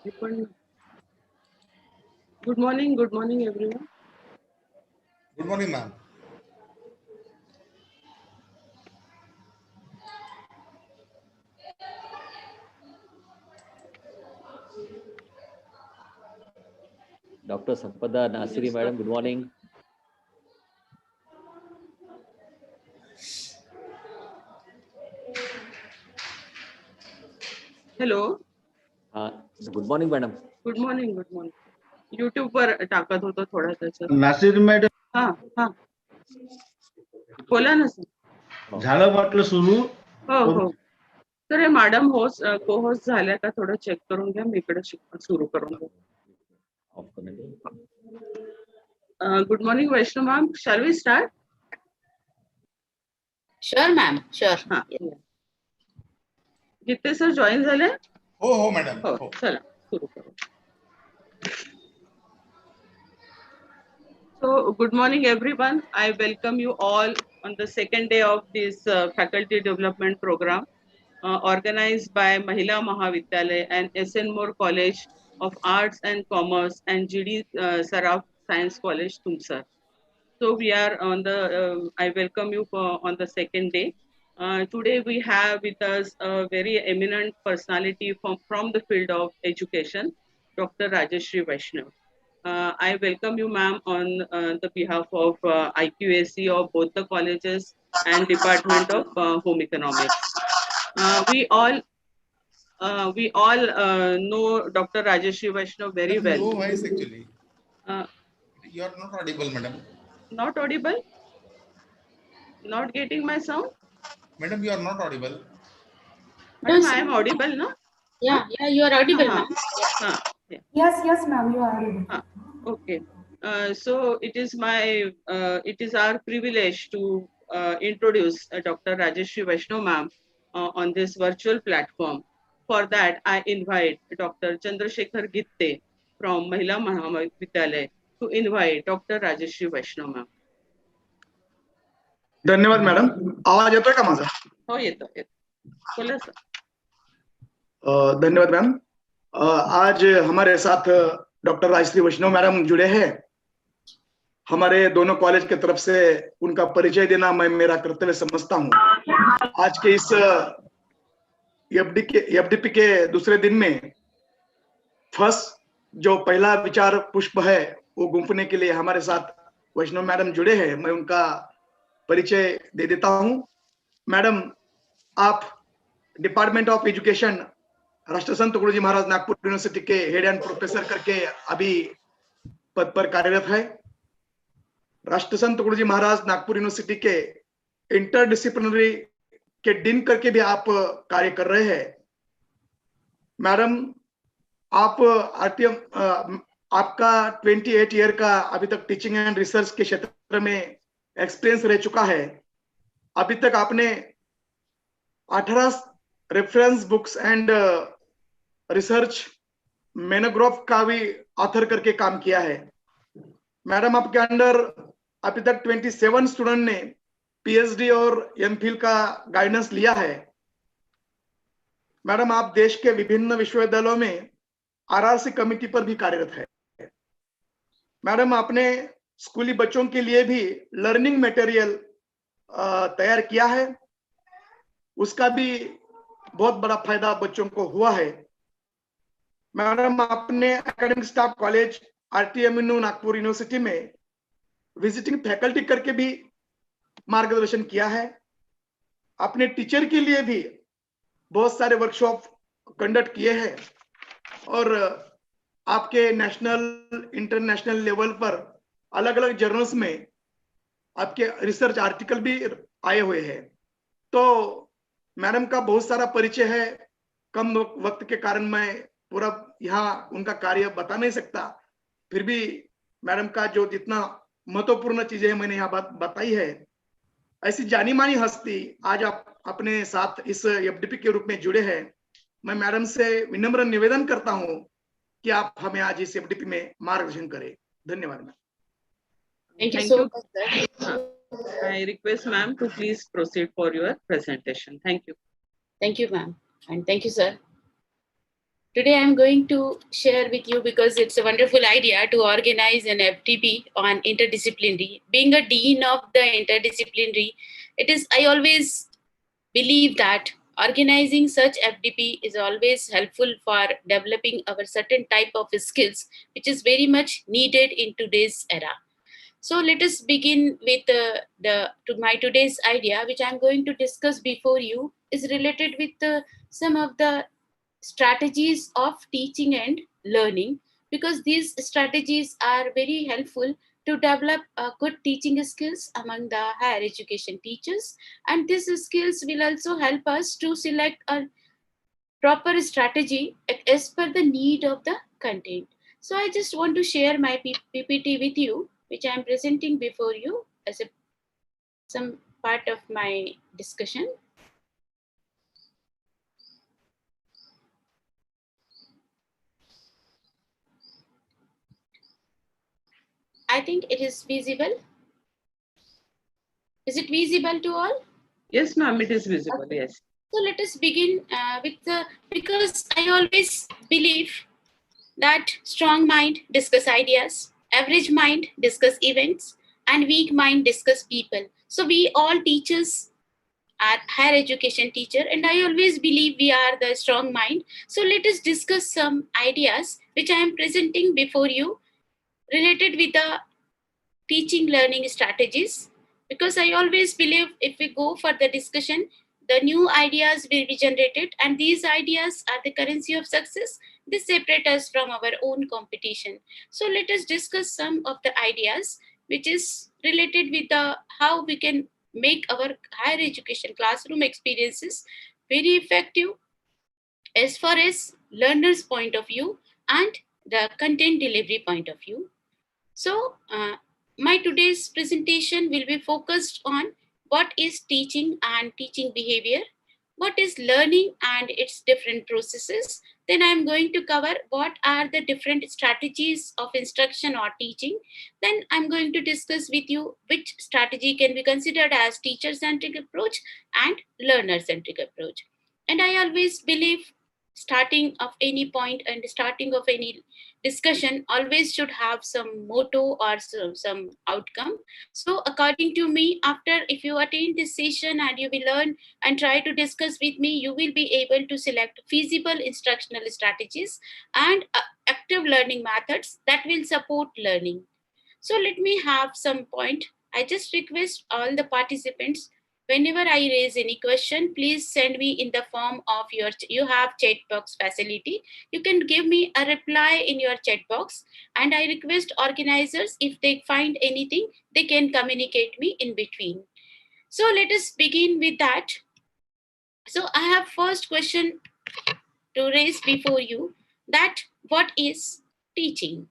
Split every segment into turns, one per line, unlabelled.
Good morning everyone.
Good morning, ma'am.
Dr. Sampada Nasiri, madam, good morning.
Hello.
Good morning, madam.
Good morning. YouTube पर टाकत होतो थोडा त्याचं.
Nasir madam.
हा बोला ना सर.
झालं म्हटलं सुरू.
हो. तर हे मॅडम को होस्ट झाल्या का थोडं चेक करून घ्या. मी इकडे सुरू करून घ्या. Good morning Vaishnu ma'am. Shall we start?
Sure ma'am. Sure.
Gite sir join झाले?
हो मॅडम.
हो चला सुरू करू. So good morning everyone. I welcome you all on the second day of this faculty development program organized by Mahila Mahavidyalaya and SN More College of Arts and Commerce and GD Saraf Science College Tumsar. So we are on the I welcome you on the second day. Today we have with us a very eminent personality from the field of education, Dr. Rajeshri Vaishnav. I welcome you, ma'am, on the behalf of IQAC of both the colleges and Department of Home Economics. We all know Dr. Rajeshri Vaishnav very well.
No voice actually. You are not audible, madam.
Not audible? Not getting my sound?
Madam, you are not audible.
Madam, I am audible, no?
Yeah, you are audible, ma'am.
Yeah.
Yes, ma'am, you are audible.
Okay. So it is our privilege to introduce Dr. Rajeshri Vaishnav ma'am on this virtual platform. For that, I invite Dr. Chandrasekhar Gitte from Mahila Mahavidyalaya to invite Dr. Rajeshri Vaishnav ma'am.
धन्यवाद madam. आवाज येतोय का माझा?
हो येतो. बोला sir.
धन्यवाद ma'am. आज हमारे साथ डॉक्टर राजश्री वैष्णव मैडम जुड़े हैं. हमारे दोनों कॉलेज की तरफ से उनका परिचय देना मैं मेरा कर्तव्य समझता हूं. आज के इस एफडीपी के दूसरे दिन में फर्स्ट जो पहला विचार पुष्प है वो गुंफने के लिए हमारे साथ वैष्णव मैडम जुड़े हैं. मैं उनका परिचय दे देता हूं. मैडम, आप डिपार्टमेंट ऑफ एजुकेशन राष्ट्रसंत तुकडोजी महाराज नागपुर यूनिवर्सिटी के हेड एंड प्रोफेसर करके अभी पद पर कार्यरत है. राष्ट्रसंत तुकडोजी महाराज नागपुर यूनिवर्सिटी के इंटरडिसिप्लिनरी के डीन करके भी आप कार्य कर रहे हैं. मैडम, आप आरटीएम आपका 28 ईयर का अभी तक टीचिंग एंड रिसर्च के क्षेत्र में एक्सपीरियंस रह चुका है. अभी तक आपने 18 reference books and research monograph का भी ऑथर करके काम किया है. मैडम, आपके अंडर अभी तक 27 स्टूडेंट ने पीएचडी और एमफिल का गाइडेंस लिया है. मैडम, आप देश के विभिन्न विश्वविद्यालयों में आरआरसी कमेटी पर भी कार्यरत है. मैडम, आपने स्कूली बच्चों के लिए भी लर्निंग मटेरियल तैयार किया है. उसका भी बहुत बड़ा फायदा बच्चों को हुआ है. मैडम, आपने academic staff college RTMU Nagpur university में विजिटिंग फैकल्टी करके भी मार्गदर्शन किया है. आपने टीचर के लिए भी बहुत सारे वर्कशॉप कंडक्ट किए हैं और आपके नेशनल इंटरनेशनल लेवल पर अलग अलग जर्नल्स में आपके रिसर्च आर्टिकल भी आए हुए हैं. तो मैडम का बहुत सारा परिचय है. कम वक्त के कारण मैं पूरा यहाँ उनका कार्य बता नहीं सकता. फिर भी मैडम का जो जितना महत्वपूर्ण चीजें मैंने यहाँ बात बताई है, ऐसी जानी मानी हस्ती आज आप अपने साथ इस एफडीपी के रूप में जुड़े हैं. मैं मैडम से विनम्र निवेदन करता हूँ कि आप हमें आज इस एफडीपी में मार्गदर्शन करें. धन्यवाद ma'am.
Thank you so much, sir.
I request ma'am to please proceed for your presentation. Thank you.
Thank you, ma'am. And thank you, sir. Today I'm going to share with you, because it's a wonderful idea to organize an FDP on interdisciplinary. Being a dean of the interdisciplinary, I always believe that organizing such FDP is always helpful for developing our certain type of skills, which is very much needed in today's era. So let us begin with my today's idea, which I'm going to discuss before you, is related with some of the strategies of teaching and learning, because these strategies are very helpful to develop good teaching skills among the higher education teachers, and these skills will also help us to select a proper strategy as per the need of the content. So I just want to share my PPT with you, which I am presenting before you as some part of my discussion. I think it is visible. Is it visible to all?
Yes, ma'am, it is visible. Yes.
So let us begin because I always believe that strong mind discuss ideas, average mind discuss events, and weak mind discuss people. So we all teachers are higher education teacher, and I always believe we are the strong mind. So let us discuss some ideas which I am presenting before you related with the teaching learning strategies, because I always believe if we go for the discussion, the new ideas will be generated, and these ideas are the currency of success. They separate us from our own competition. So let us discuss some of the ideas which is related with the how we can make our higher education classroom experiences very effective as far as learners point of view and the content delivery point of view. So, my today's presentation will be focused on what is teaching and teaching behavior, what is learning and its different processes. Then I'm going to cover what are the different strategies of instruction or teaching. Then I'm going to discuss with you which strategy can be considered as teacher-centric approach and learner-centric approach. And I always believe starting of any point and starting of any discussion always should have some motto or some outcome. So according to me, after if you attend this session and you will learn and try to discuss with me, you will be able to select feasible instructional strategies and active learning methods that will support learning. So let me have some point. I just request all the participants, whenever I raise any question, please send me in the form of you have chat box facility. You can give me a reply in your chat box, and I request organizers, if they find anything, they can communicate me in between. So let us begin with that. So I have first question to raise before you, that what is teaching?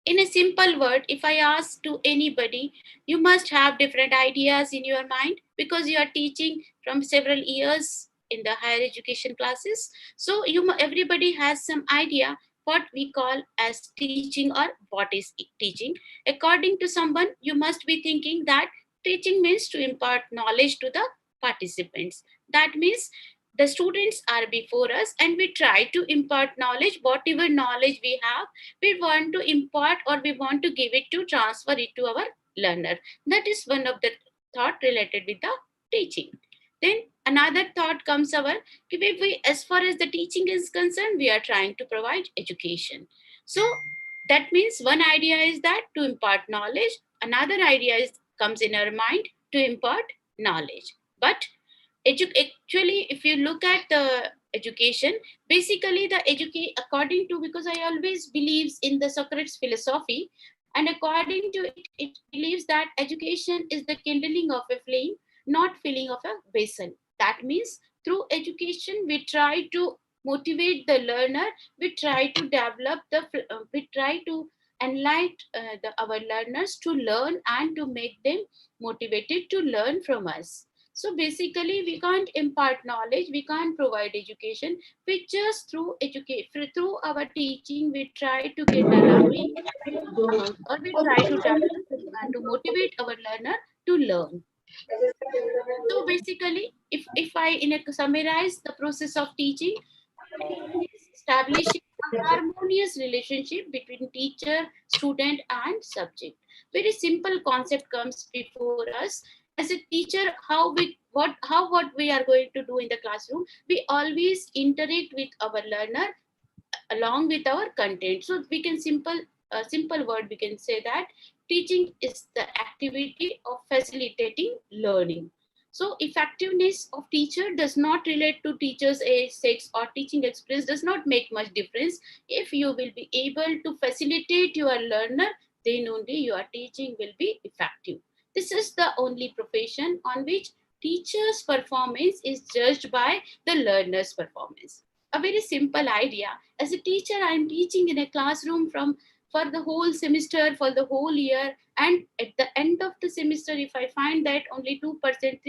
In a simple word, if I ask to anybody, you must have different ideas in your mind because you are teaching from several years in the higher education classes. So everybody has some idea what we call as teaching or what is teaching. According to someone, you must be thinking that teaching means to impart knowledge to the participants. That means the students are before us and we try to impart knowledge, whatever knowledge we have we want to impart or we want to give it to transfer it to our learner. That is one of the thought related with the teaching. Then another thought comes if we, as far as the teaching is concerned, we are trying to provide education. So that means one idea is that to impart knowledge, another idea comes in our mind to impart knowledge. But actually, if you look at the education, basically according to, because I always believes in the Socrates philosophy, and according to it believes that education is the kindling of a flame, not filling of a vessel. That means through education we try to motivate the learner, we try to develop we try to enlighten our learners to learn and to make them motivated to learn from us. So basically, we can't impart knowledge, we can't provide education. We just through our teaching, we try to get a learning, or we try to develop and to motivate our learner to learn. So basically, if I summarize the process of teaching, establishing a harmonious relationship between teacher, student, and subject. Very simple concept comes before us. As a teacher, what we are going to do in the classroom, we always interact with our learner along with our content. So we can simple word we can say that teaching is the activity of facilitating learning. So effectiveness of teacher does not relate to teacher's age, sex, or teaching experience does not make much difference. If you will be able to facilitate your learner, then only your teaching will be effective. This is the only profession on which teacher's performance is judged by the learner's performance. A very simple idea. As a teacher, I am teaching in a classroom for the whole semester, for the whole year, and at the end of the semester, if I find that only 2%, 3%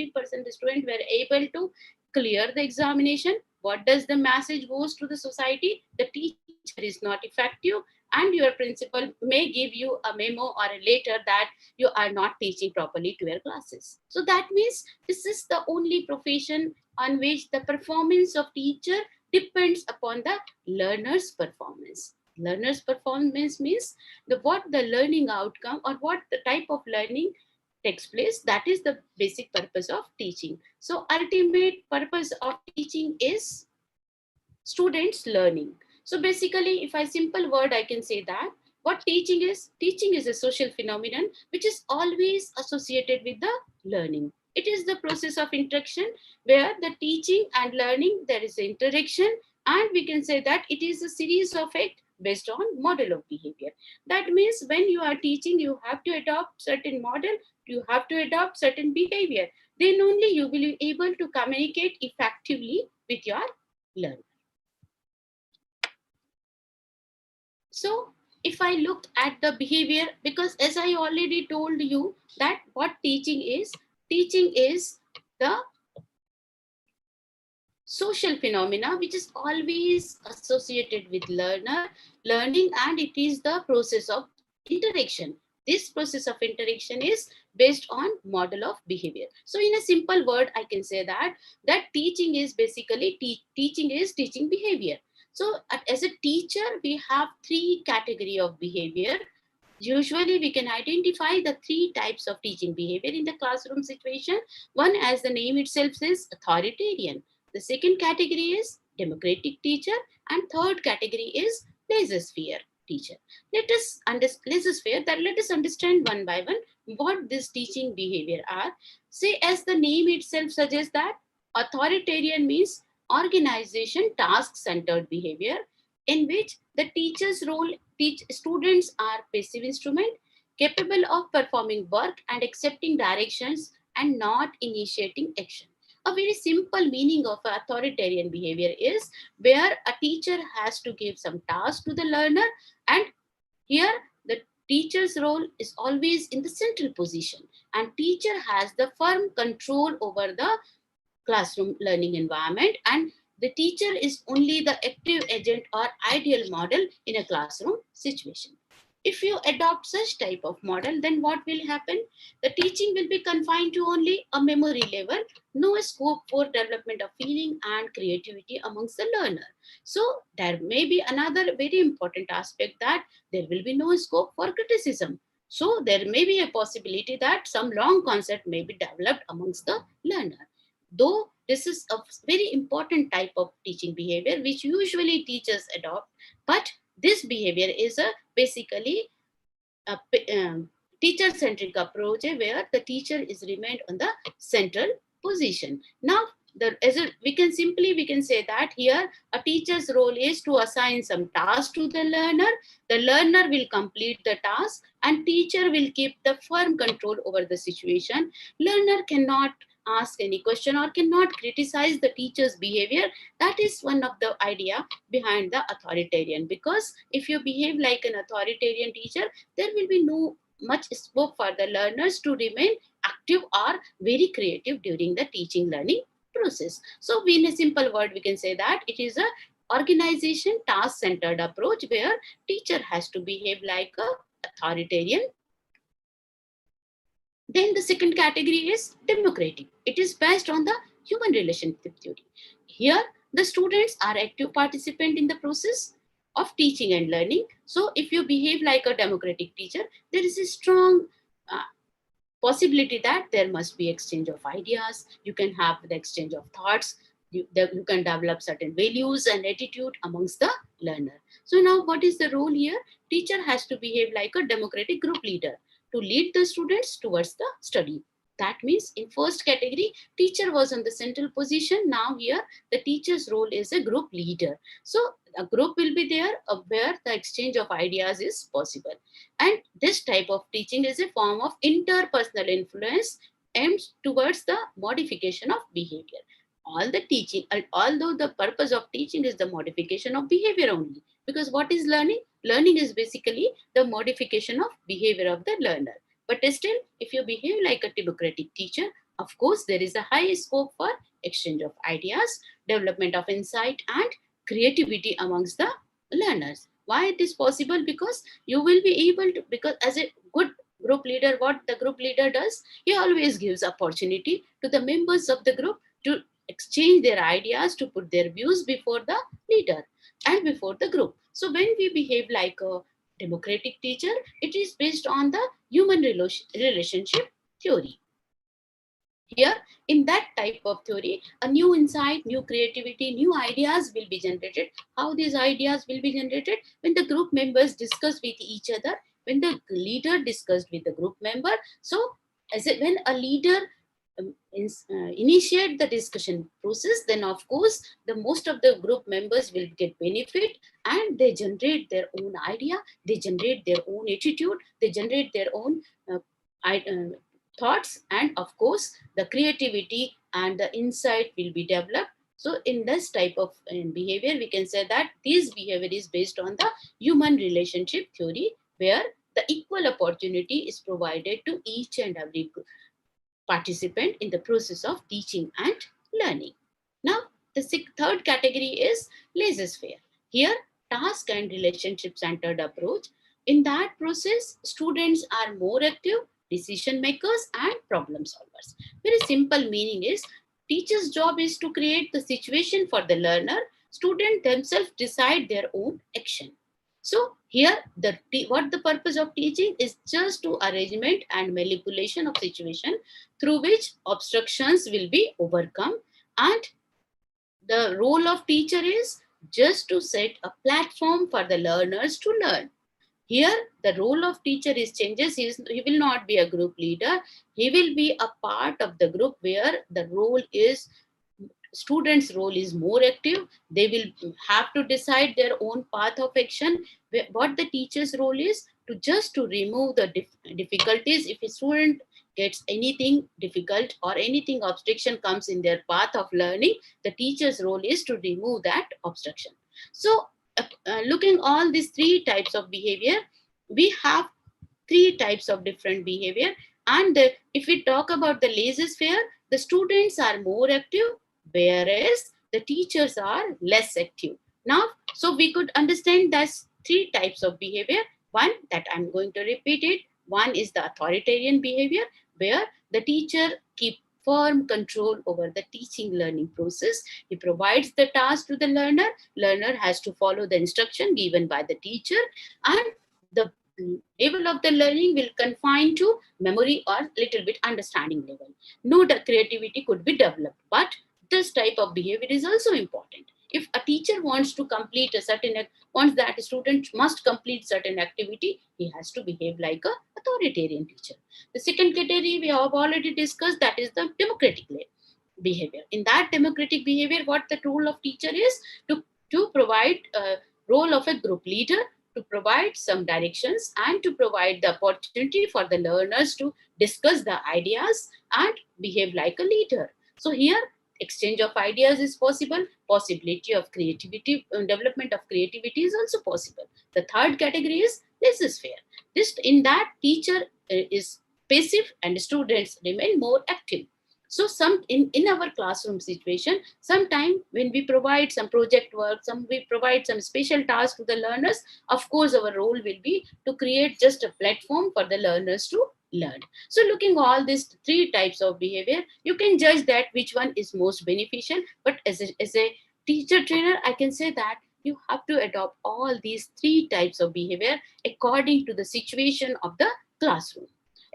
students were able to clear the examination, what does the message goes to the society? The teacher is not effective, and your principal may give you a memo or a letter that you are not teaching properly to your classes. So that means this is the only profession on which the performance of teacher depends upon the learner's performance. Learner's performance means what the learning outcome or what the type of learning takes place. That is the basic purpose of teaching. So ultimate purpose of teaching is students learning. So basically, if I simple word, I can say that what teaching is a social phenomenon which is always associated with the learning. It is the process of interaction where the teaching and learning, there is an interaction, and we can say that it is a series of acts based on model of behavior. That means when you are teaching, you have to adopt certain model, you have to adopt certain behavior. Then only you will be able to communicate effectively with your learner. So if I looked at the behavior, because as I already told you that what teaching is the social phenomena which is always associated with learning, and it is the process of interaction. This process of interaction is based on model of behavior. So in a simple word, I can say that teaching is basically teaching behavior. So as a teacher, we have three categories of behavior. Usually we can identify the three types of teaching behavior in the classroom situation. One, as the name itself says, authoritarian. The second category is democratic teacher, and third category is laissez-faire teacher. Let us understand one by one what this teaching behavior are. Say, as the name itself suggests, that authoritarian means organization task-centered behavior, in which the teacher's role students are passive instrument capable of performing work and accepting directions and not initiating action. A very simple meaning of authoritarian behavior is where a teacher has to give some task to the learner, and here the teacher's role is always in the central position, and teacher has the firm control over the classroom learning environment, and the teacher is only the active agent or ideal model in a classroom situation. If you adopt such type of model, then what will happen? The teaching will be confined to only a memory level, no scope for development of feeling and creativity amongst the learner. So there may be another very important aspect, that there will be no scope for criticism. So there may be a possibility that some long concept may be developed amongst the learner. Though this is a very important type of teaching behavior which usually teachers adopt, but this behavior is basically a teacher-centric approach where the teacher is remained on the central position. Now, we can say that here a teacher's role is to assign some task to the learner. The learner will complete the task, and teacher will keep the firm control over the situation. Learner cannot ask any question or cannot criticize the teacher's behavior. That is one of the idea behind the authoritarian, because if you behave like an authoritarian teacher, there will be no much scope for the learners to remain active or very creative during the teaching learning process. So in a simple word, we can say that it is a organization task centered approach where teacher has to behave like a authoritarian. Then the second category is democratic. It is based on the human relationship theory. Here, the students are active participant in the process of teaching and learning. So if you behave like a democratic teacher, there is a strong possibility that there must be exchange of ideas. You can have the exchange of thoughts. You can develop certain values and attitude amongst the learner. So now what is the role here? Teacher has to behave like a democratic group leader to lead the students towards the study. That means in first category, teacher was on the central position. Now here, the teacher's role is a group leader. So a group will be there where the exchange of ideas is possible. And this type of teaching is a form of interpersonal influence aimed towards the modification of behavior. All the teaching, although the purpose of teaching is the modification of behavior only. Because what is learning? Learning is basically the modification of behavior of the learner. But still, if you behave like a democratic teacher, of course, there is a high scope for exchange of ideas, development of insight, and creativity amongst the learners. Why it is possible? Because you will be able to, because as a good group leader, what the group leader does, he always gives opportunity to the members of the group to exchange their ideas, to put their views before the leader and before the group. So when we behave like a democratic teacher, it is based on the human relationship theory. Here, in that type of theory, a new insight, new creativity, new ideas will be generated. How these ideas will be generated? When the group members discuss with each other, when the leader discussed with the group member. So, when a leader initiate the discussion process, then of course, the most of the group members will get benefit, and they generate their own idea, they generate their own attitude, they generate their own thoughts, and of course the creativity and the insight will be developed. So in this type of behavior, we can say that this behavior is based on the human relationship theory, where the equal opportunity is provided to each and every participant in the process of teaching and learning. Now the third category is laissez-faire. Here, task and relationship centered approach. In that process, students are more active decision makers and problem solvers. Very simple meaning is, teacher's job is to create the situation for the learner. Students themselves decide their own action. So here, what the purpose of teaching is just to arrangement and manipulation of situation through which obstructions will be overcome, and the role of teacher is just to set a platform for the learners to learn. Here, the role of teacher is changes. He will not be a group leader. He will be a part of the group where the role is, students' role is more active. They will have to decide their own path of action. What the teacher's role is, to remove the difficulties. If a student gets anything difficult or anything obstruction comes in their path of learning, the teacher's role is to remove that obstruction. So looking all these three types of behavior, we have three types of different behavior. And if we talk about the laissez-faire, the students are more active, whereas the teachers are less active. Now, so we could understand that's three types of behavior. One, that I'm going to repeat it. One is the authoritarian behavior, where the teacher keeps firm control over the teaching learning process. He provides the task to the learner. Learner has to follow the instruction given by the teacher, and the level of the learning will confine to memory or little bit understanding level. No creativity could be developed, but this type of behavior is also important. If a teacher wants to complete a certain, wants that a student must complete certain activity, he has to behave like a authoritarian teacher. The second category we have already discussed, that is the democratic behavior. In that democratic behavior, what the role of teacher is, to provide a role of a group leader, to provide some directions and to provide the opportunity for the learners to discuss the ideas and behave like a leader. So here, exchange of ideas is possible, possibility of creativity, development of creativity is also possible. The third category is laissez-faire. In that, teacher is passive and students remain more active. So in our classroom situation, sometime when we provide some project work, we provide some special task to the learners, of course our role will be to create just a platform for the learners to learn. So looking all these three types of behavior, you can judge that which one is most beneficial. But as a teacher trainer, I can say that you have to adopt all these three types of behavior according to the situation of the classroom.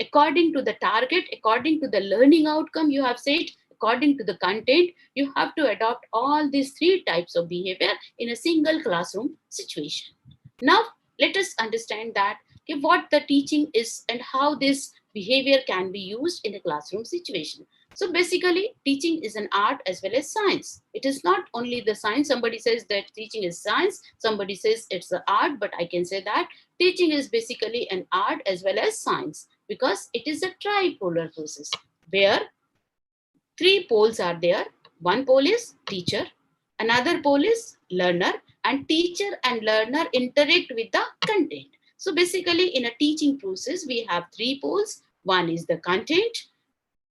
According to the target, according to the learning outcome you have said, according to the content, you have to adopt all these three types of behavior in a single classroom situation. Now, let us understand that what the teaching is and how this behavior can be used in a classroom situation. So basically, teaching is an art as well as science. It is not only the science. Somebody says that teaching is science, somebody says it's the art, but I can say that teaching is basically an art as well as science, because it is a tripolar process where three poles are there. One pole is teacher, another pole is learner, and teacher and learner interact with the content. So basically, in a teaching process, we have three poles. One is the content.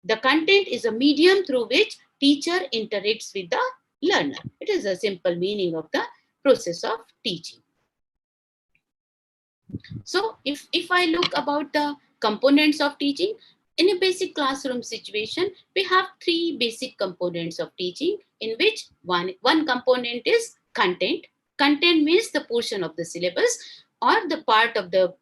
The content is a medium through which teacher interacts with the learner. It is a simple meaning of the process of teaching. So if I look about the components of teaching, in a basic classroom situation, we have three basic components of teaching, in which one component is content. Content means the portion of the syllabus or the part of the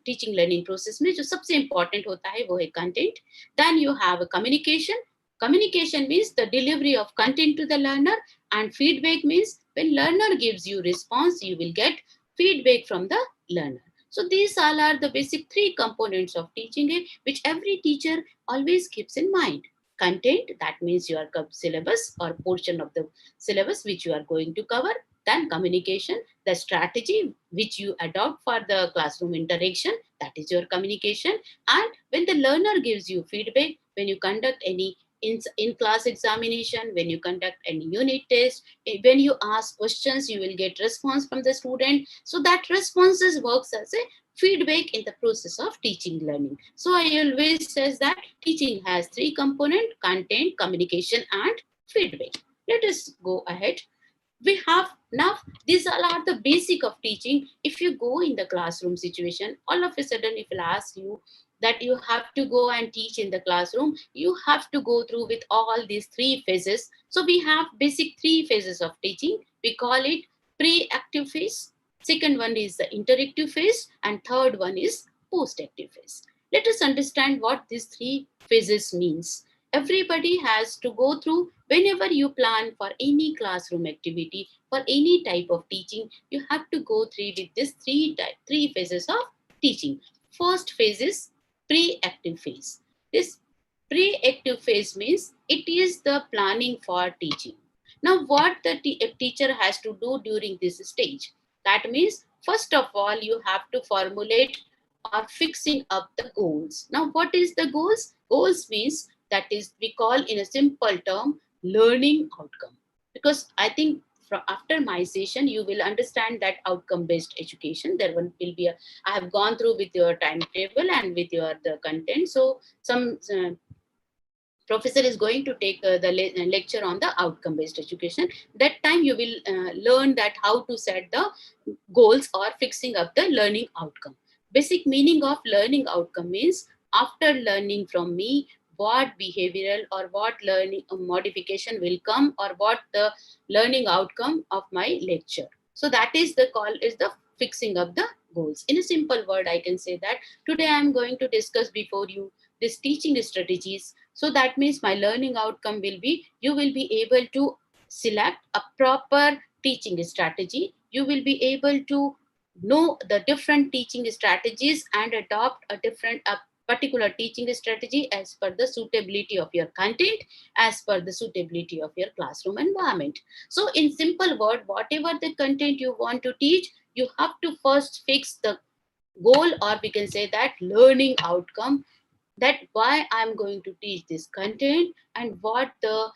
teaching learning process में जो सबसे important होता है वो है content. Then you have a communication. Communication means the delivery of content to the learner, and feedback means when learner gives you response, you will get feedback from the learner. So these all are the basic three components of teaching, which every teacher always keeps in mind. Content, that means your syllabus or portion of the syllabus which you are going to cover. Then communication, the strategy which you adopt for the classroom interaction, that is your communication. And when the learner gives you feedback, when you conduct any in-class examination, when you conduct any unit test, when you ask questions, you will get response from the student. So that responses works as a feedback in the process of teaching learning. So I always says that teaching has three components: content, communication, and feedback. Let us go ahead. We have now, these all are the basic of teaching. If you go in the classroom situation, all of a sudden if I'll ask you that you have to go and teach in the classroom, you have to go through with all these three phases. So we have basic three phases of teaching. We call it pre-active phase, second one is the interactive phase, and third one is post-active phase. Let us understand what these three phases means. Everybody has to go through, whenever you plan for any classroom activity, for any type of teaching, you have to go through with this three phases of teaching. First phase is pre-active phase. This pre-active phase means it is the planning for teaching. Now, what the teacher has to do during this stage? That means, first of all, you have to formulate or fixing up the goals. Now, what is the goals? Goals means, that is, we call in a simple term, learning outcome. Because I think from after my session, you will understand that outcome-based education. There will be I have gone through with your timetable and with the content. So some professor is going to take the lecture on the outcome-based education. That time you will learn that how to set the goals or fixing up the learning outcome. Basic meaning of learning outcome means, after learning from me, what behavioral or what learning modification will come, or what the learning outcome of my lecture. So that is the call is the fixing up the goals. In a simple word, I can say that today I am going to discuss before you this teaching strategies. So that means my learning outcome will be, you will be able to select a proper teaching strategy. You will be able to know the different teaching strategies and adopt a particular teaching strategy as per the suitability of your content, as per the suitability of your classroom environment. So in simple word, whatever the content you want to teach, you have to first fix the goal, or we can say that learning outcome, that why I'm going to teach this content and what the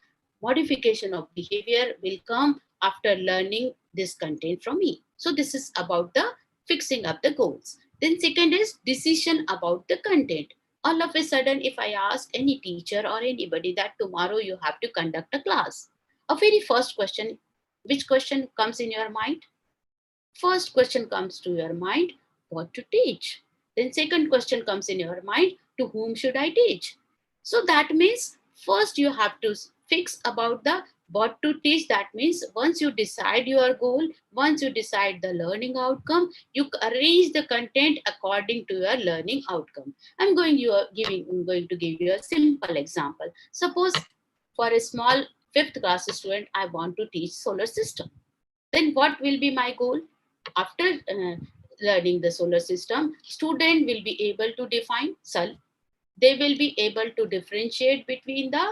modification of behavior will come after learning this content from me. So this is about the fixing up the goals. Then second is decision about the content. All of a sudden, if I ask any teacher or anybody that tomorrow you have to conduct a class, a very first question, which question comes in your mind? First question comes to your mind, what to teach. Then second question comes in your mind, to whom should I teach? So that means first you have to fix about the What to teach, that means once you decide your goal, once you decide the learning outcome, you arrange the content according to your learning outcome. I'm going to give you a simple example. Suppose for a small 5th class student, I want to teach solar system. Then what will be my goal? After learning the solar system, student will be able to define sun. They will be able to differentiate between the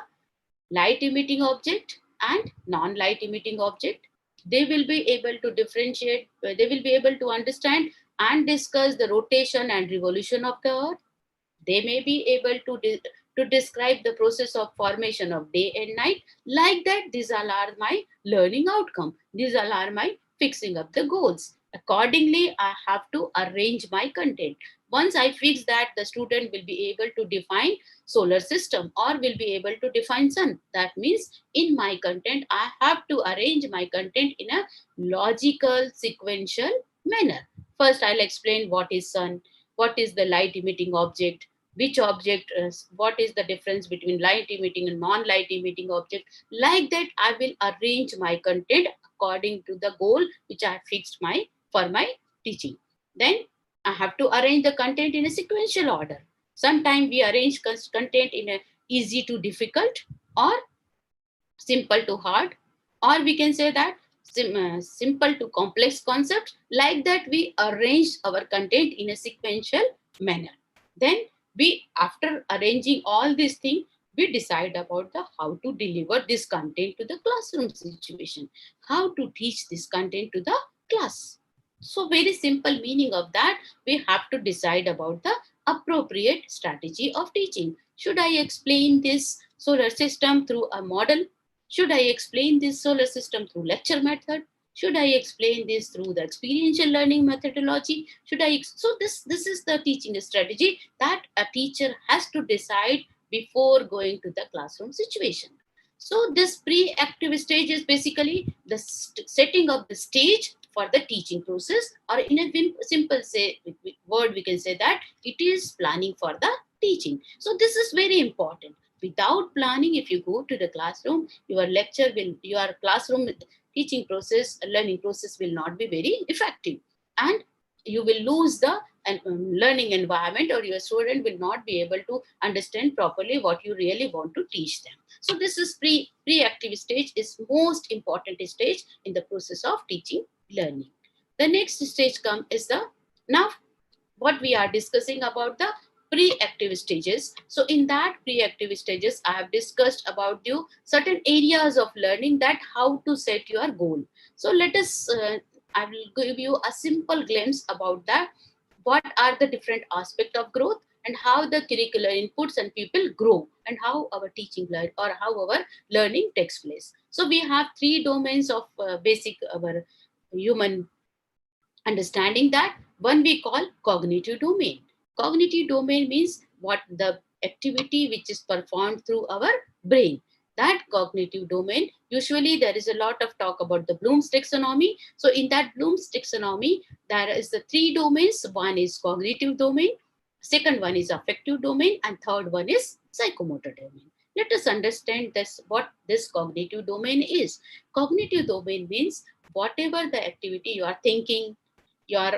light emitting object and non-light emitting object. They will be able to differentiate, they will be able to understand and discuss the rotation and revolution of the earth. They may be able to describe the process of formation of day and night. Like that, these all are my learning outcome. These all are my fixing up the goals. Accordingly, I have to arrange my content. Once I fix that, the student will be able to define solar system or will be able to define sun. That means in my content, I have to arrange my content in a logical, sequential manner. First, I'll explain what is sun, what is the light emitting object, which object is, what is the difference between light emitting and non-light emitting object. Like that, I will arrange my content according to the goal which I fixed for my teaching. Then I have to arrange the content in a sequential order. Sometimes we arrange content in a easy to difficult, or simple to hard, or we can say that simple to complex concepts. Like that, we arrange our content in a sequential manner. Then we, after arranging all these things, we decide about the how to deliver this content to the classroom situation, how to teach this content to the class. So very simple meaning of that, we have to decide about the appropriate strategy of teaching. Should I explain this solar system through a model? Should I explain this solar system through lecture method? Should I explain this through the experiential learning methodology? So this is the teaching strategy that a teacher has to decide before going to the classroom situation. So this pre-active stage is basically the setting of the stage for the teaching process, or in a simple word, we can say that it is planning for the teaching. So this is very important. Without planning, if you go to the classroom, your classroom teaching process, learning process will not be very effective, and you will lose the learning environment, or your student will not be able to understand properly what you really want to teach them. So this is pre-active stage is most important stage in the process of teaching learning. The next stage is the, now what we are discussing about the pre-active stages. So in that pre-active stages, I have discussed about you certain areas of learning, that how to set your goal. So let us, I will give you a simple glimpse about that. What are the different aspects of growth, and how the curricular inputs and people grow, and how our teaching or how our learning takes place. So we have 3 domains of basic our human understanding. That one we call cognitive domain. Cognitive domain means what the activity which is performed through our brain. That cognitive domain, usually there is a lot of talk about the Bloom's taxonomy. So in that Bloom's taxonomy, there is the 3 domains. One is cognitive domain, second one is affective domain, and third one is psychomotor domain. Let us understand this, what this cognitive domain is. Cognitive domain means whatever the activity you are thinking, your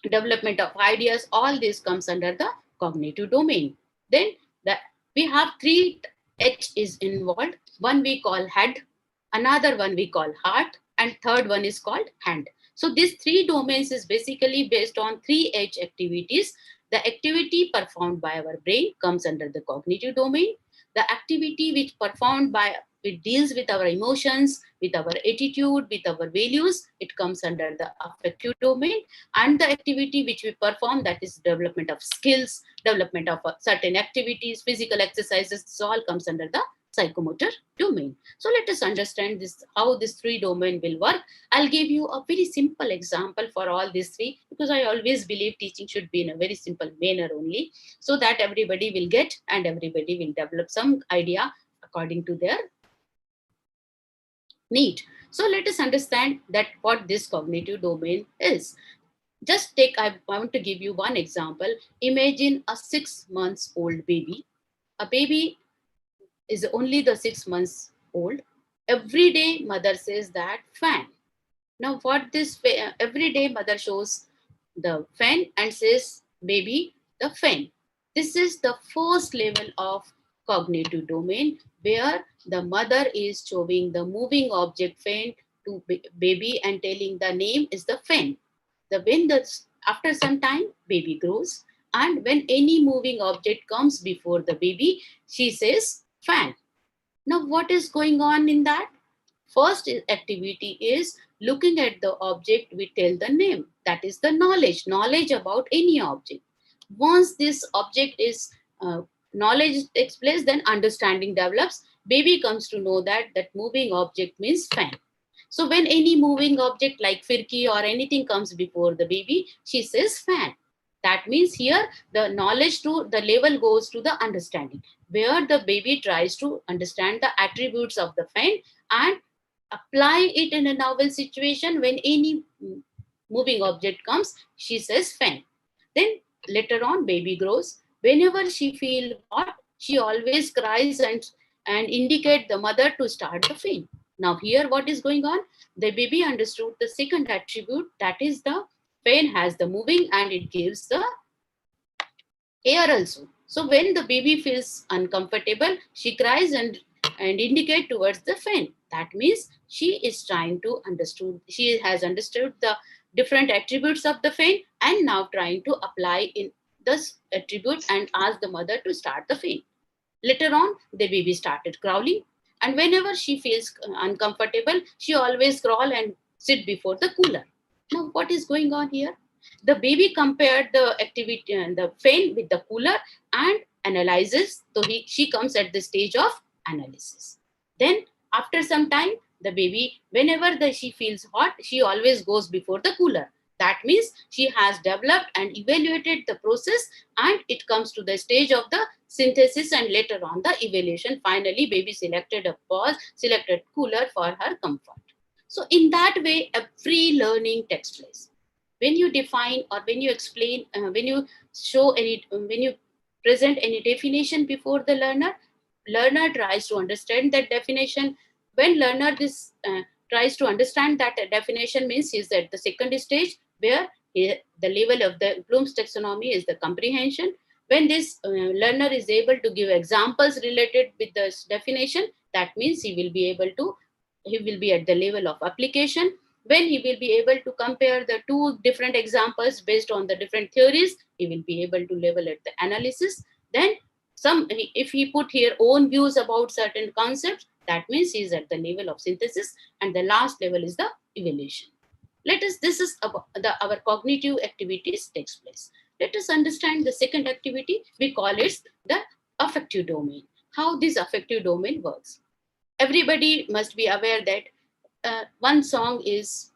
development of ideas, all this comes under the cognitive domain. Then we have 3 H is involved. One we call head, another one we call heart, and third one is called hand. So these 3 domains is basically based on 3 H activities. The activity performed by our brain comes under the cognitive domain. The activity which performed by, it deals with our emotions, with our attitude, with our values, it comes under the affective domain. And the activity which we perform, that is development of skills, development of certain activities, physical exercises, this all comes under the psychomotor domain. So let us understand this, how this 3 domain will work. I'll give you a very simple example for all these 3, because I always believe teaching should be in a very simple manner only, so that everybody will get and everybody will develop some idea according to their need. So let us understand that what this cognitive domain is. Just take, I want to give you one example. Imagine a 6 months old baby. A baby is only the 6 months old. Every day mother says that fan. Now what this every day mother shows the fan and says baby the fan. This is the first level of cognitive domain where the mother is showing the moving object fan to baby and telling the name is the fan. After some time baby grows, and when any moving object comes before the baby, she says fan. Now what is going on in that? First activity is looking at the object, we tell the name. That is the knowledge about any object. Once this object is knowledge takes place, then understanding develops. Baby comes to know that that moving object means fan. So when any moving object like firki or anything comes before the baby, she says fan. That means here the knowledge to the level goes to the understanding, where the baby tries to understand the attributes of the fan and apply it in a novel situation. When any moving object comes, she says fan. Then later on baby grows. Whenever she feels hot, she always cries and indicate the mother to start the fan. Now here what is going on? The baby understood the second attribute, that is the fan has the moving and it gives the air also. So when the baby feels uncomfortable, she cries and indicate towards the fan. That means she is trying to understood, she has understood the different attributes of the fan and now trying to apply in this attribute and ask the mother to start the fan. Later on, the baby started crawling, and whenever she feels uncomfortable, she always crawl and sit before the cooler. Now what is going on here? The baby compared the activity, the fan with the cooler and analyzes. So she comes at the stage of analysis. Then after some time, the baby, whenever she feels hot, she always goes before the cooler. That means she has developed and evaluated the process, and it comes to the stage of the synthesis and later on the evaluation. Finally, baby selected a pause, selected cooler for her comfort. So in that way, every learning takes place. When you define or when you explain, when you show any, when you present any definition before the learner tries to understand that definition. When learner tries to understand that definition, means he is at the second stage where the level of the Bloom's taxonomy is the comprehension. When this learner is able to give examples related with this definition, that means he will be at the level of application. When he will be able to compare the two different examples based on the different theories, he will be able to level at the analysis. Then if he put here own views about certain concepts, that means he is at the level of synthesis, and the last level is the evaluation. This is about our cognitive activities takes place. Let us understand the second activity. We call it the affective domain. How this affective domain works. Everybody must be aware that one song is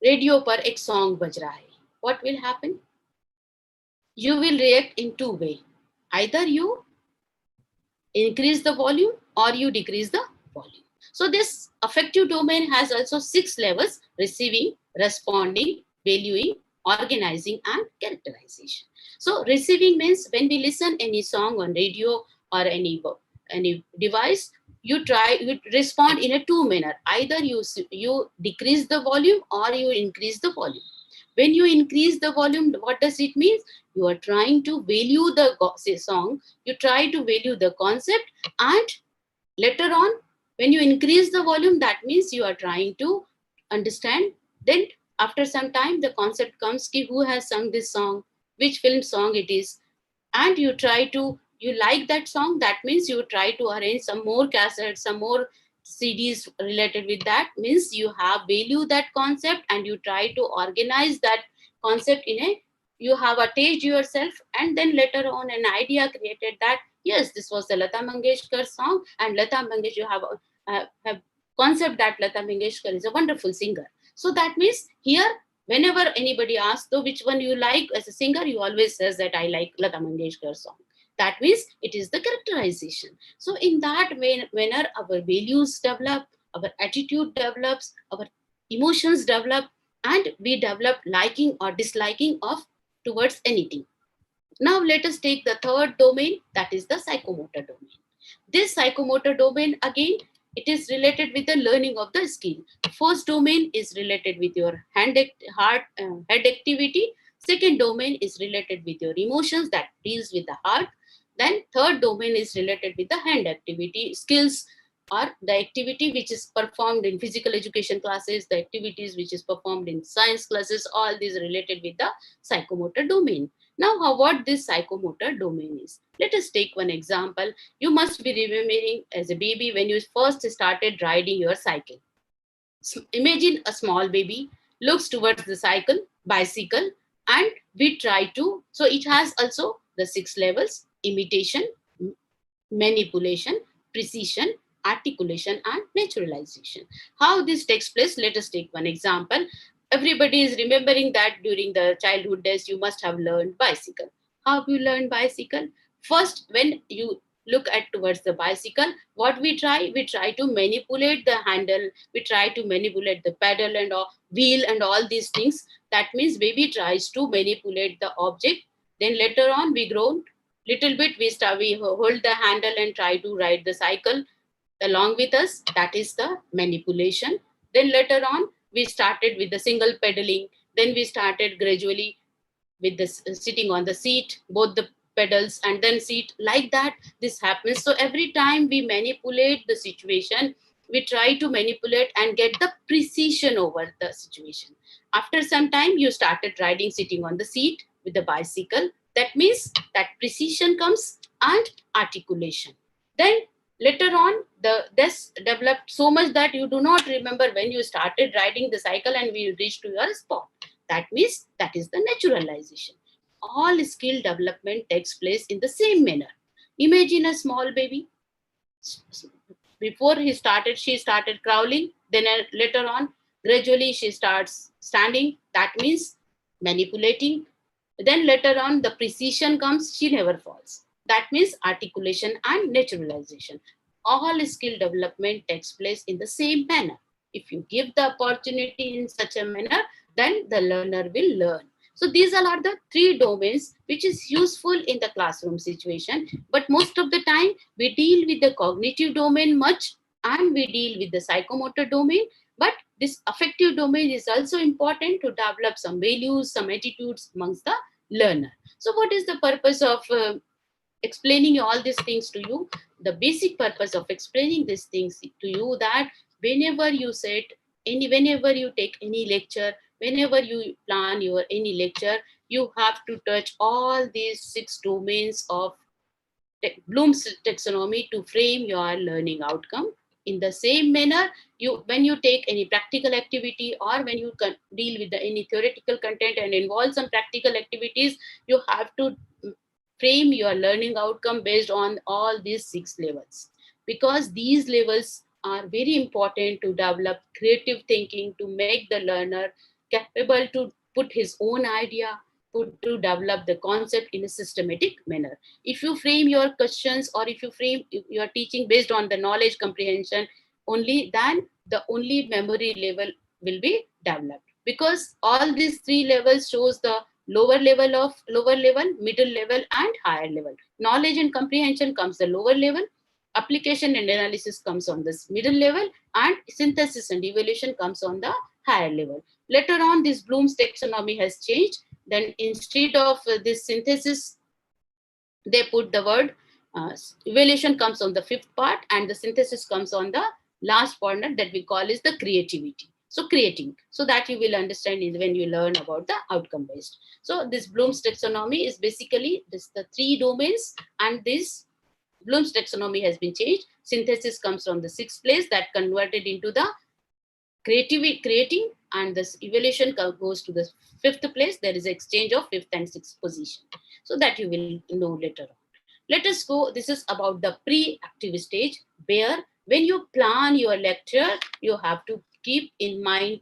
radio par ek song baj raha hai. What will happen? You will react in two ways. Either you increase the volume or you decrease the volume. So this affective domain has also 6 levels: receiving, responding, valuing, organizing, and characterization. So receiving means when we listen any song on radio or any device, you respond in a two manner. Either you decrease the volume or you increase the volume. When you increase the volume, what does it mean? You are trying to value the song, you try to value the concept, and later on, when you increase the volume, that means you are trying to understand. Then after some time, the concept comes, ki who has sung this song, which film song it is, and you like that song, that means you try to arrange some more cassettes, some more CDs related with that, means you have value that concept and you try to organize that concept you have attached yourself, and then later on an idea created that yes, this was the Lata Mangeshkar song, and Lata Mangeshkar, you have concept that Lata Mangeshkar is a wonderful singer. So that means here, whenever anybody asks, so which one you like as a singer, you always says that I like Lata Mangeshkar song. That means it is the characterization. So in that way, whenever our values develop, our attitude develops, our emotions develop, and we develop liking or disliking towards anything. Now let us take the third domain, that is the psychomotor domain. This psychomotor domain, again, it is related with the learning of the skill. First domain is related with your head activity. Second domain is related with your emotions, that deals with the heart. Then third domain is related with the hand activity skills, or the activity which is performed in physical education classes, the activities which is performed in science classes, all these related with the psychomotor domain. Now, what this psychomotor domain is? Let us take one example. You must be remembering as a baby when you first started riding your cycle. So imagine a small baby looks towards the bicycle, and we try to, so it has also the 6 levels: imitation, manipulation, precision, articulation, and naturalization. How this takes place? Let us take one example. Everybody is remembering that during the childhood days, you must have learned bicycle. How you learn bicycle? First, when you look at towards the bicycle, what we try? We try to manipulate the handle, we try to manipulate the pedal and all, wheel and all these things. That means baby tries to manipulate the object. Then later on, we grow little bit, we hold the handle and try to ride the cycle along with us. That is the manipulation. Then later on, we started with the single pedaling. Then we started gradually with this sitting on the seat, both the pedals and then seat, like that this happens. So every time we manipulate the situation, we try to manipulate and get the precision over the situation. After some time, you started riding sitting on the seat with the bicycle. That means that precision comes, and articulation. Then later on, this developed so much that you do not remember when you started riding the cycle and we reach to your spot. That means that is the naturalization. All skill development takes place in the same manner. Imagine a small baby. Before she started crawling. Then later on, gradually she starts standing. That means manipulating. Then later on, the precision comes, she never falls. That means articulation and naturalization. All skill development takes place in the same manner. If you give the opportunity in such a manner, then the learner will learn. So these are the 3 domains which is useful in the classroom situation. But most of the time, we deal with the cognitive domain much, and we deal with the psychomotor domain. But this affective domain is also important to develop some values, some attitudes amongst the learner. So what is the purpose of explaining all these things to you? The basic purpose of explaining these things to you, that whenever you whenever you take any lecture, whenever you plan your any lecture, you have to touch all these 6 domains of Bloom's taxonomy to frame your learning outcome. In the same manner, when you take any practical activity, or when you deal with any theoretical content and involve some practical activities, you have to frame your learning outcome based on all these 6 levels, because these levels are very important to develop creative thinking, to make the learner capable to put his own idea, to develop the concept in a systematic manner. If you frame your questions, or if you frame your teaching based on the knowledge comprehension only, then the only memory level will be developed, because all these 3 levels shows the lower level, middle level, and higher level. Knowledge and comprehension comes the lower level, application and analysis comes on this middle level, and synthesis and evaluation comes on the higher level. Later on, this Bloom's taxonomy has changed. Then instead of this synthesis, they put the word evaluation comes on the 5th part, and the synthesis comes on the last part, that we call is the creativity. So creating, so that you will understand when you learn about the outcome based. So this Bloom's taxonomy is basically the 3 domains, and this Bloom's taxonomy has been changed. Synthesis comes from the 6th place, that converted into the creating, and this evaluation goes to the 5th place. There is exchange of 5th and 6th position, so that you will know later on. Let us go. This is about the pre-active stage, where when you plan your lecture, you have to keep in mind,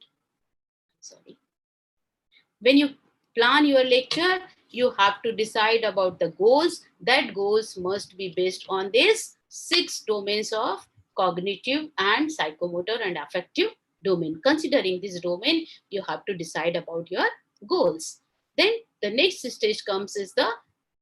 when you plan your lecture, you have to decide about the goals. That goals must be based on these 6 domains of cognitive and psychomotor and affective domain. Considering this domain, you have to decide about your goals. Then the next stage comes is the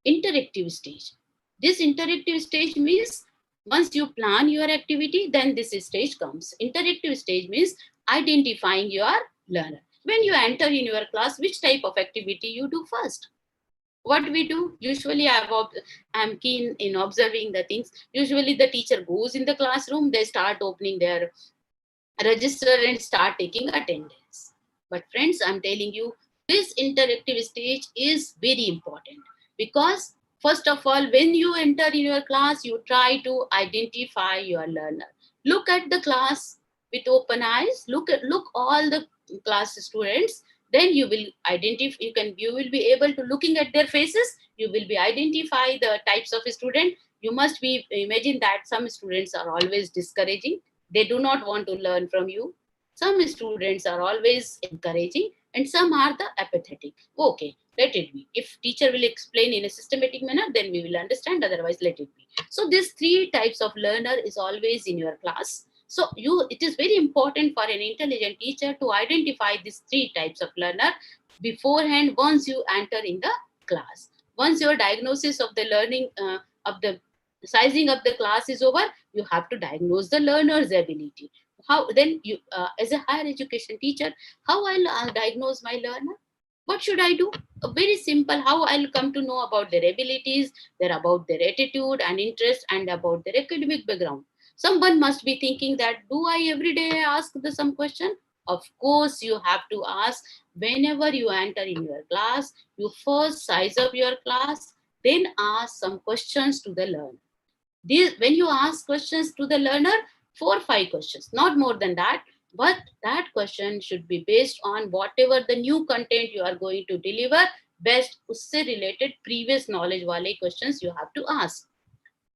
interactive stage. This interactive stage means Once you plan your activity, then this stage comes. Interactive stage means identifying your learner. When you enter in your class, which type of activity you do first? What we do usually, I'm keen in observing the things. Usually the teacher goes in the classroom, they start opening their register and start taking attendance. But friends, I'm telling you, this interactive stage is very important, because first of all, when you enter in your class, you try to identify your learner. Look at the class with open eyes. Look all the class students. Then you will identify. You will be able to, looking at their faces, you will be identify the types of student. You must be imagine that some students are always discouraging. They do not want to learn from you. Some students are always encouraging, and some are the apathetic. Okay, let it be. If teacher will explain in a systematic manner, then we will understand. Otherwise, let it be. So these three types of learner is always in your class. So it is very important for an intelligent teacher to identify these three types of learner beforehand once you enter in the class. Once your diagnosis of the learning of the sizing of the class is over, you have to diagnose the learner's ability. How then you, as a higher education teacher, how I'll diagnose my learner? What should I do? Very simple. How I'll come to know about their abilities, about their attitude and interest, and about their academic background. Someone must be thinking that, do I every day ask some question? Of course, you have to ask whenever you enter in your class. You first size up your class, then ask some questions to the learner. When you ask questions to the learner, 4 or 5 questions, not more than that, but that question should be based on whatever the new content you are going to deliver. Best usse related previous knowledge wale questions you have to ask.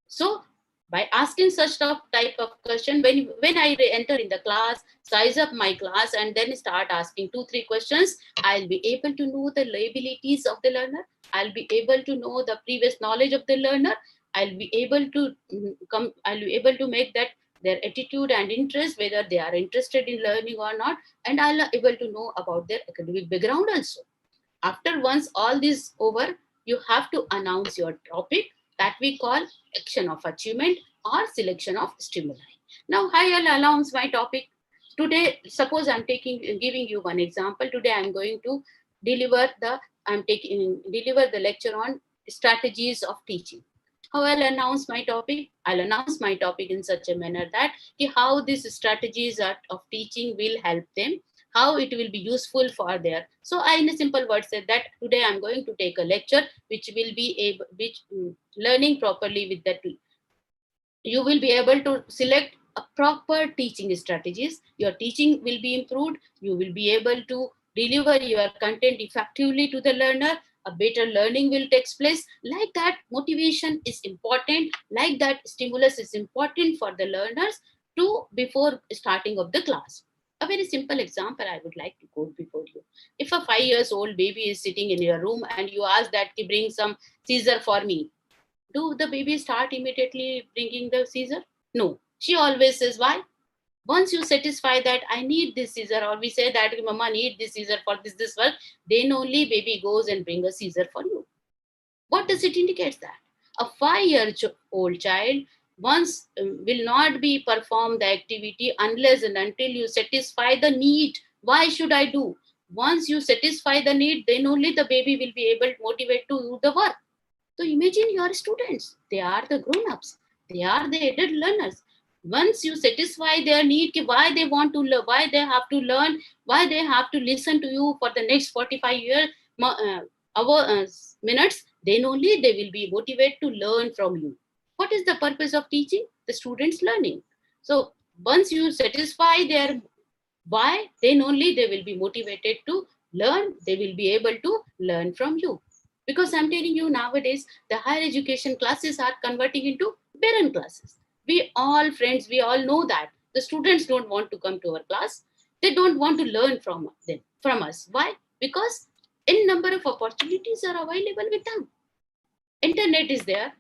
So by asking such type of question, when I enter in the class, size up my class, and then start asking 2-3 questions, I'll be able to know the abilities of the learner. I'll be able to know the previous knowledge of the learner. I'll be able to make that their attitude and interest, whether they are interested in learning or not, and I'll be able to know about their academic background also. After once all this over, you have to announce your topic, that we call action of achievement or selection of stimuli. Now I'll announce my topic. Today, suppose I'm giving you one example. Today I'm going to deliver the lecture on strategies of teaching. How I'll announce my topic? I'll announce my topic in such a manner that how these strategies of teaching will help them, how it will be useful for their. So I, in a simple word, said that today I'm going to take a lecture which will be learning properly with that. You will be able to select a proper teaching strategies. Your teaching will be improved. You will be able to deliver your content effectively to the learner. A better learning will take place. Like that, motivation is important. Like that, stimulus is important for the learners to before starting of the class. A very simple example I would like to quote before you. If a 5-year-old baby is sitting in your room and you ask that to bring some scissor for me, do the baby start immediately bringing the scissor? No. She always says, why? Once you satisfy that I need this scissor, or we say that mama need this scissor for this work, then only baby goes and bring a scissor for you. What does it indicate? That a 5-year-old child once will not be perform the activity unless and until you satisfy the need. Why should I do? Once you satisfy the need, then only the baby will be able to motivate to do the work. So imagine your students, they are the grown-ups, they are the adult learners. Once you satisfy their need, why they want to learn, why they have to learn, why they have to listen to you for the next 45 minutes, then only they will be motivated to learn from you. What is the purpose of teaching? The students learning. So once you satisfy their why, then only they will be motivated to learn, they will be able to learn from you. Because I'm telling you, nowadays, the higher education classes are converting into barren classes. We all friends, we all know that the students don't want to come to our class. They don't want to learn from them, from us. Why? Because n number of opportunities are available with them. Internet is there,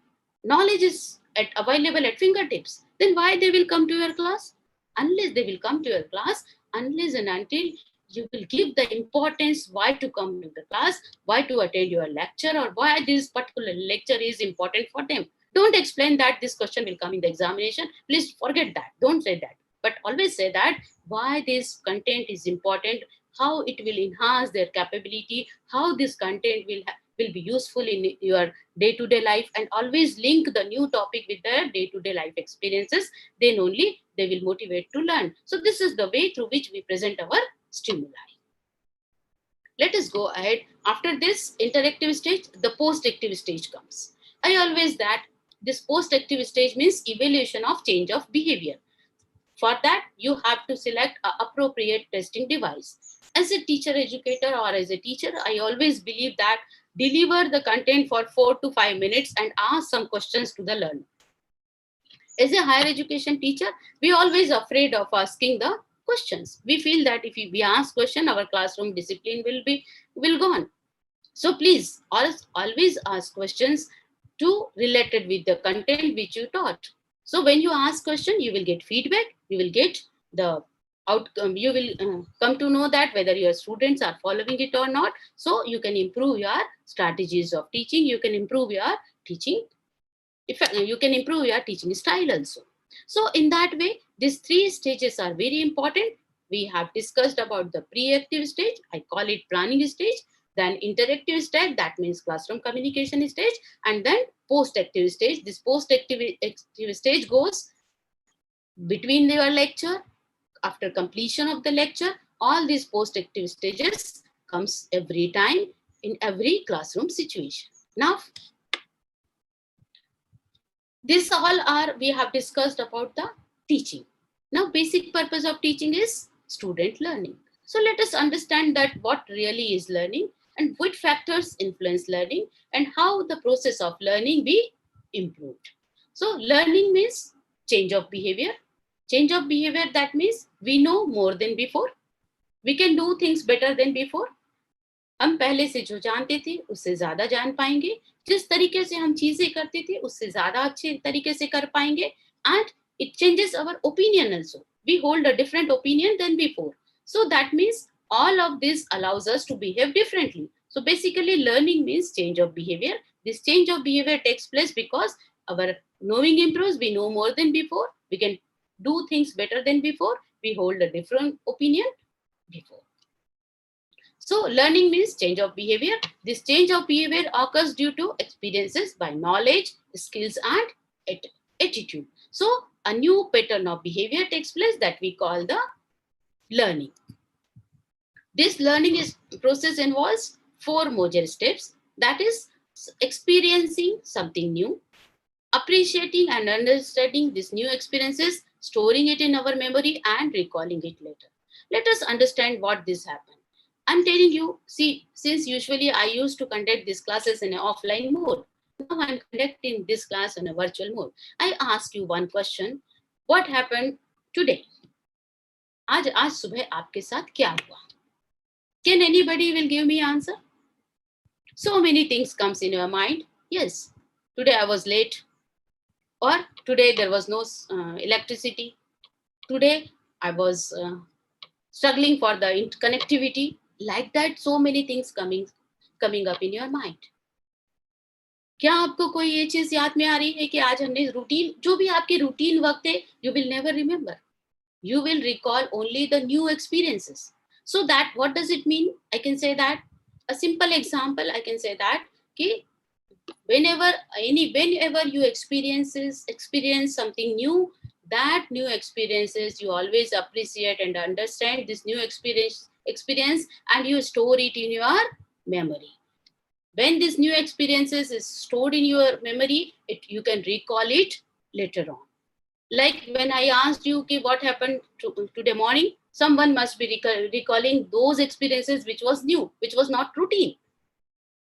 knowledge is available at fingertips. Then why they will come to your class? Unless they will come to your class, unless and until you will give the importance why to come to the class, why to attend your lecture, or why this particular lecture is important for them. Don't explain that this question will come in the examination. Please forget that. Don't say that. But always say that why this content is important, how it will enhance their capability, how this content will be useful in your day-to-day life, and always link the new topic with their day-to-day life experiences. Then only they will motivate to learn. So this is the way through which we present our stimuli. Let us go ahead. After this interactive stage, the post-active stage comes. I always that this post-active stage means evaluation of change of behavior. For that, you have to select an appropriate testing device. As a teacher educator or as a teacher, I always believe that deliver the content for 4 to 5 minutes and ask some questions to the learner. As a higher education teacher, we are always afraid of asking the questions. We feel that if we ask question, our classroom discipline will go on. So please always ask questions related with the content which you taught. So when you ask question, you will get feedback, you will get the outcome, you will come to know that whether your students are following it or not. So you can improve your strategies of teaching, you can improve your teaching. You can improve your teaching style also. So in that way, these 3 stages are very important. We have discussed about the pre-active stage, I call it planning stage, then interactive stage, that means classroom communication stage, and then post-active stage. This post-active stage goes between your lecture, after completion of the lecture. All these post-active stages comes every time in every classroom situation. Now, this all are, we have discussed about the teaching. Now, basic purpose of teaching is student learning. So let us understand that what really is learning and what factors influence learning and how the process of learning be improved. So learning means change of behavior. Change of behavior, that means we know more than before. We can do things better than before. हम पहले से जो जानते थे उससे ज्यादा जान पाएंगे, जिस तरीके से हम चीजें करते थे उससे ज्यादा अच्छे तरीके से कर पाएंगे, and it changes our opinion also. We hold a different opinion than before. So that means all of this allows us to behave differently. So basically learning means change of behavior. This change of behavior takes place because our knowing improves, we know more than before, we can do things better than before, we hold a different opinion before. So learning means change of behavior. This change of behavior occurs due to experiences by knowledge, skills, and attitude. So a new pattern of behavior takes place that we call the learning. This learning process involves 4 major steps. That is experiencing something new, appreciating and understanding these new experiences, storing it in our memory, and recalling it later. Let us understand what this happens. I'm telling you, see, since usually I used to conduct these classes in an offline mode, now I'm conducting this class in a virtual mode. I ask you one question, what happened today? आज सुबह आपके साथ क्या हुआ? Can anybody will give me answer? So many things comes in your mind. Yes, today I was late, or today there was no electricity. Today I was struggling for the connectivity. Like that, so many things coming up in your mind. क्या आपको कोई ये चीज याद में आ रही है कि आज हमने रूटीन, जो भी आपके रूटीन वक्त है, you will never remember. You will recall only the new experiences. So that, what does it mean? I can say that a simple example, I can say that कि whenever you experience something new, that new experiences you always appreciate and understand this new experience and you store it in your memory. When this new experiences is stored in your memory, you can recall it later on. Like when I asked you what happened today morning, someone must be recalling those experiences which was new, which was not routine.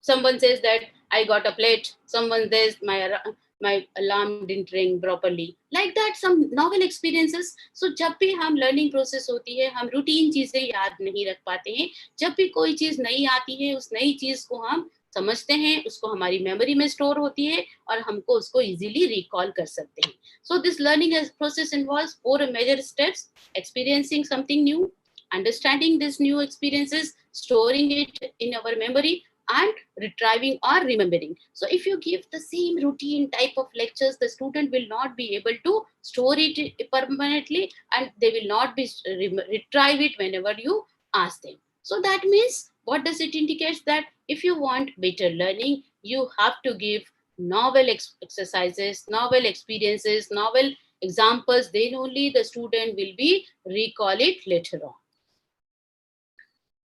Someone says that I got a plate. Someone says my alarm didn't ring properly. Like that, some novel experiences. So जब भी हम learning process होती है, हम routine चीजें याद नहीं रख पाते हैं. जब भी कोई चीज नई आती है, उस नई चीज को हम समझते हैं, उसको हमारी मेमोरी में स्टोर होती है और हमको उसको इजीली रिकॉल कर सकते हैं. So this learning process involves 4 major steps: experiencing something new, understanding these new experiences, storing it in our memory, and retrieving or remembering. So if you give the same routine type of lectures, the student will not be able to store it permanently, and they will not be retrieve it whenever you ask them. So that means, what does it indicate? That if you want better learning, you have to give novel exercises, novel experiences, novel examples. Then only the student will be recall it later on.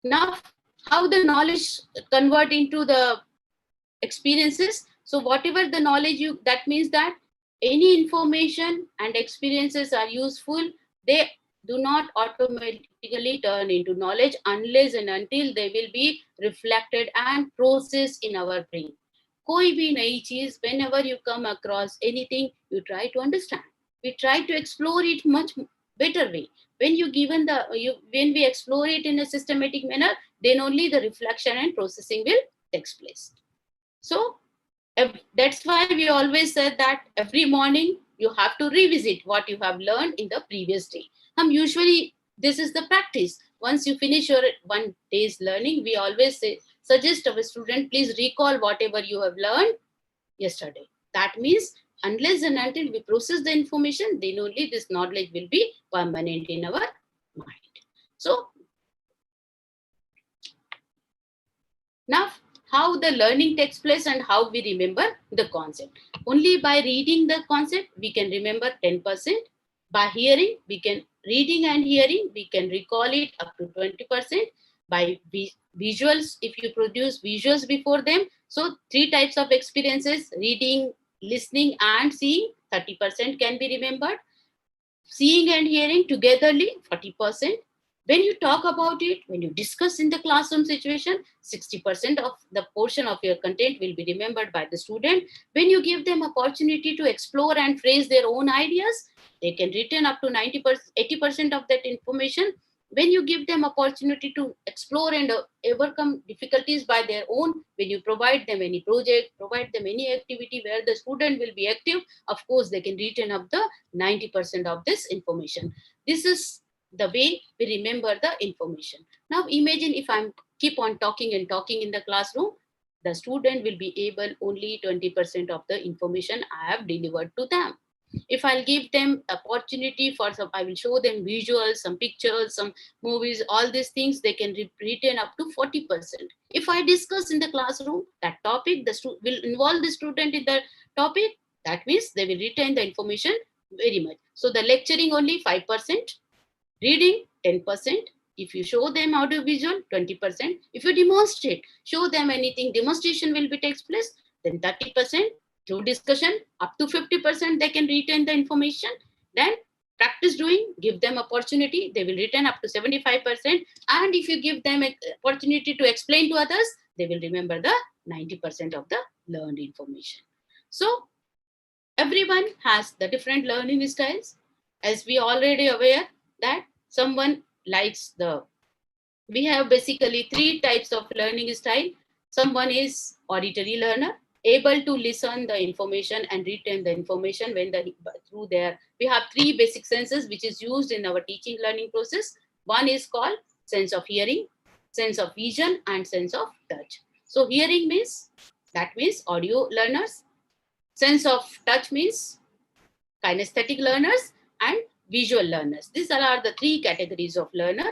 Now, how the knowledge convert into the experiences? So whatever the knowledge you, that means that any information and experiences are useful, they do not automatically turn into knowledge unless and until they will be reflected and processed in our brain. कोई भी नई चीज, whenever you come across anything, you try to understand. We try to explore it much better way. When when we explore it in a systematic manner, then only the reflection and processing will take place. So that's why we always said that every morning you have to revisit what you have learned in the previous day. Usually this is the practice. Once you finish your one day's learning, we always suggest our student, please recall whatever you have learned yesterday. That means unless and until we process the information, then only this knowledge will be permanent in our mind. So now, how the learning takes place and how we remember the concept. Only by reading the concept, we can remember 10%. By hearing, we can reading and hearing, we can recall it up to 20%. By visuals, if you produce visuals before them, so 3 types of experiences, reading, listening and seeing, 30% can be remembered. Seeing and hearing togetherly, 40%. When you talk about it, when you discuss in the classroom situation, 60% of the portion of your content will be remembered by the student. When you give them opportunity to explore and phrase their own ideas, they can retain up to 90%, 80% of that information. When you give them opportunity to explore and overcome difficulties by their own, when you provide them any project, provide them any activity where the student will be active, of course, they can retain up the 90% of this information. This is the way we remember the information. Now imagine if I keep on talking and talking in the classroom, the student will be able only 20% of the information I have delivered to them. If I'll give them opportunity for some, I will show them visuals, some pictures, some movies, all these things, they can retain up to 40%. If I discuss in the classroom that topic, will involve the student in the topic, that means they will retain the information very much. So the lecturing only 5%, reading 10%. If you show them audiovisual, 20%. If you demonstrate, show them anything, demonstration will be takes place, then 30%. Through discussion, up to 50%, they can retain the information. Then practice doing, give them opportunity, they will retain up to 75%. And if you give them an opportunity to explain to others, they will remember the 90% of the learned information. So everyone has the different learning styles. As we already aware that someone likes we have basically 3 types of learning style. Someone is auditory learner, able to listen the information and retain the information through their, we have 3 basic senses which is used in our teaching learning process. One is called sense of hearing, sense of vision and sense of touch. So hearing means, that means audio learners. Sense of touch means kinesthetic learners and visual learners. These are the 3 categories of learner.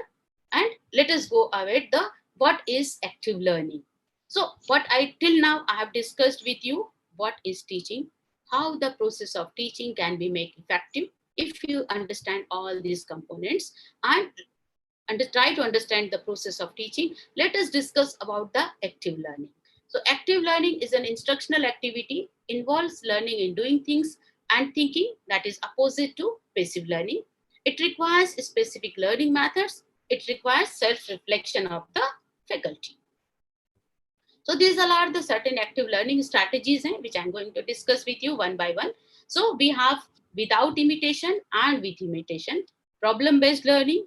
And let us go ahead what is active learning. So what till now I have discussed with you, what is teaching, how the process of teaching can be made effective if you understand all these components and try to understand the process of teaching. Let us discuss about the active learning. So active learning is an instructional activity, involves learning in doing things and thinking, that is opposite to passive learning. It requires specific learning methods. It requires self-reflection of the faculty. So these are the certain active learning strategies which I'm going to discuss with you one by one. So we have without imitation and with imitation, problem-based learning,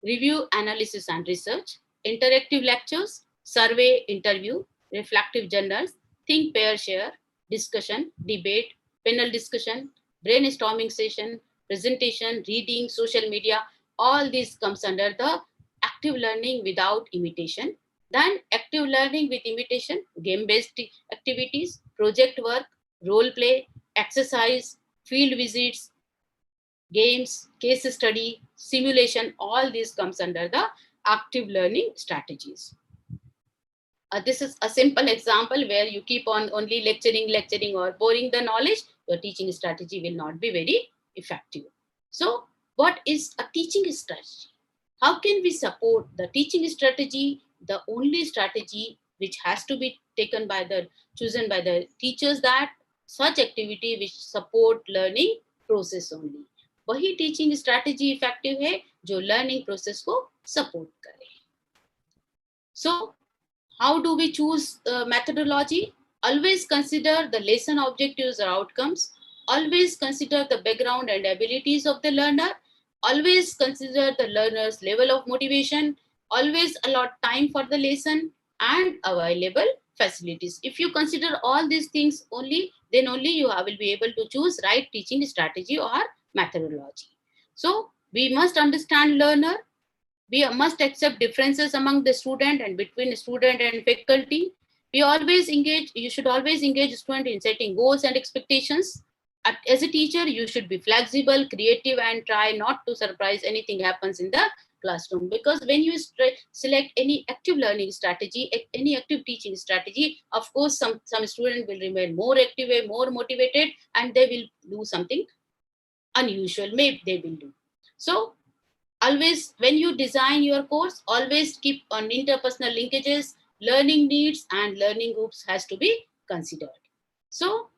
review, analysis and research, interactive lectures, survey, interview, reflective journals, think, pair, share, discussion, debate, panel discussion, brainstorming session, presentation, reading, social media, all this comes under the active learning without imitation. Then active learning with imitation, game-based activities, project work, role play, exercise, field visits, games, case study, simulation, all these comes under the active learning strategies. This is a simple example where you keep on only lecturing or pouring the knowledge, your teaching strategy will not be very effective. So what is a teaching strategy? How can we support the teaching strategy? The only strategy which has to be chosen by the teachers, that such activity which support learning process only. वही teaching strategy effective है जो learning process को support करे. So how do we choose methodology? Always consider the lesson objectives or outcomes. Always consider the background and abilities of the learner. Always consider the learner's level of motivation. Always allot time for the lesson and available facilities. If you consider all these things only, then only you will be able to choose right teaching strategy or methodology. So we must understand learner. We must accept differences among the student and between student and faculty. You should always engage student in setting goals and expectations. As a teacher, you should be flexible, creative, and try not to surprise anything happens in the classroom. Because when you select any active learning strategy, any active teaching strategy, of course, some student will remain more active, more motivated, and they will do something unusual. Maybe they will do. So always, when you design your course, always keep on interpersonal linkages, learning needs and learning groups has to be considered. So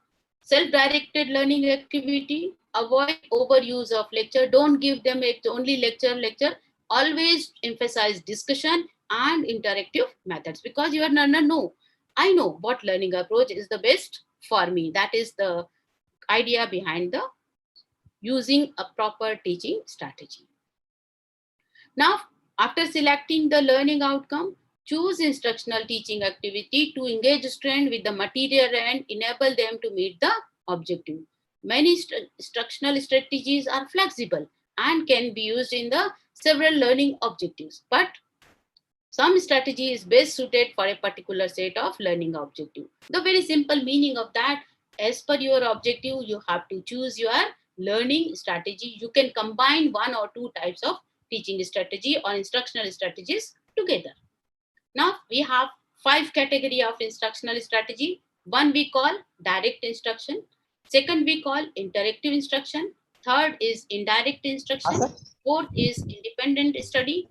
self-directed learning activity, avoid overuse of lecture. Don't give them only lecture. Always emphasize discussion and interactive methods, because your learner know, I know what learning approach is the best for me. That is the idea behind the using a proper teaching strategy. Now, after selecting the learning outcome, choose instructional teaching activity to engage students with the material and enable them to meet the objective. Many instructional strategies are flexible and can be used in the several learning objectives, but some strategy is best suited for a particular set of learning objective. The very simple meaning of that, as per your objective, you have to choose your learning strategy. You can combine one or two types of teaching strategy or instructional strategies together. Now we have 5 categories of instructional strategy. One we call direct instruction. Second we call interactive instruction. Third is indirect instruction. Fourth is independent study.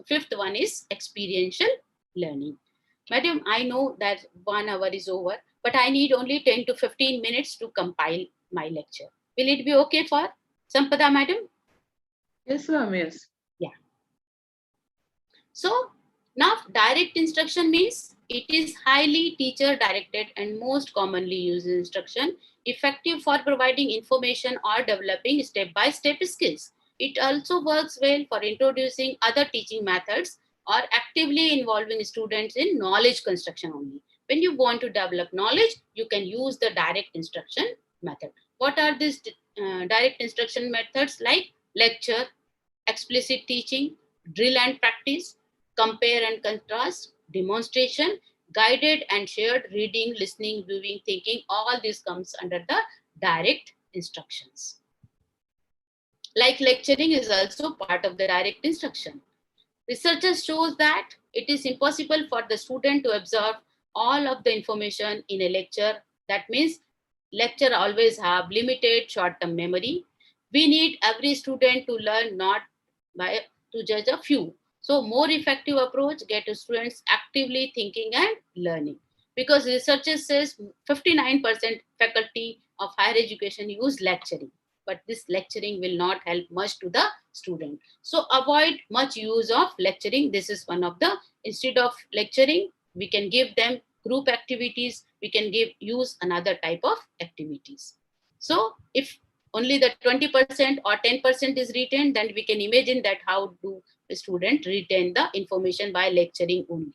Fifth one is experiential learning. Madam, I know that 1 hour is over, but I need only 10 to 15 minutes to compile my lecture. Will it be okay for Sampada, madam?
Yes, ma'am, yes.
Yeah. So now direct instruction means it is highly teacher directed and most commonly used instruction, effective for providing information or developing step-by-step skills. It also works well for introducing other teaching methods or actively involving students in knowledge construction only. When you want to develop knowledge, you can use the direct instruction method. What are these direct instruction methods? Like lecture, explicit teaching, drill and practice, compare and contrast, demonstration, guided and shared reading, listening, viewing, thinking. All this comes under the direct instructions. Like lecturing is also part of the direct instruction. Researchers shows that it is impossible for the student to absorb all of the information in a lecture. That means lecture always have limited short-term memory. We need every student to learn, not to judge a few. So more effective approach get students actively thinking and learning. Because researchers says 59% faculty of higher education use lecturing, but this lecturing will not help much to the student. So avoid much use of lecturing. This is one of the, instead of lecturing, we can give them group activities, we can use another type of activities. So if only the 20% or 10% is retained, then we can imagine that how do the student retain the information by lecturing only.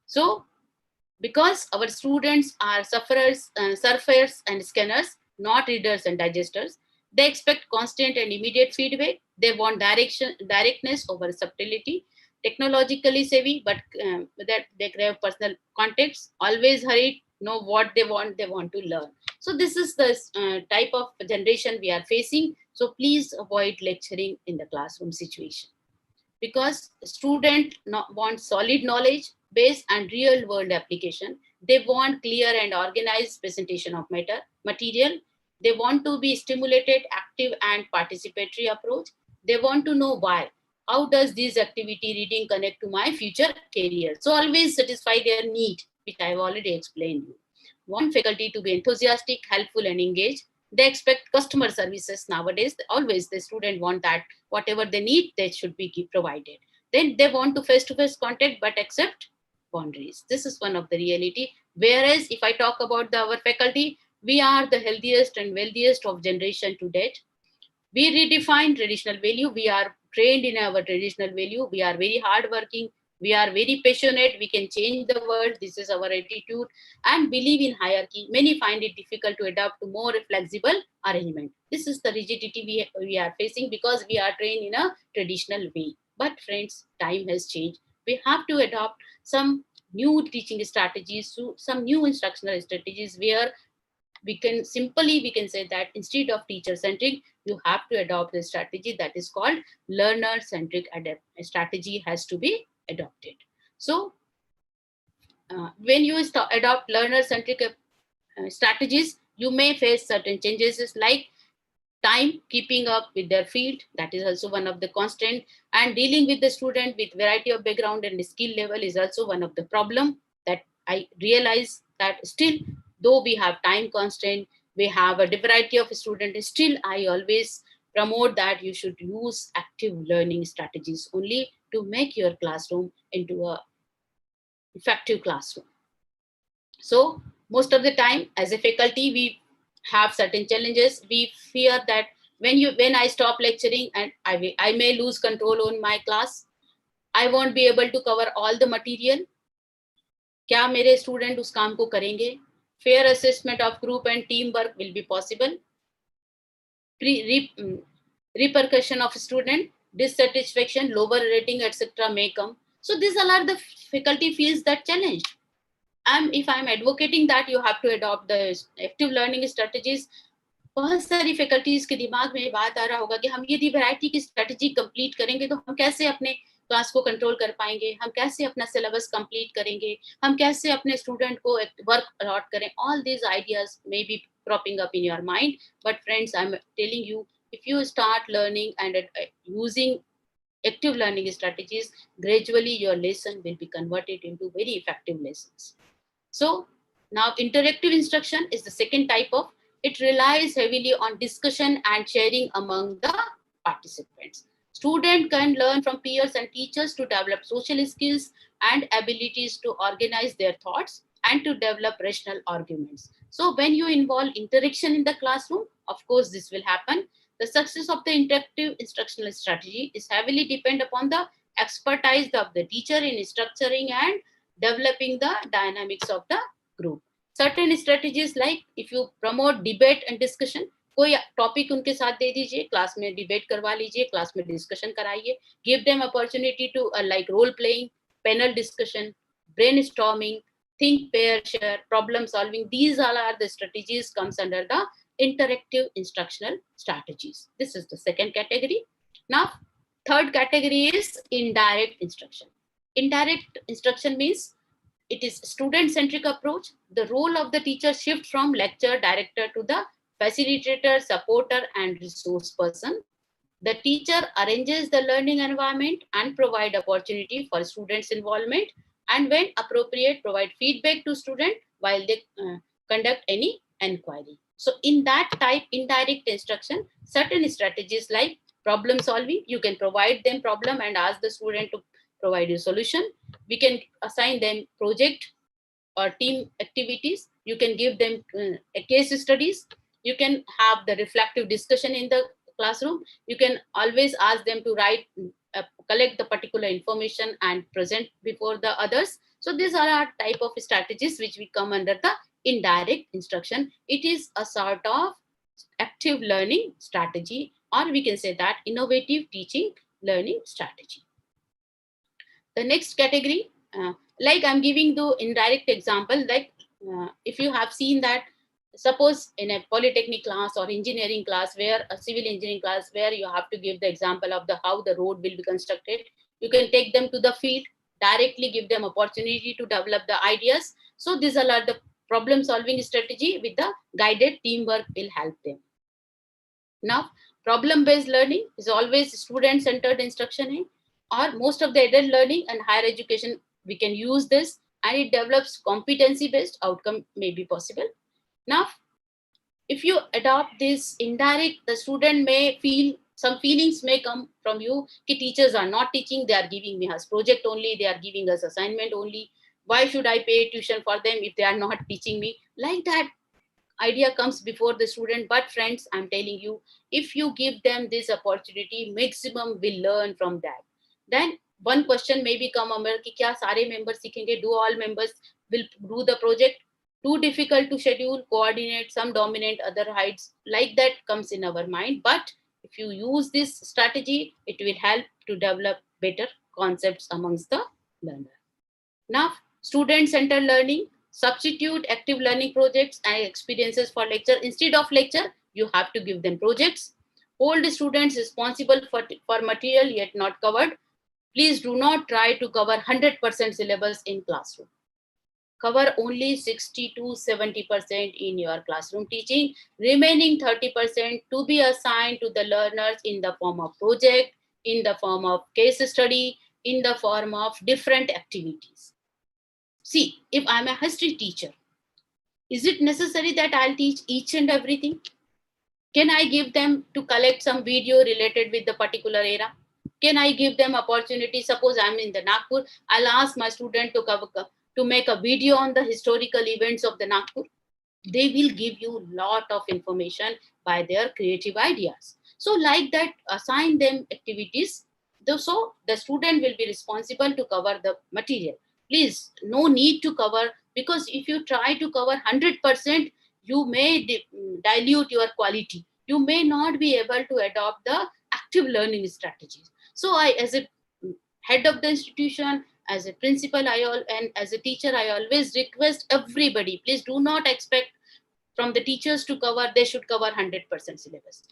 So because our students are surfers and scanners, not readers and digesters, they expect constant and immediate feedback. They want directness over subtlety. technologically savvy, but that they crave personal context, always hurried, know what they want to learn. So this is the type of generation we are facing. So please avoid lecturing in the classroom situation, because student want solid knowledge base and real world application. They want clear and organized presentation of material. They want to be stimulated, active and participatory approach. They want to know why. How does this activity reading connect to my future career? So always satisfy their need, which I have already explained you. Want faculty to be enthusiastic, helpful and engaged. They expect customer services nowadays. Always the student want that whatever they need, they should be provided. Then they want to face-to-face contact, but accept boundaries. This is one of the reality. Whereas if I talk about our faculty, we are the healthiest and wealthiest of generation to date. We redefine traditional value. We are trained in our traditional value. We are very hardworking. We are very passionate. We can change the world. This is our attitude, and believe in hierarchy. Many find it difficult to adapt to more flexible arrangement. This is the rigidity we are facing because we are trained in a traditional way. But friends, time has changed. We have to adopt some new teaching strategies, some new instructional strategies where we can say that instead of teacher centric, you have to adopt a strategy that is called learner centric strategy has to be adopted. So when you adopt learner centric strategies, you may face certain changes like time keeping up with their field. That is also one of the constant, and dealing with the student with variety of background and skill level is also one of the problem that I realize that still, though we have time constraint, we have a variety of students, still I always promote that you should use active learning strategies only to make your classroom into a effective classroom. So most of the time as a faculty, we have certain challenges. We fear that when I stop lecturing and I may lose control on my class, I won't be able to cover all the material. क्या मेरे student उस काम को करेंगे? Fair assessment of group and teamwork will be possible. Repercussion of student dissatisfaction, lower rating, etc. may come. So these all are the faculty feels that challenge. And if I'm advocating that you have to adopt the active learning strategies, बहुत सारी faculties के दिमाग में ये बात आ रहा होगा कि हम यदि वैरायटी की स्ट्रेटजी कंप्लीट करेंगे तो हम कैसे अपने क्लास को कंट्रोल कर पाएंगे, हम कैसे अपना सिलेबस कंप्लीट करेंगे, हम कैसे अपने स्टूडेंट को वर्क अलॉट करें. All these ideas may be cropping up in your mind, but friends, I'm telling you, if you start learning and using active learning strategies, gradually your lesson will be converted into very effective lessons. So now interactive instruction is the second type of. It relies heavily on discussion and sharing among the participants. Students can learn from peers and teachers to develop social skills and abilities to organize their thoughts and to develop rational arguments. So when you involve interaction in the classroom, of course this will happen. The success of the interactive instructional strategy is heavily depend upon the expertise of the teacher in structuring and developing the dynamics of the group. Certain strategies like if you promote debate and discussion, कोई topic उनके साथ दे दीजिए, class में debate करवा लीजिए, class में discussion कराइए, give them opportunity to like role playing, panel discussion, brainstorming, think, pair, share, problem solving. These all are the strategies comes under the interactive instructional strategies. This is the second category. Now, third category is indirect instruction. Indirect instruction means it is student-centric approach. The role of the teacher shifts from lecture director to the facilitator, supporter, and resource person. The teacher arranges the learning environment and provide opportunity for students' involvement, and when appropriate, provide feedback to students while they conduct any inquiry. So in that type, indirect instruction, certain strategies like problem solving, you can provide them problem and ask the student to provide a solution. We can assign them project or team activities. You can give them case studies. You can have the reflective discussion in the classroom. You can always ask them to write, collect the particular information and present before the others. So these are our type of strategies which we come under the indirect instruction. It is a sort of active learning strategy, or we can say that innovative teaching learning strategy. The next category, like I'm giving the indirect example, like if you have seen that, suppose in a polytechnic class or engineering class, where a civil engineering class, where you have to give the example of the how the road will be constructed, you can take them to the field, directly give them opportunity to develop the ideas. So these are the problem solving strategy with the guided teamwork will help them. Now, problem-based learning is always student-centered instruction, or most of the adult learning and higher education, we can use this, and it develops competency-based outcome may be possible. Now, if you adopt this indirect, the student may feel some feelings may come from you. Ki teachers are not teaching, they are giving me as project only, they are giving us assignment only. Why should I pay tuition for them if they are not teaching me? Like that idea comes before the student. But friends, I'm telling you, if you give them this opportunity, maximum will learn from that. Then one question may become, Amar, ki kya sare members seekhenge? Do all members will do the project? Too difficult to schedule, coordinate, some dominant, other hides. Like that comes in our mind. But if you use this strategy, it will help to develop better concepts amongst the learner. Now, student-centered learning, substitute active learning projects and experiences for lecture. Instead of lecture, you have to give them projects. Hold students responsible for material yet not covered. Please do not try to cover 100% syllabus in classroom. Cover only 60 to 70% in your classroom teaching. Remaining 30% to be assigned to the learners in the form of project, in the form of case study, in the form of different activities. See, if I'm a history teacher, is it necessary that I'll teach each and everything? Can I give them to collect some video related with the particular era? Can I give them opportunity? Suppose I'm in the Nagpur, I'll ask my student to make a video on the historical events of the Nagpur. They will give you a lot of information by their creative ideas. So like that, assign them activities. So the student will be responsible to cover the material. Please, no need to cover, because if you try to cover 100%, you may dilute your quality. You may not be able to adopt the active learning strategies. So I, as a head of the institution, as a principal, and as a teacher, I always request everybody, please do not expect from the teachers to cover, they should cover 100% syllabus.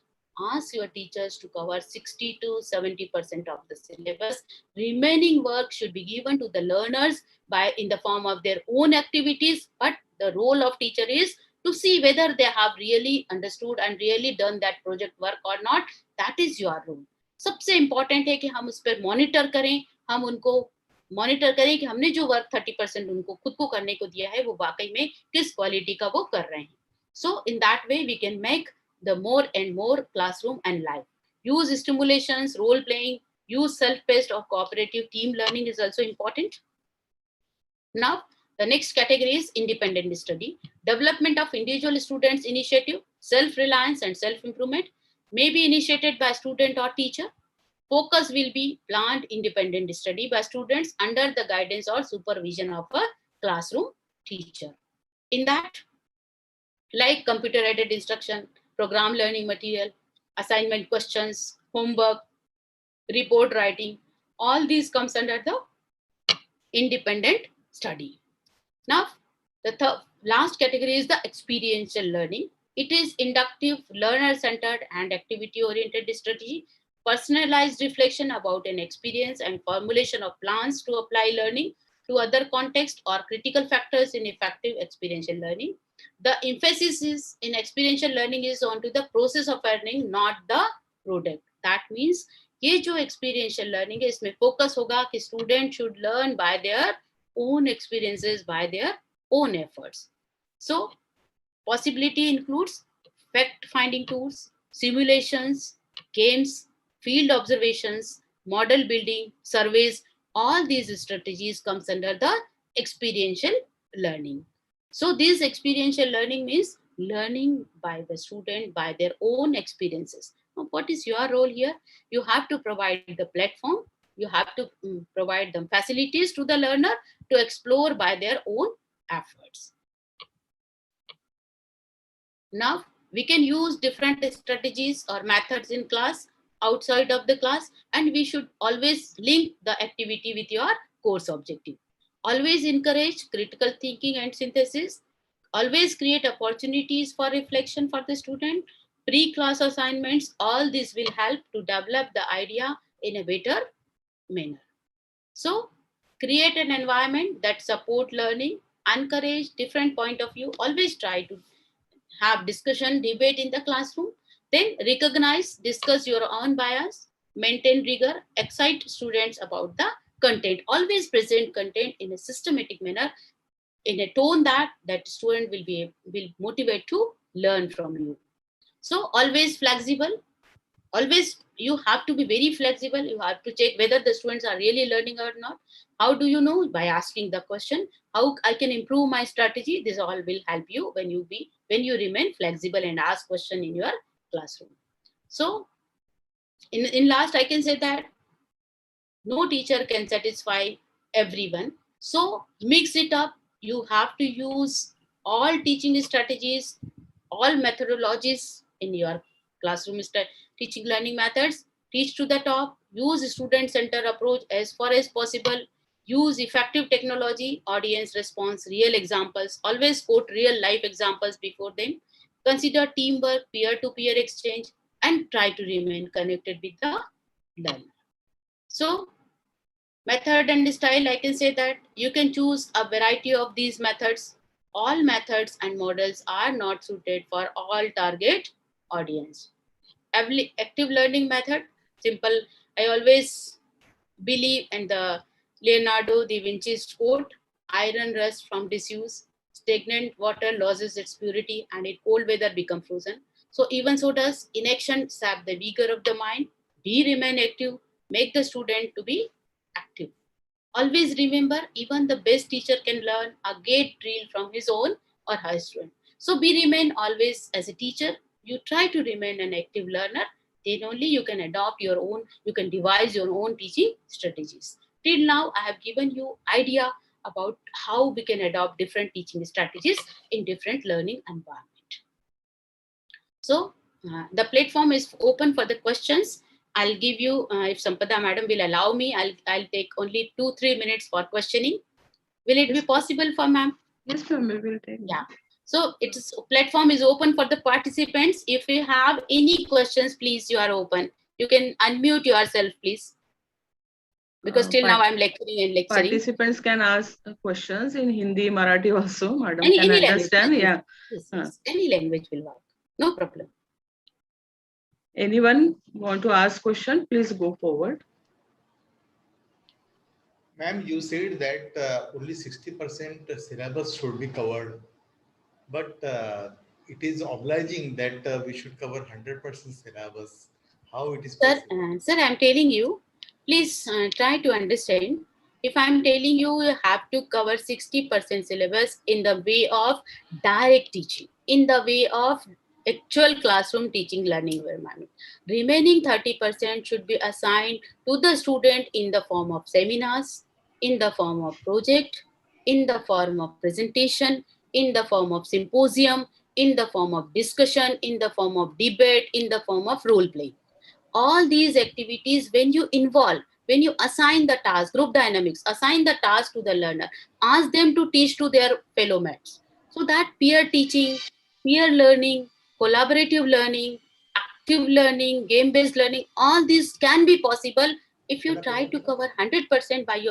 Ask your teachers to cover 60 to 70% of the syllabus. Remaining work should be given to the learners by in the form of their own activities. But the role of teacher is to see whether they have really understood and really done that project work or not. That is your role. सबसे important है कि हम उस पर monitor करें, हम उनको monitor करें कि हमने जो वर्क 30% उनको खुद को करने को दिया है वो वाकई में किस क्वालिटी का वो कर रहे हैं. So in that way, we can make the more and more classroom and live. Use stimulations, role playing, use self-paced or cooperative team learning is also important. Now, the next category is independent study. Development of individual students' initiative, self-reliance and self-improvement may be initiated by student or teacher. Focus will be planned independent study by students under the guidance or supervision of a classroom teacher. In that, like computer-aided instruction, program learning material, assignment questions, homework, report writing, all these comes under the independent study. Now, the last category is the experiential learning. It is inductive, learner-centered and activity-oriented strategy, personalized reflection about an experience and formulation of plans to apply learning to other contexts or critical factors in effective experiential learning. The emphasis is in experiential learning is onto the process of learning, not the product. That means ये जो experiential learning है इसमें focus होगा कि student should learn by their own experiences, by their own efforts. So possibility includes fact-finding tools, simulations, games, field observations, model building, surveys. All these strategies comes under the experiential learning. So this experiential learning means learning by the student by their own experiences. Now, what is your role here? You have to provide the platform. You have to provide them facilities to the learner to explore by their own efforts. Now, we can use different strategies or methods in class, outside of the class, and we should always link the activity with your course objective. Always encourage critical thinking and synthesis. Always create opportunities for reflection for the student. Pre-class assignments, all this will help to develop the idea in a better manner. So create an environment that support learning, encourage different point of view, always try to have discussion, debate in the classroom, then recognize, discuss your own bias, maintain rigor, excite students about the content, always present content in a systematic manner, in a tone that student will motivate to learn from you. So always flexible, always you have to be very flexible. You have to check whether the students are really learning or not. How do you know? By asking the question, how I can improve my strategy. This all will help you when you remain flexible and ask question in your classroom. So in last, I can say that no teacher can satisfy everyone. So mix it up. You have to use all teaching strategies, all methodologies in your classroom teaching learning methods. Teach to the top, use student-centered approach as far as possible, use effective technology, audience response, real examples, always quote real life examples before them, consider teamwork, peer-to-peer exchange, and try to remain connected with the learner. So method and style, I can say that you can choose a variety of these methods. All methods and models are not suited for all target audience. Every active learning method, simple, I always believe in the Leonardo da Vinci's quote, iron rusts from disuse, stagnant water loses its purity, and in cold weather become frozen. So even so does inaction sap the vigor of the mind. Be remain active, make the student to be active. Always remember, even the best teacher can learn a great drill from his own or her student. So be remain always as a teacher. You try to remain an active learner. Then only you can adopt your own, you can devise your own teaching strategies. Till now, I have given you idea about how we can adopt different teaching strategies in different learning environment. So the platform is open for the questions. I'll give you, if Sampada madam will allow me, I'll take only 2-3 minutes for questioning. Will it be possible for ma'am?
Yes, ma'am, we will take.
Yeah. So it's platform is open for the participants. If you have any questions, please, you are open. You can unmute yourself, please. Because till now I'm lecturing.
Participants can ask questions in Hindi, Marathi also. Madam
any
can understand.
Language.
Yeah.
Yes. Any language will work. No problem.
Anyone want to ask question? Please go forward.
Ma'am, you said that only 60% syllabus should be covered, but it is obliging that we should cover 100% syllabus. How it is possible?
Sir, I'm telling you, please try to understand. If I'm telling you, you have to cover 60% syllabus in the way of direct teaching, in the way of actual classroom teaching learning environment. Remaining 30% should be assigned to the student in the form of seminars, in the form of project, in the form of presentation, in the form of symposium, in the form of discussion, in the form of debate, in the form of role play. All these activities, when you involve, when you assign the task, group dynamics, assign the task to the learner, ask them to teach to their fellow mates. So that peer teaching, peer learning, collaborative learning, active learning, game-based learning, all these can be possible if you try to cover 100% by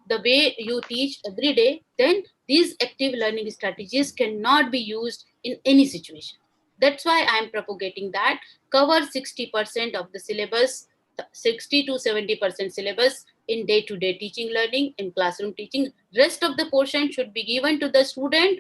the way you teach every day. Then these active learning strategies cannot be used in any situation. That's why I am propagating that cover 60% of the syllabus, 60 to 70% syllabus in day-to-day teaching learning, in classroom teaching. Rest of the portion should be given to the student.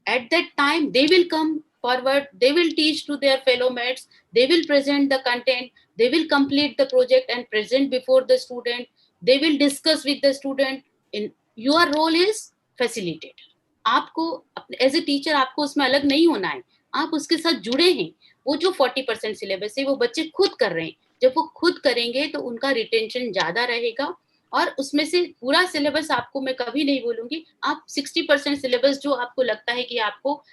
At that time, they will come forward, they will teach to their fellow mates, they will present the content, they will complete the project and present before the student, they will discuss with the student. In your role is facilitator. आपको as a teacher आपको उसमें अलग नहीं होना है, आप उसके साथ जुड़े हैं. वो जो 40% सिलेबस है वो बच्चे खुद कर रहे हैं. जब वो खुद करेंगे तो उनका रिटेंशन ज्यादा रहेगा. और उसमें से पूरा सिलेबस आपको मैं कभी नहीं बोलूंगी. आप 60% सिलेबस जो आपको लगता है कि आपको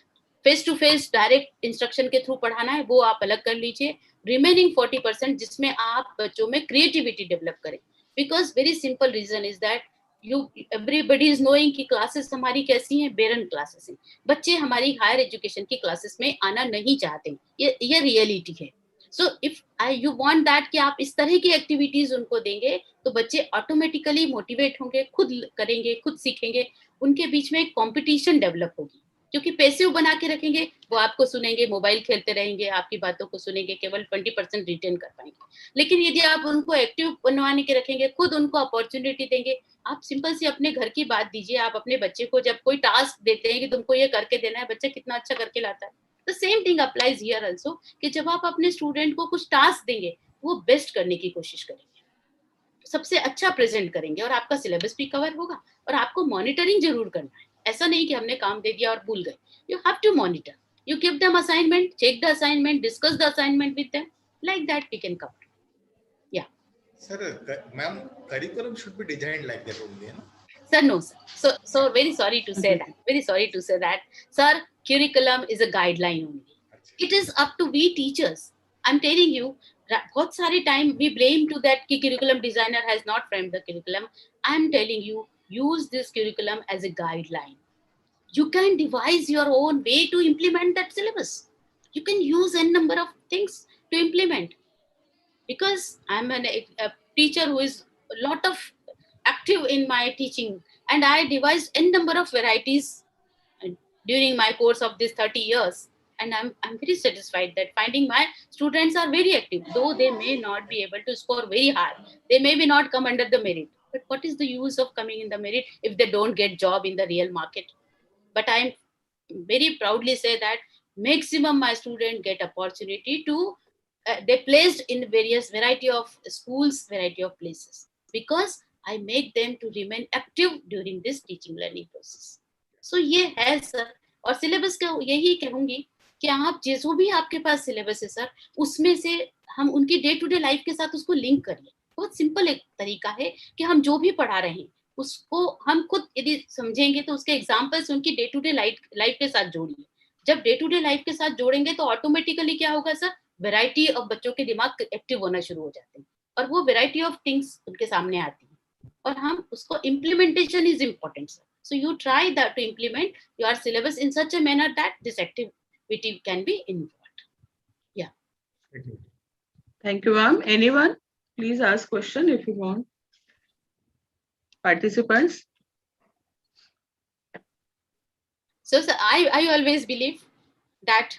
face to face direct instruction के थ्रू पढ़ाना है, वो आप अलग कर लीजिए. रिमेनिंग 40% जिसमें आप बच्चों में क्रिएटिविटी डेवलप करें. Because very simple reason is that everybody is knowing कि क्लासेस हमारी कैसी हैं, बेरन क्लासेस हैं। बच्चे हमारी हायर एजुकेशन की क्लासेस में आना नहीं चाहते, ये रियलिटी है। So if you want that कि आप इस तरह की एक्टिविटीज उनको देंगे तो बच्चे ऑटोमेटिकली मोटिवेट होंगे, खुद करेंगे, खुद सीखेंगे, उनके बीच में एक कॉम्पिटिशन डेवलप होगी। क्योंकि पैसिव बना के रखेंगे, वो आपको सुनेंगे, मोबाइल खेलते रहेंगे, आपकी बातों को सुनेंगे, केवल 20% रिटेन कर पाएंगे। लेकिन यदि आप उनको एक्टिव बनवाने के रखेंगे, खुद उनको अपॉर्चुनिटी देंगे, आप सिंपल सी अपने घर की बात दीजिए, आप अपने बच्चे को जब कोई टास्क देते हैं कि तुमको ये करके देना है, बच्चा कितना अच्छा करके लाता है। The same thing applies here also, कि जब आप अपने स्टूडेंट को कुछ टास्क देंगे, वो बेस्ट करने की कोशिश करेंगे, सबसे अच्छा प्रेजेंट करेंगे, और आपका सिलेबस भी कवर होगा। और आपको मॉनिटरिंग जरूर करना है, ऐसा नहीं कि हमने काम दे दिया और भूल गए। You have to monitor, you give them assignment, check the assignment, discuss the assignment with them, like that we can cover. Yeah.
Sir, ma'am, curriculum should be designed like that only, no?
Sir, no, sir. So very sorry to say that. Very sorry to say that. Sir, curriculum is a guideline only. It is up to we teachers. I'm telling you, बहुत सारे time we blame to that कि curriculum designer has not framed the curriculum. I'm telling you, use this curriculum as a guideline. You can devise your own way to implement that syllabus. You can use n number of things to implement. Because I'm a teacher who is a lot of active in my teaching, and I devised n number of varieties during my course of this 30 years. And I'm very satisfied that finding my students are very active, though they may not be able to score very high. They may be not come under the merit. But what is the use of coming in the merit if they don't get job in the real market? But I'm very proudly say that maximum my students get opportunity to they placed in various variety of schools, variety of places, because I make them to remain active during this teaching learning process. So ये है sir, और syllabus का यही कहूंगी कि आप जो भी आपके पास सिलेबस है सर, उसमें से हम उनकी डे टू डे लाइफ के साथ उसको लिंक करिए। बहुत सिंपल एक तरीका है कि हम जो भी पढ़ा रहे हैं उसको हम खुद यदि समझेंगे तो उसके एग्जाम्पल्स उनकी डे टू डे लाइफ के साथ जोड़िए। जब डे टू डे लाइफ के साथ जोड़ेंगे तो ऑटोमेटिकली क्या होगा सर, वैरायटी ऑफ बच्चों के दिमाग एक्टिव होना शुरू हो जाते हैं, और वो वैरायटी ऑफ थिंग्स उनके सामने आती है, और हम उसको implementation is important sir. So you try that to implement your syllabus in such a manner that this activity can be involved. या
Thank you, ma'am. Anyone? Please ask question if you want. Participants?
So sir, I always believe that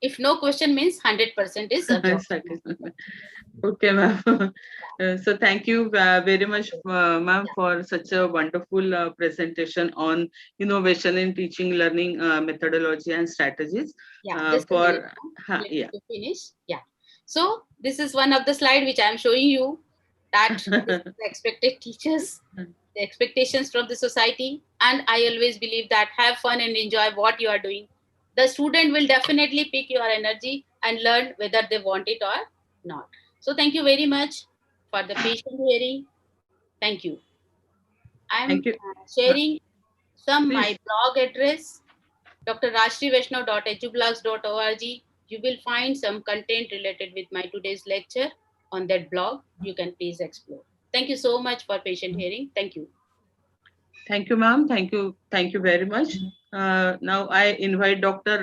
if no question means 100% is a job.
Okay, ma'am. So thank you very much, ma'am, for such a wonderful presentation on innovation in teaching, learning methodology and strategies.
Yeah, just a minute, let me finish. Yeah. So this is one of the slide which I am showing you, that the expected teachers, the expectations from the society, and I always believe that have fun and enjoy what you are doing. The student will definitely pick your energy and learn whether they want it or not. So thank you very much for the patient hearing. Thank you. I'm sharing some my blog address, drrashtriveshnav.edublogs.org. You will find some content related with my today's lecture on that blog. You can please explore. Thank you so much for patient hearing. Thank you.
Thank you, ma'am. Thank you very much. Now I invite Dr.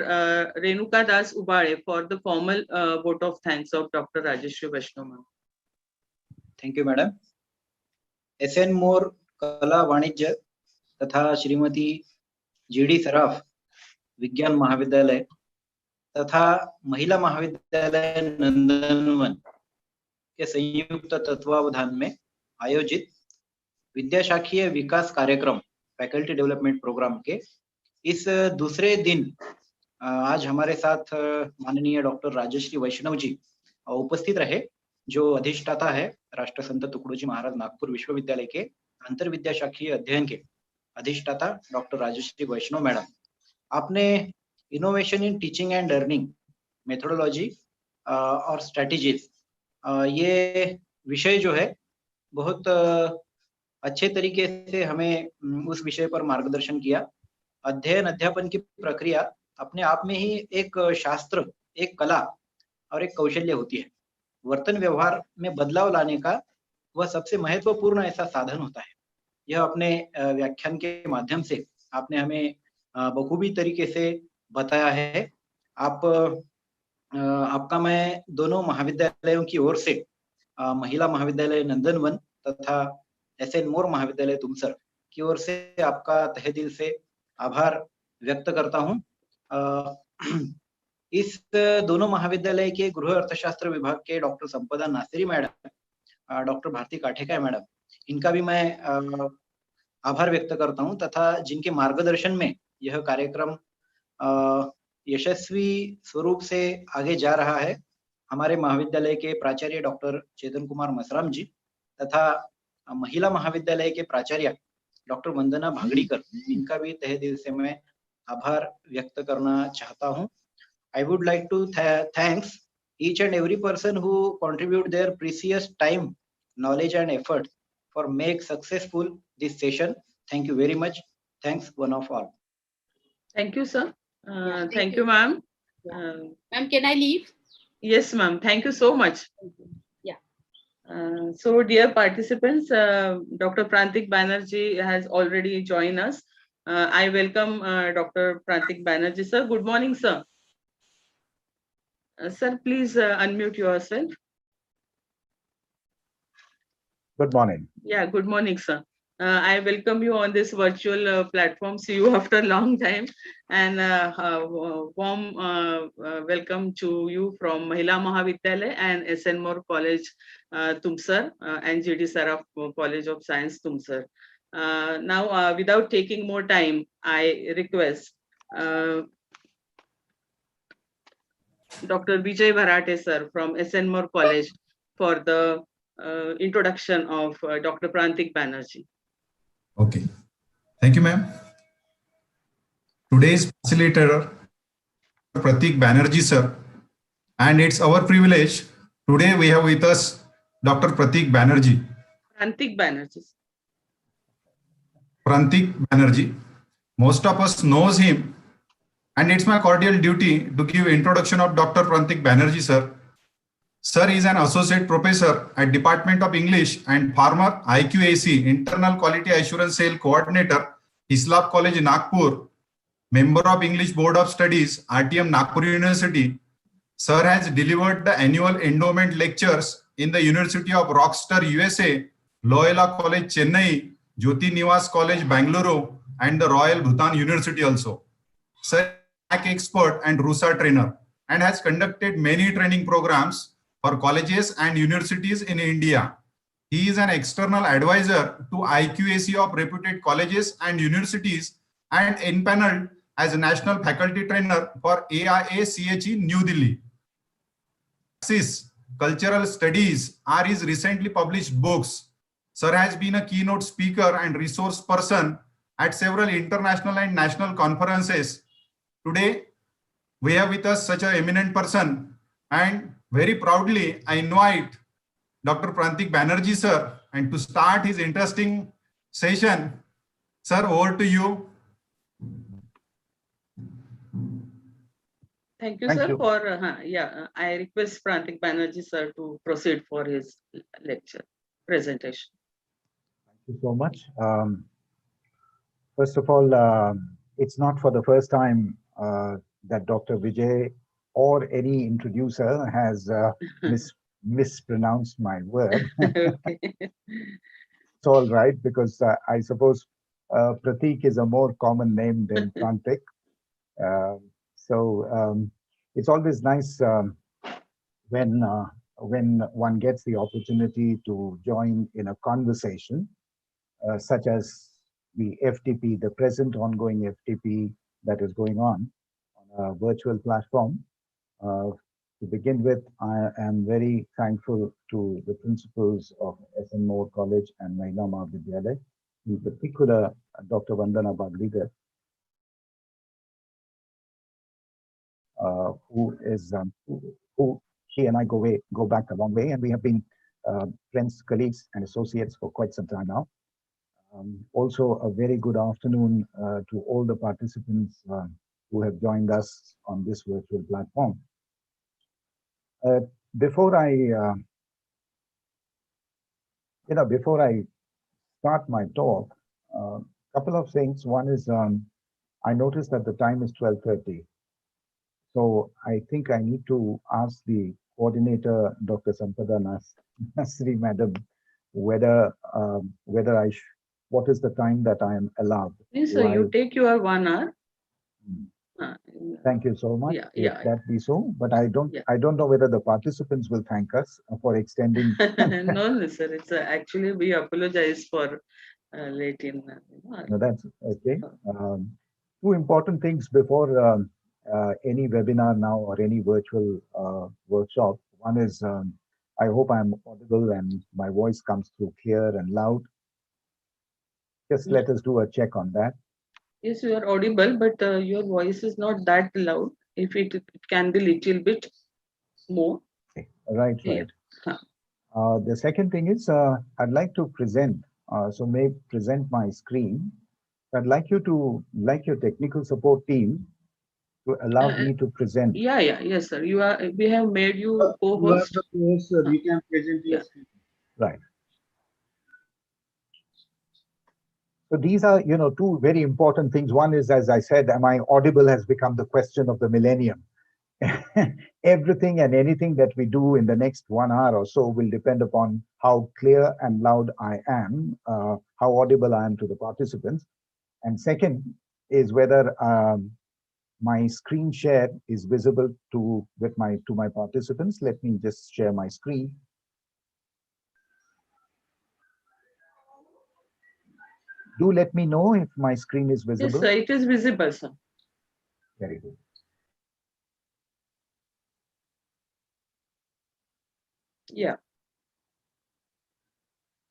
Renuka Das Ubale for the formal vote of thanks of Dr. Rajeshri Vaishnav, ma'am.
Thank you, madam. SN मोर कला वाणिज्य तथा Shrimati GD Saraf विज्ञान महाविद्यालय तथा महिला महाविद्यालय नंदनवन के संयुक्त तत्वावधान में आयोजित विद्याशाखीय विकास कार्यक्रम फैकल्टी डेवलपमेंट प्रोग्राम के इस दूसरे दिन आज हमारे साथ माननीय डॉक्टर राजश्री वैष्णव जी उपस्थित रहे, जो अधिष्ठाता है राष्ट्रसंत तुकडोजी महाराज नागपुर विश्वविद्यालय के अंतर विद्याशाखीय अध्ययन के अधिष्ठाता डॉक्टर राजश्री वैष्णव मैडम। आपने innovation in teaching and learning methodology और स्ट्रेटेजीज, ये विषय जो है बहुत अच्छे तरीके से हमें उस विषय पर मार्गदर्शन किया। अध्ययन अध्यापन की प्रक्रिया अपने आप में ही एक शास्त्र, एक कला और एक कौशल्य होती है। वर्तन व्यवहार में बदलाव लाने का वह सबसे महत्वपूर्ण ऐसा साधन होता है। यह अपने व्याख्यान के माध्यम से आपने हमें बखूबी तरीके से बताया है। आपका मैं दोनों महाविद्यालयों की ओर से महिला महाविद्यालय नंदनवन तथा एसएन मोर महाविद्यालय तुमसर की ओर से आपका तहे दिल से आभार व्यक्त करता हूं। इस दोनों महाविद्यालय के गृह अर्थशास्त्र विभाग के doctor Sampada Nasiri madam, doctor Bharati Katheka madam, इनका भी मैं आभार व्यक्त करता हूं तथा जिनके मार्गदर्शन में यह कार्यक्रम यशस्वी स्वरूप से आगे जा रहा है। हमारे महाविद्यालय के प्राचार्य डॉक्टर चेतन कुमार मसराम जी तथा महिला महाविद्यालय के प्राचार्य डॉक्टर वंदना भागड़ीकर, इनका भी तहे दिल से मैं आभार व्यक्त करना चाहता हूं। I would like to thanks each and every person who contribute their precious time, knowledge and effort for make successful this session. Thank you very much. Thanks one of all.
Thank you, sir.
Thank
Thank
you.
you, ma'am.
Ma'am, can I leave?
Yes, ma'am. Thank you so much.
Yeah.
So, dear participants, Dr. Prantik Banerjee has already joined us. I welcome Dr. Prantik Banerjee, sir. Good morning, sir. Sir, please unmute yourself.
Good morning.
Yeah, good morning, sir. I welcome you on this virtual platform. See you after a long time, and warm welcome to you from Mahila Mahavidyalaya and SN More College, Tumsar, and GD Saraf College of Science, Tumsar. Now, without taking more time, I request Dr. Vijay Bharate, sir, from SN More College for the introduction of Dr. Prantik Banerjee.
Okay. Thank you, ma'am. Today's facilitator, Pratik Banerjee, sir, and it's our privilege. Today we have with us Dr. Pratik Banerjee.
Prantik Banerjee.
Prantik Banerjee. Most of us knows him, and it's my cordial duty to give introduction of Dr. Prantik Banerjee, sir. Sir is an associate professor at Department of English and former IQAC Internal Quality Assurance Cell Coordinator, Hislop College, Nagpur, member of English Board of Studies, RTM Nagpur University. Sir has delivered the annual endowment lectures in the University of Rochester, USA, Loyola College, Chennai, Jyoti Niwas College, Bangalore, and the Royal Bhutan University also. Sir is an expert and RUSA trainer and has conducted many training programs for colleges and universities in India. He is an external advisor to IQAC of reputed colleges and universities and empaneled as a national faculty trainer for AIACHE New Delhi. Laisses, Cultural Studies are his recently published books. Sir has been a keynote speaker and resource person at several international and national conferences. Today, we have with us such an eminent person, and very proudly, I invite Dr. Prantik Banerjee, sir, and to start his interesting session. Sir, over to you.
Thank you,
Thank
sir,
you.
for, I request Prantik Banerjee, sir, to proceed for his lecture presentation.
Thank you so much. First of all, it's not for the first time that Dr. Vijay or any introducer has mispronounced my word.
Okay.
It's all right, because I suppose Pratik is a more common name than Prantik. So it's always nice when one gets the opportunity to join in a conversation such as the FTP, the present ongoing FTP that is going on a virtual platform. To begin with, I am very thankful to the principals of SN More College and Mahila Mahavidyalaya, in particular Dr. Vandana Bagdigar, who he and I go back a long way, and we have been friends, colleagues, and associates for quite some time now. Also, a very good afternoon to all the participants who have joined us on this virtual platform. Before I start my talk, a couple of things. One is I noticed that the time is 12:30. So I think I need to ask the coordinator, Dr. Sampada Nasri Madam, whether what is the time that I am allowed.
Yes, sir, you take your 1 hour.
Thank you so much.
Yeah,
If
yeah.
that be so, but I don't know whether the participants will thank us for extending.
No, sir. It's actually we apologize for late in.
No, that's okay. Two important things before any webinar now or any virtual workshop. One is I hope I'm audible and my voice comes through clear and loud. Just let us do a check on that.
Yes, you are audible, but your voice is not that loud. If it can be little bit more.
Okay. Right.
Yeah.
The second thing is I'd like to present. So may present my screen. I'd like your technical support team to allow me to present.
Yes, sir. We have made you co-host.
You are the co-host, sir. You can present your screen.
Right. So these are, two very important things. One is, as I said, am I audible has become the question of the millennium. Everything and anything that we do in the next 1 hour or so will depend upon how clear and loud I am, how audible I am to the participants. And second is whether my screen share is visible to my participants. Let me just share my screen. Do let me know if my screen is visible.
Yes, sir, it is visible, sir.
Very good.
Yeah.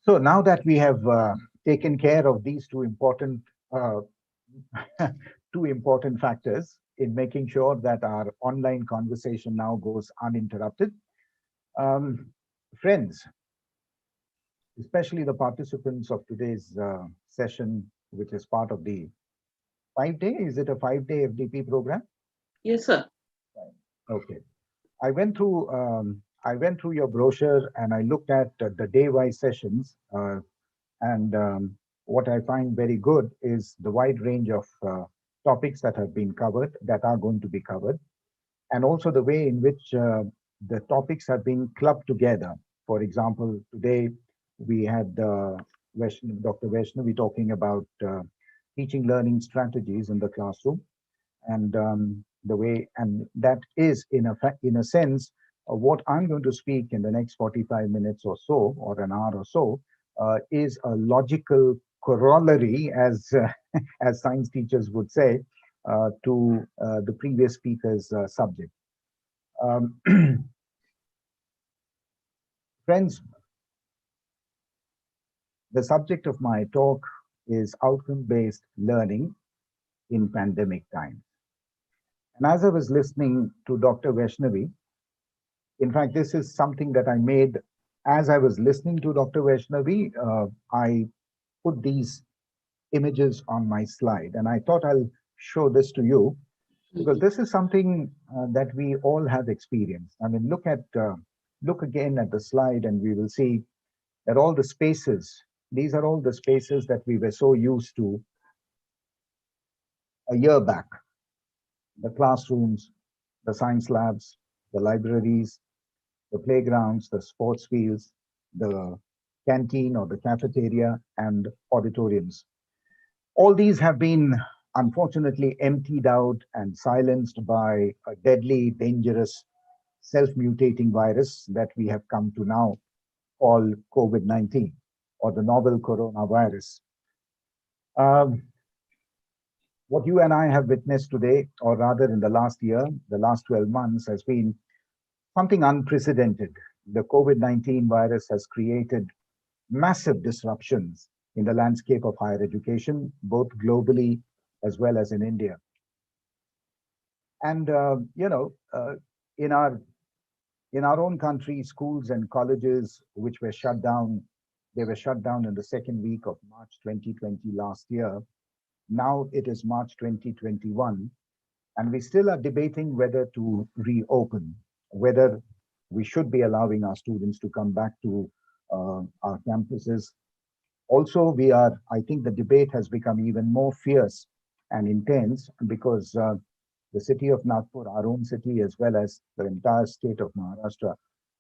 So now that we have taken care of these two important factors in making sure that our online conversation now goes uninterrupted, friends, especially the participants of today's session, which is part of the 5-day, is it a 5-day FDP program?
Yes, sir.
Okay. I went through your brochure and I looked at the day-wise sessions, and what I find very good is the wide range of topics that have been covered, that are going to be covered, and also the way in which the topics have been clubbed together. For example, today we had Dr. Vaishnavi talking about teaching learning strategies in the classroom, and the way, and that is in a sense what I'm going to speak in the next 45 minutes or so, or an hour or so, is a logical corollary, as as science teachers would say, to the previous speaker's subject. Friends, the subject of my talk is outcome-based learning in pandemic times. And as I was listening to Dr. Vaishnavi, in fact, this is something that I made as I was listening to Dr. Vaishnavi. I put these images on my slide, and I thought I'll show this to you because this is something that we all have experienced. I mean, look again at the slide, and we will see that all the spaces, these are all the spaces that we were so used to a year back. The classrooms, the science labs, the libraries, the playgrounds, the sports fields, the canteen or the cafeteria, and auditoriums. All these have been unfortunately emptied out and silenced by a deadly, dangerous, self-mutating virus that we have come to now call COVID-19, or the novel coronavirus. What you and I have witnessed today, or rather in the last year, the last 12 months, has been something unprecedented. The COVID-19 virus has created massive disruptions in the landscape of higher education, both globally as well as in India. And in our own country, schools and colleges which were shut down, they were shut down in the second week of March 2020 last year. Now it is March 2021, and we still are debating whether to reopen, whether we should be allowing our students to come back to our campuses, Also, I think the debate has become even more fierce and intense because the city of Nagpur, our own city, as well as the entire state of Maharashtra,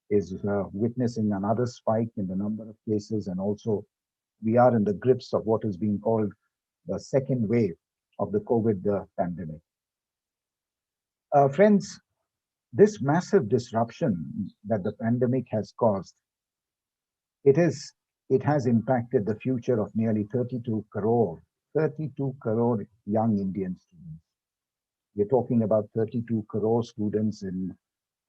is witnessing another spike in the number of cases. And also, we are in the grips of what is being called the second wave of the COVID pandemic. Friends, this massive disruption that the pandemic has caused, it has impacted the future of nearly 32 crore young Indian students. We're talking about 32 crore students in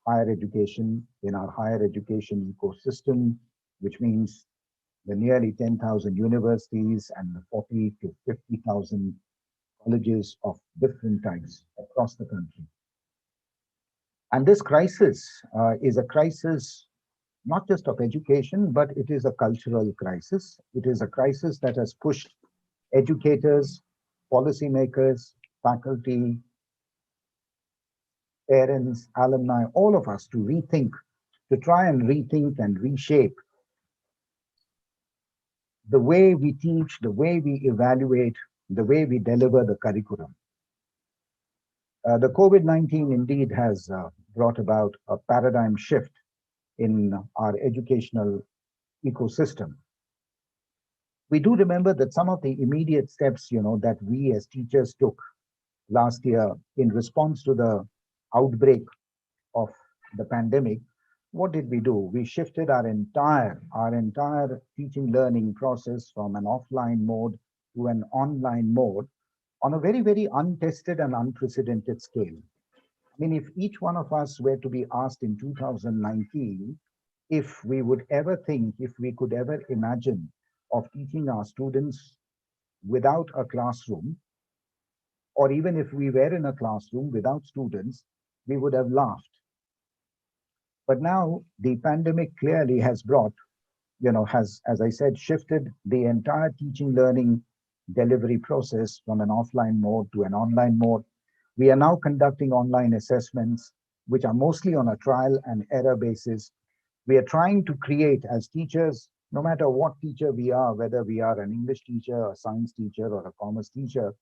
higher education, in our higher education ecosystem, which means the nearly 10,000 universities and the 40 to 50,000 colleges of different types across the country. And this crisis is a crisis not just of education, but it is a cultural crisis. It is a crisis that has pushed educators, policymakers, faculty, parents, alumni, all of us to rethink, to try and rethink and reshape the way we teach, the way we evaluate, the way we deliver the curriculum. The COVID-19 indeed has brought about a paradigm shift in our educational ecosystem. We do remember that some of the immediate steps, that we as teachers took last year in response to the outbreak of the pandemic. What did we do? We shifted our entire teaching learning process from an offline mode to an online mode on a very, very untested and unprecedented scale. I mean, if each one of us were to be asked in 2019 if we would ever think, if we could ever imagine of teaching our students without a classroom, or even if we were in a classroom without students, we would have laughed. But now the pandemic clearly has brought, has, as I said, shifted the entire teaching learning delivery process from an offline mode to an online mode. We are now conducting online assessments, which are mostly on a trial and error basis. We are trying to create, as teachers, no matter what teacher we are, whether we are an English teacher, a science teacher, or a commerce teacher,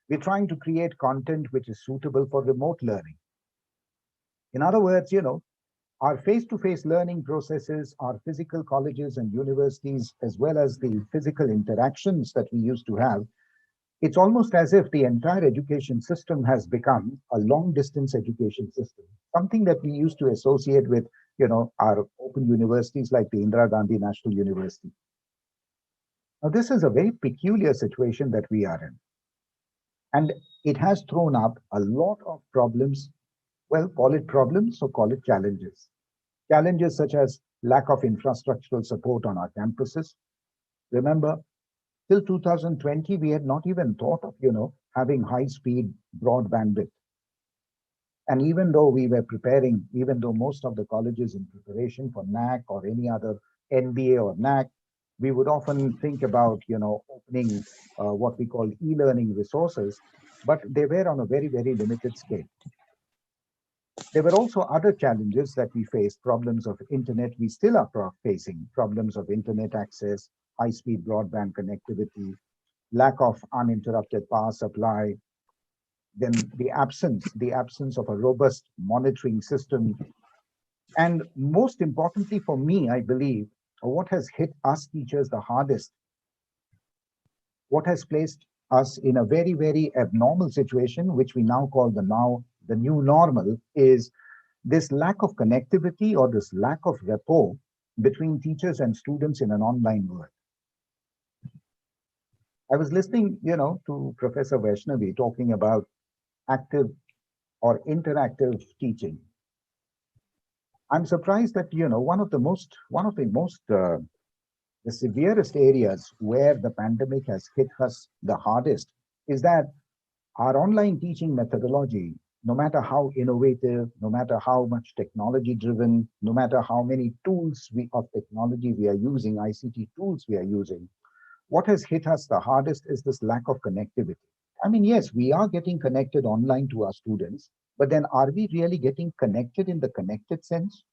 we're trying to create content which is suitable for remote learning. In other words, our face-to-face learning processes, our physical colleges and universities, as well as the physical interactions that we used to have, it's almost as if the entire education system has become a long-distance education system, something that we used to associate with, our open universities like the Indira Gandhi National University. Now, this is a very peculiar situation that we are in. And it has thrown up a lot of problems. Well, call it problems or call it challenges. Challenges such as lack of infrastructural support on our campuses. Remember, till 2020, we had not even thought of, having high-speed broadband bandwidth. And even though we were preparing, even though most of the colleges in preparation for NAC or any other NBA or NAC, we would often think about, opening what we call e-learning resources, but they were on a very, very limited scale. There were also other challenges that we faced, problems of internet. We still are facing problems of internet access, high-speed broadband connectivity, lack of uninterrupted power supply, then the absence of a robust monitoring system. And most importantly for me, I believe, what has hit us teachers the hardest, what has placed us in a very, very abnormal situation, which we now call the new normal, is this lack of connectivity or this lack of rapport between teachers and students in an online world. I was listening, to Professor Vaishnavi talking about active or interactive teaching. I'm surprised that, one of the severest areas where the pandemic has hit us the hardest is that our online teaching methodology, no matter how innovative, no matter how much technology driven, no matter how many tools of technology we are using, ICT tools we are using, what has hit us the hardest is this lack of connectivity. I mean, yes, we are getting connected online to our students, but then are we really getting connected in the connected sense?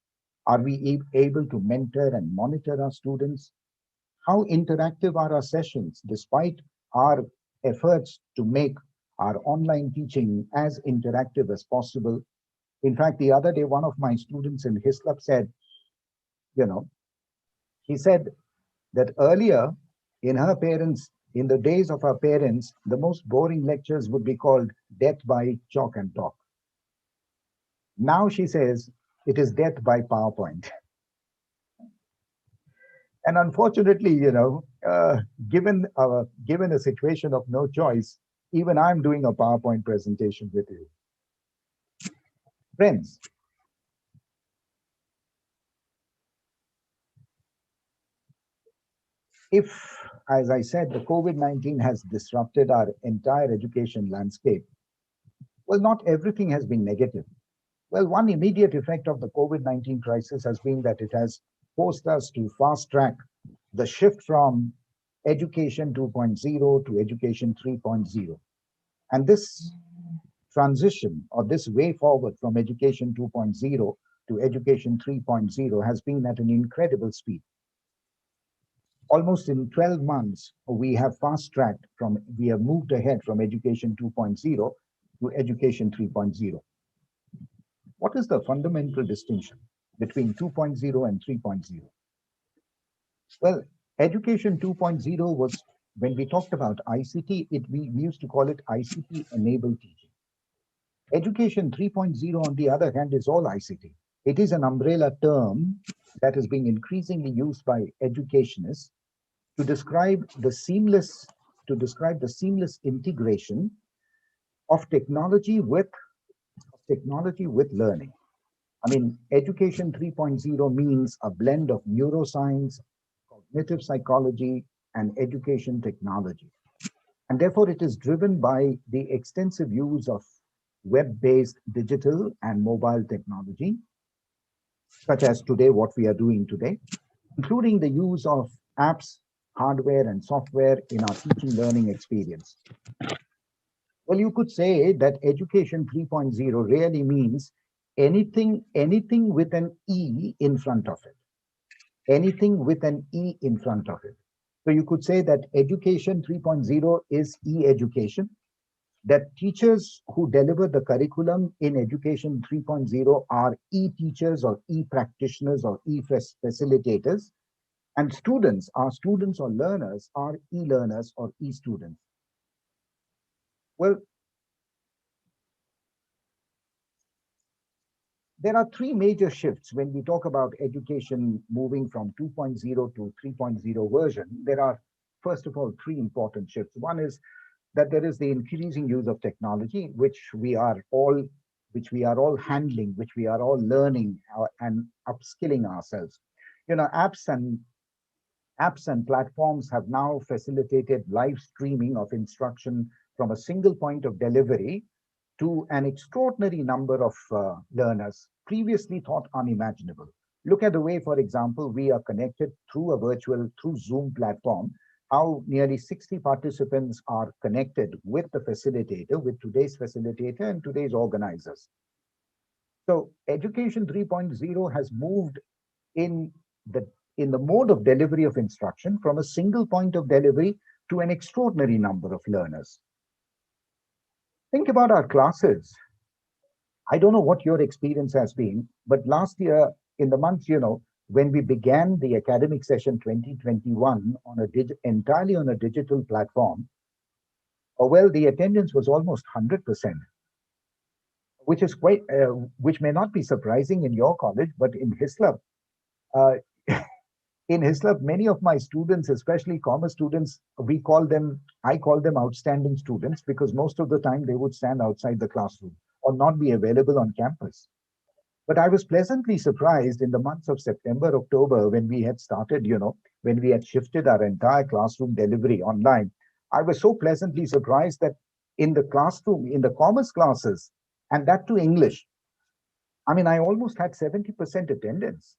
Are we able to mentor and monitor our students? How interactive are our sessions, despite our efforts to make our online teaching as interactive as possible? In fact, the other day, one of my students in Hislop said, you know, he said that earlier in the days of our parents, the most boring lectures would be called death by chalk and talk. Now she says it is death by PowerPoint. And unfortunately, given a situation of no choice, even I'm doing a PowerPoint presentation with you. Friends, if, as I said, the COVID-19 has disrupted our entire education landscape, well, not everything has been negative. Well, one immediate effect of the COVID-19 crisis has been that it has forced us to fast track the shift from education 2.0 to education 3.0. And this transition, or this way forward from education 2.0 to education 3.0, has been at an incredible speed. Almost in 12 months, we have we have moved ahead from education 2.0 to education 3.0. What is the fundamental distinction between 2.0 and 3.0? Well, education 2.0 was, when we talked about ICT, we used to call it ICT enabled teaching. Education 3.0, on the other hand, is all ICT. It is an umbrella term that is being increasingly used by educationists to describe the seamless integration of technology with learning. I mean, education 3.0 means a blend of neuroscience, cognitive psychology, and education technology. And therefore, it is driven by the extensive use of web-based digital and mobile technology, such as today, what we are doing today, including the use of apps, hardware, and software in our teaching learning experience. Well, you could say that education 3.0 really means anything with an E in front of it. Anything with an E in front of it. So you could say that education 3.0 is e-education, that teachers who deliver the curriculum in education 3.0 are e-teachers or e-practitioners or e-facilitators, and our students or learners are e-learners or e-students. Well, there are three major shifts when we talk about education moving from 2.0 to 3.0 version. There are, first of all, three important shifts. One is that there is the increasing use of technology, which we are all handling, which we are all learning and upskilling ourselves. You know, apps and platforms have now facilitated live streaming of instruction from a single point of delivery to an extraordinary number of learners, previously thought unimaginable. Look at the way, for example, we are connected through Zoom platform, how nearly 60 participants are connected with the facilitator, with today's facilitator and today's organizers. So education 3.0 has moved in the mode of delivery of instruction from a single point of delivery to an extraordinary number of learners. Think about our classes. I don't know what your experience has been, but last year in the months, when we began the academic session 2021 entirely on a digital platform, well, the attendance was almost 100%, which is which may not be surprising in your college, but in Hislop, many of my students, especially commerce students, I call them outstanding students because most of the time they would stand outside the classroom or not be available on campus. But I was pleasantly surprised in the months of September, October, when we had started, when we had shifted our entire classroom delivery online. I was so pleasantly surprised that in the classroom, in the commerce classes, and that to English, I mean, I almost had 70% attendance.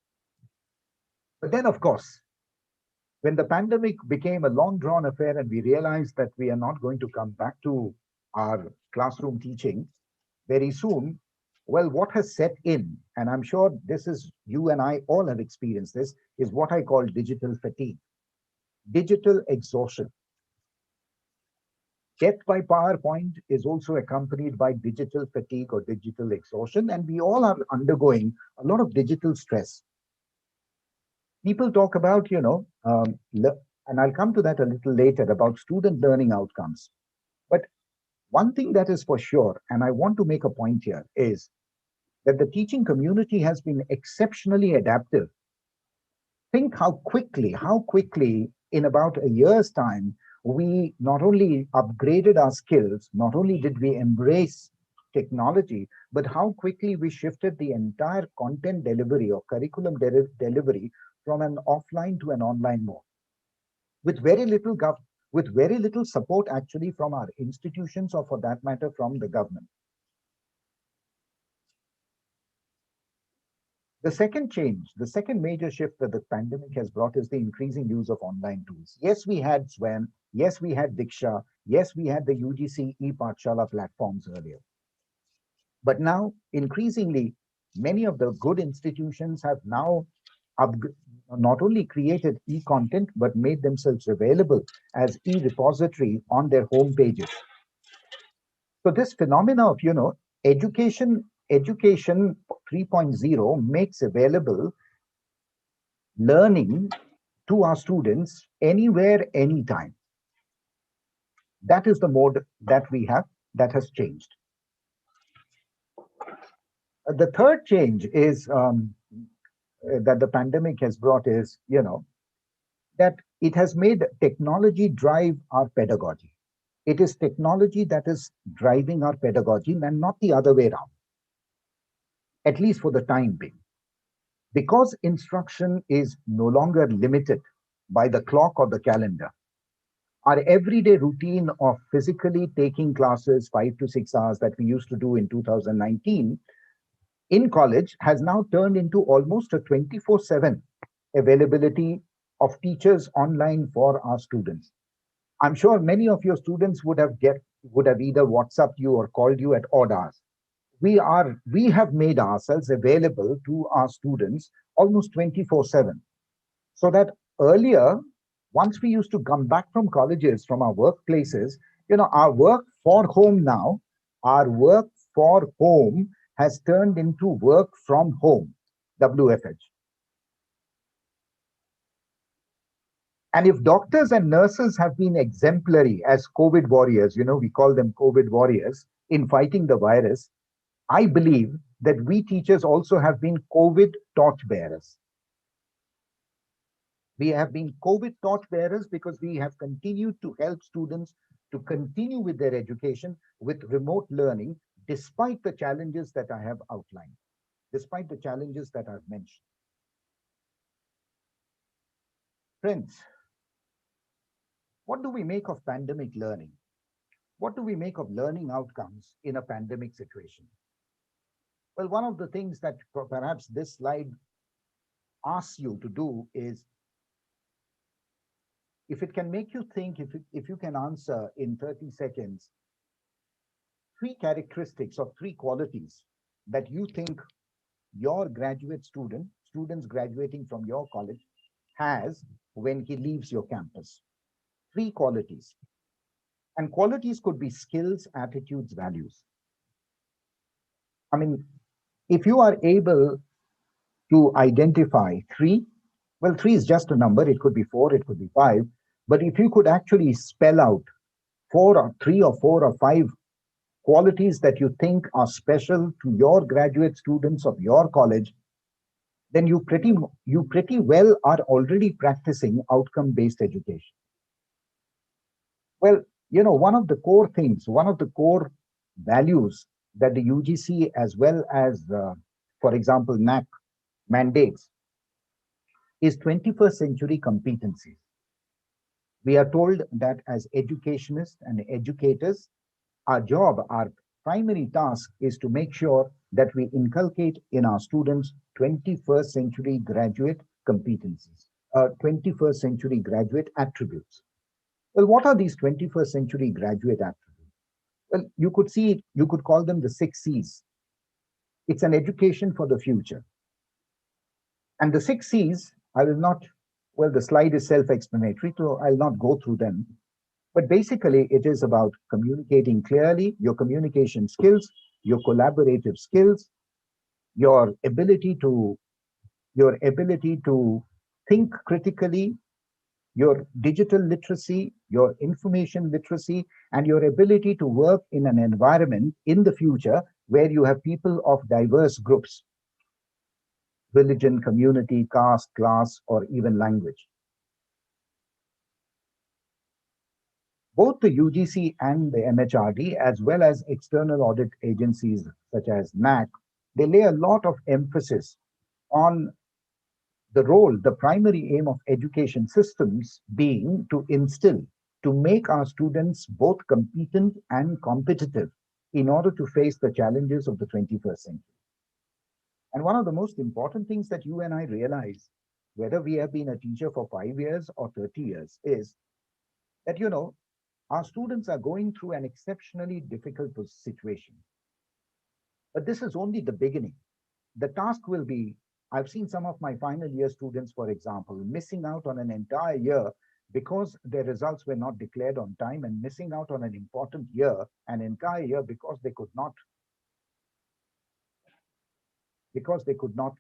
But then, of course, when the pandemic became a long-drawn affair and we realized that we are not going to come back to our classroom teaching very soon, well, what has set in, and I'm sure this is, you and I all have experienced this, is what I call digital fatigue. digital exhaustion. Death by PowerPoint is also accompanied by digital fatigue or digital exhaustion, and we all are undergoing a lot of digital stress. People talk about, and I'll come to that a little later, about student learning outcomes. But one thing that is for sure, and I want to make a point here, is that the teaching community has been exceptionally adaptive. Think how quickly in about a year's time, we not only upgraded our skills, not only did we embrace technology, but how quickly we shifted the entire content delivery or curriculum delivery from an offline to an online mode, with very little support actually from our institutions, or for that matter from the government. The second change, the second major shift that the pandemic has brought, is the increasing use of online tools. Yes, we had Swam, yes, we had Diksha, yes, we had the UGC e-Pathshala platforms earlier. But now, increasingly, many of the good institutions have now not only created e-content, but made themselves available as e-repository on their home pages. So this phenomena of, education 3.0 makes available learning to our students anywhere, anytime. That is the mode that we have that has changed. The third change is that the pandemic has brought is, that it has made technology drive our pedagogy. It is technology that is driving our pedagogy and not the other way around, at least for the time being. Because instruction is no longer limited by the clock or the calendar, our everyday routine of physically taking classes 5 to 6 hours that we used to do in 2019 in college has now turned into almost a 24/7 availability of teachers online for our students. I'm sure many of your students would have either WhatsApped you or called you at odd hours. We have made ourselves available to our students almost 24/7. So that earlier, once we used to come back from colleges, from our workplaces, our work for home now, our work for home has turned into work from home, WFH. And if doctors and nurses have been exemplary as COVID warriors, we call them COVID warriors, in fighting the virus, I believe that we teachers also have been COVID torchbearers. We have been COVID torchbearers because we have continued to help students to continue with their education with remote learning, despite the challenges that I have outlined, despite the challenges that I've mentioned. Friends, what do we make of pandemic learning? What do we make of learning outcomes in a pandemic situation? Well, one of the things that perhaps this slide asks you to do is, if it can make you think, if you can answer in 30 seconds, 3 characteristics or 3 qualities that you think your graduate students graduating from your college has when he leaves your campus. 3 qualities. And qualities could be skills, attitudes, values. I mean, if you are able to identify 3, well, 3 is just a number. It could be 4, it could be 5. But if you could actually spell out 3 or 4 or 5 qualities that you think are special to your graduate students of your college, then you pretty well are already practicing outcome-based education. Well, one of the core things, one of the core values that the UGC as well as, for example, NAC mandates is 21st century competencies. We are told that as educationists and educators, our job, our primary task is to make sure that we inculcate in our students 21st century graduate competencies, 21st century graduate attributes. Well, what are these 21st century graduate attributes? Well, you could call them the 6 C's. It's an education for the future. And the 6 C's, I will not Well, the slide is self-explanatory, so I'll not go through them. But basically, it is about communicating clearly, your communication skills, your collaborative skills, your ability to think critically, your digital literacy, your information literacy, and your ability to work in an environment in the future where you have people of diverse groups, religion, community, caste, class, or even language. Both the UGC and the MHRD, as well as external audit agencies such as NAC, they lay a lot of emphasis on the role, the primary aim of education systems being to instill, to make our students both competent and competitive in order to face the challenges of the 21st century. And one of the most important things that you and I realize, whether we have been a teacher for 5 years or 30 years, is that, our students are going through an exceptionally difficult situation. But this is only the beginning. The task will be, I've seen some of my final year students, for example, missing out on an entire year because their results were not declared on time, and missing out on an important year, an entire year, because they could not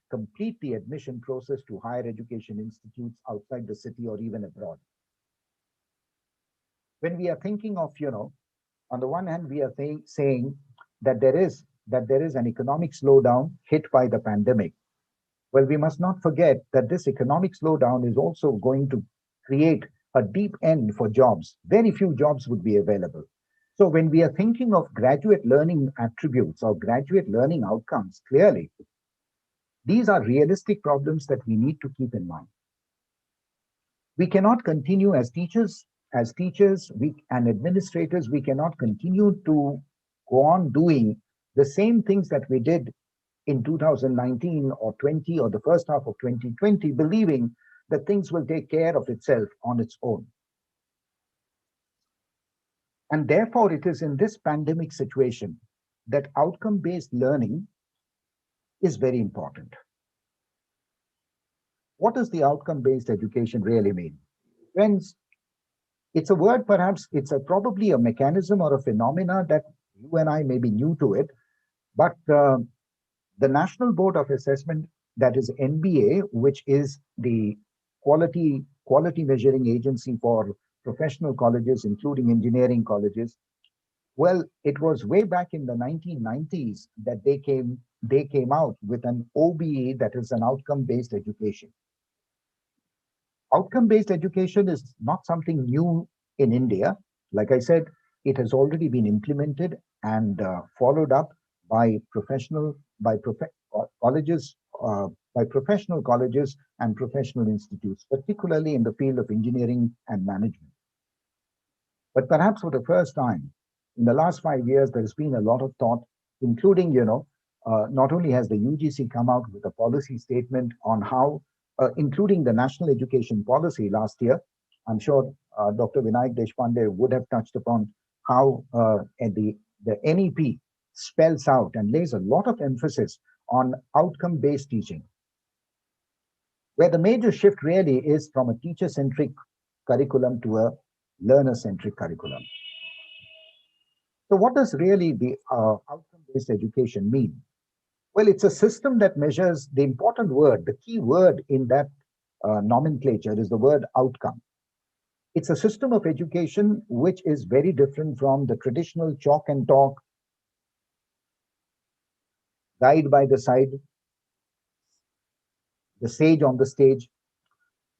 complete the admission process to higher education institutes outside the city or even abroad. When we are thinking of, on the one hand, we are saying that there is an economic slowdown hit by the pandemic. Well, we must not forget that this economic slowdown is also going to create a deep end for jobs. Very few jobs would be available. So when we are thinking of graduate learning attributes or graduate learning outcomes, clearly, these are realistic problems that we need to keep in mind. We cannot continue as teachers and administrators, we cannot continue to go on doing the same things that we did in 2019 or 20 or the first half of 2020, believing that things will take care of itself on its own. And therefore, it is in this pandemic situation that outcome-based learning is very important. What does the outcome-based education really mean? Friends, it's a word, perhaps it's probably a mechanism or a phenomena that you and I may be new to it, but the National Board of Assessment, that is NBA, which is the quality measuring agency for professional colleges, including engineering colleges. Well, it was way back in the 1990s that they came out with an OBE, that is an outcome-based education. Outcome-based education is not something new in India. Like I said, it has already been implemented and followed up by professional colleges and professional institutes, particularly in the field of engineering and management. But perhaps for the first time in the last 5 years, there's been a lot of thought, including, not only has the UGC come out with a policy statement on how, including the national education policy last year. I'm sure Dr. Vinayak Deshpande would have touched upon how the NEP spells out and lays a lot of emphasis on outcome-based teaching, where the major shift really is from a teacher-centric curriculum to a learner-centric curriculum. So what does really the outcome-based education mean? Well, it's a system that measures the important word, the key word in that nomenclature is the word outcome. It's a system of education which is very different from the traditional chalk and talk, guide by the side, the sage on the stage.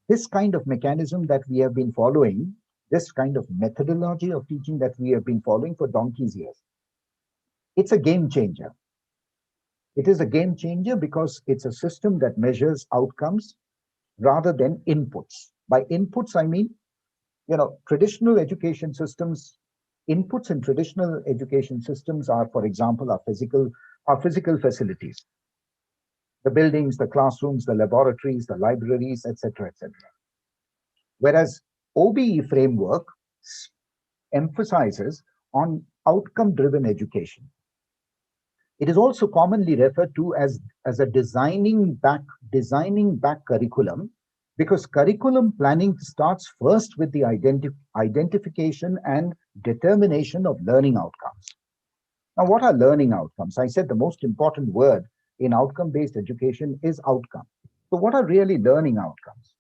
This kind of mechanism that we have been following, this kind of methodology of teaching that we have been following for donkey's years, it's a game changer. It is a game changer because it's a system that measures outcomes rather than inputs. By inputs, I mean, traditional education systems, inputs in traditional education systems are, for example, our physical facilities, the buildings, the classrooms, the laboratories, the libraries, etc., etc. Whereas OBE framework emphasizes on outcome-driven education. It is also commonly referred to as a designing back curriculum, Because curriculum planning starts first with the identification and determination of learning outcomes. Now, what are learning outcomes? I said the most important word in outcome-based education is outcome. So what are really learning outcomes?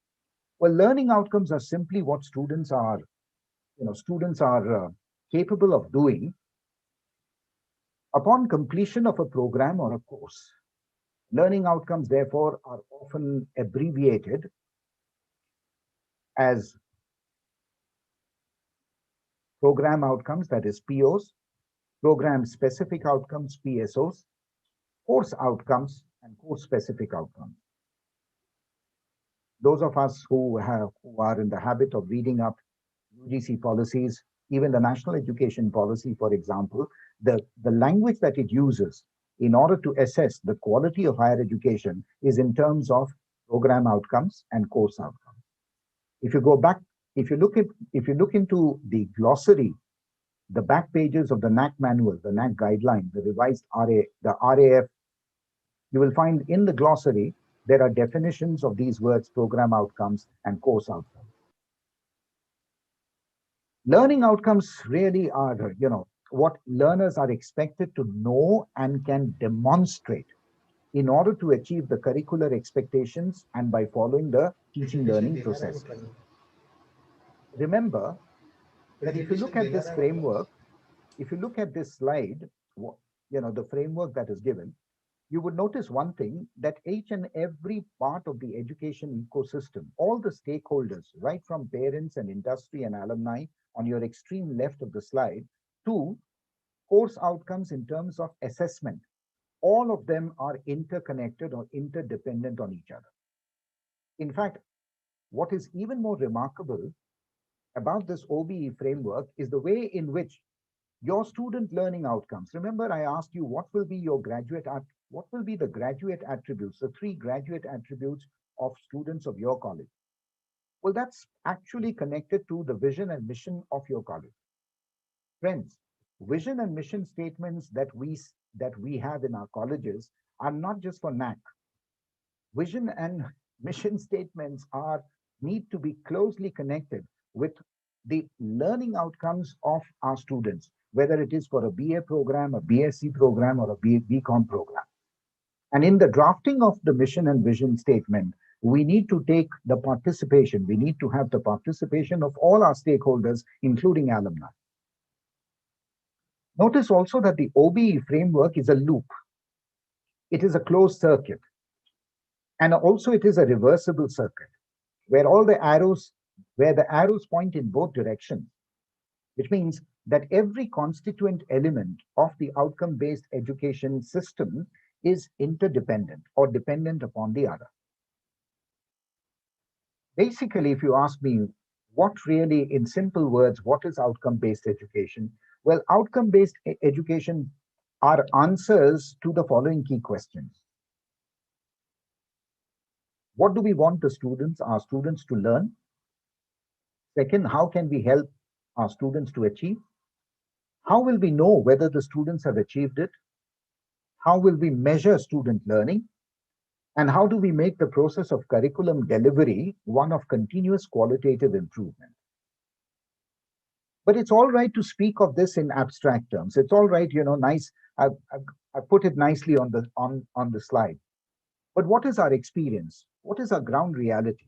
Well, learning outcomes are simply what students are capable of doing upon completion of a program or a course. Learning outcomes, therefore, are often abbreviated as program outcomes, that is POs, program specific outcomes, PSOs, course outcomes, and course specific outcomes. Those of us who are in the habit of reading up UGC policies, even the National Education Policy, for example, the language that it uses in order to assess the quality of higher education is in terms of program outcomes and course outcomes. If you go back, if you look into the glossary, the back pages of the NAC manual, the NAC guideline, the revised the RAF, you will find in the glossary there are definitions of these words, program outcomes and course outcomes. Learning outcomes really are, what learners are expected to know and can demonstrate in order to achieve the curricular expectations and by following the teaching learning process. Remember that if you look at this framework, if you look at this slide, the framework that is given, you would notice one thing, that each and every part of the education ecosystem, all the stakeholders, right from parents and industry and alumni on your extreme left of the slide, to course outcomes in terms of assessment, all of them are interconnected or interdependent on each other. In fact, what is even more remarkable about this OBE framework is the way in which your student learning outcomes. Remember, I asked you what will be your what will be the graduate attributes, the 3 graduate attributes of students of your college. Well, that's actually connected to the vision and mission of your college. Friends, vision and mission statements that we have in our colleges are not just for NAC. Vision and mission statements need to be closely connected with the learning outcomes of our students, whether it is for a BA program, a BSc program, or a BCom program. And in the drafting of the mission and vision statement, we need to take the participation. We need to have the participation of all our stakeholders, including alumni. Notice also that the OBE framework is a loop. It is a closed circuit. And also it is a reversible circuit, where the arrows point in both directions, which means that every constituent element of the outcome-based education system is interdependent or dependent upon the other. Basically, if you ask me what really, in simple words, what is outcome-based education? Well, outcome-based education are answers to the following key questions. What do we want our students to learn? Second, how can we help our students to achieve? How will we know whether the students have achieved it? How will we measure student learning? And how do we make the process of curriculum delivery one of continuous qualitative improvement? But it's all right to speak of this in abstract terms. It's all right, nice. I put it nicely on the slide. But what is our experience? What is our ground reality?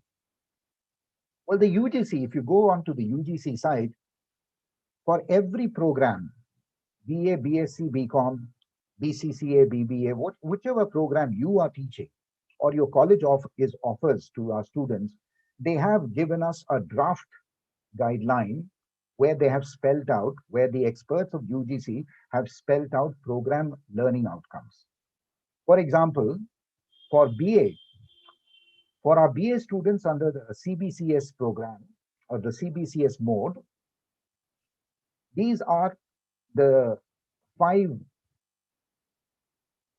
Well, the UGC, if you go onto the UGC site, for every program, BA, BSc, BCom, BCCA, BBA, whichever program you are teaching or your college offers to our students, they have given us a draft guideline where they have spelled out, where the experts of UGC have spelled out program learning outcomes. For example, for our BA students under the CBCS program or the CBCS mode, these are the 5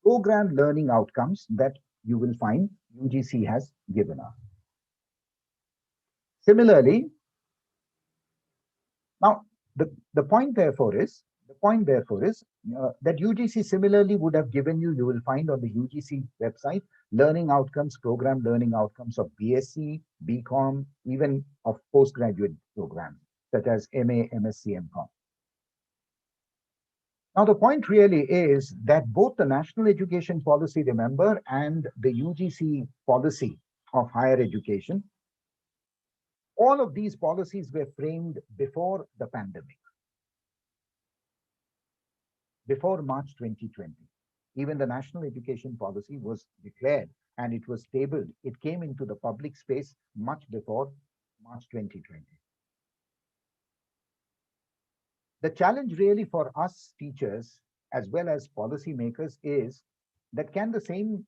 program learning outcomes that you will find UGC has given us. Similarly, now the point therefore is, The point, therefore, is that UGC similarly would have given you, you will find on the UGC website, learning outcomes, program learning outcomes of BSc, BCom, even of postgraduate programs, such as MA, MSc, MCom. Now, the point really is that both the National Education Policy, remember, and the UGC policy of higher education, all of these policies were framed before the pandemic, before March 2020. Even the National Education Policy was declared and it was tabled. It came into the public space much before March 2020. The challenge really for us teachers, as well as policymakers, is that can the same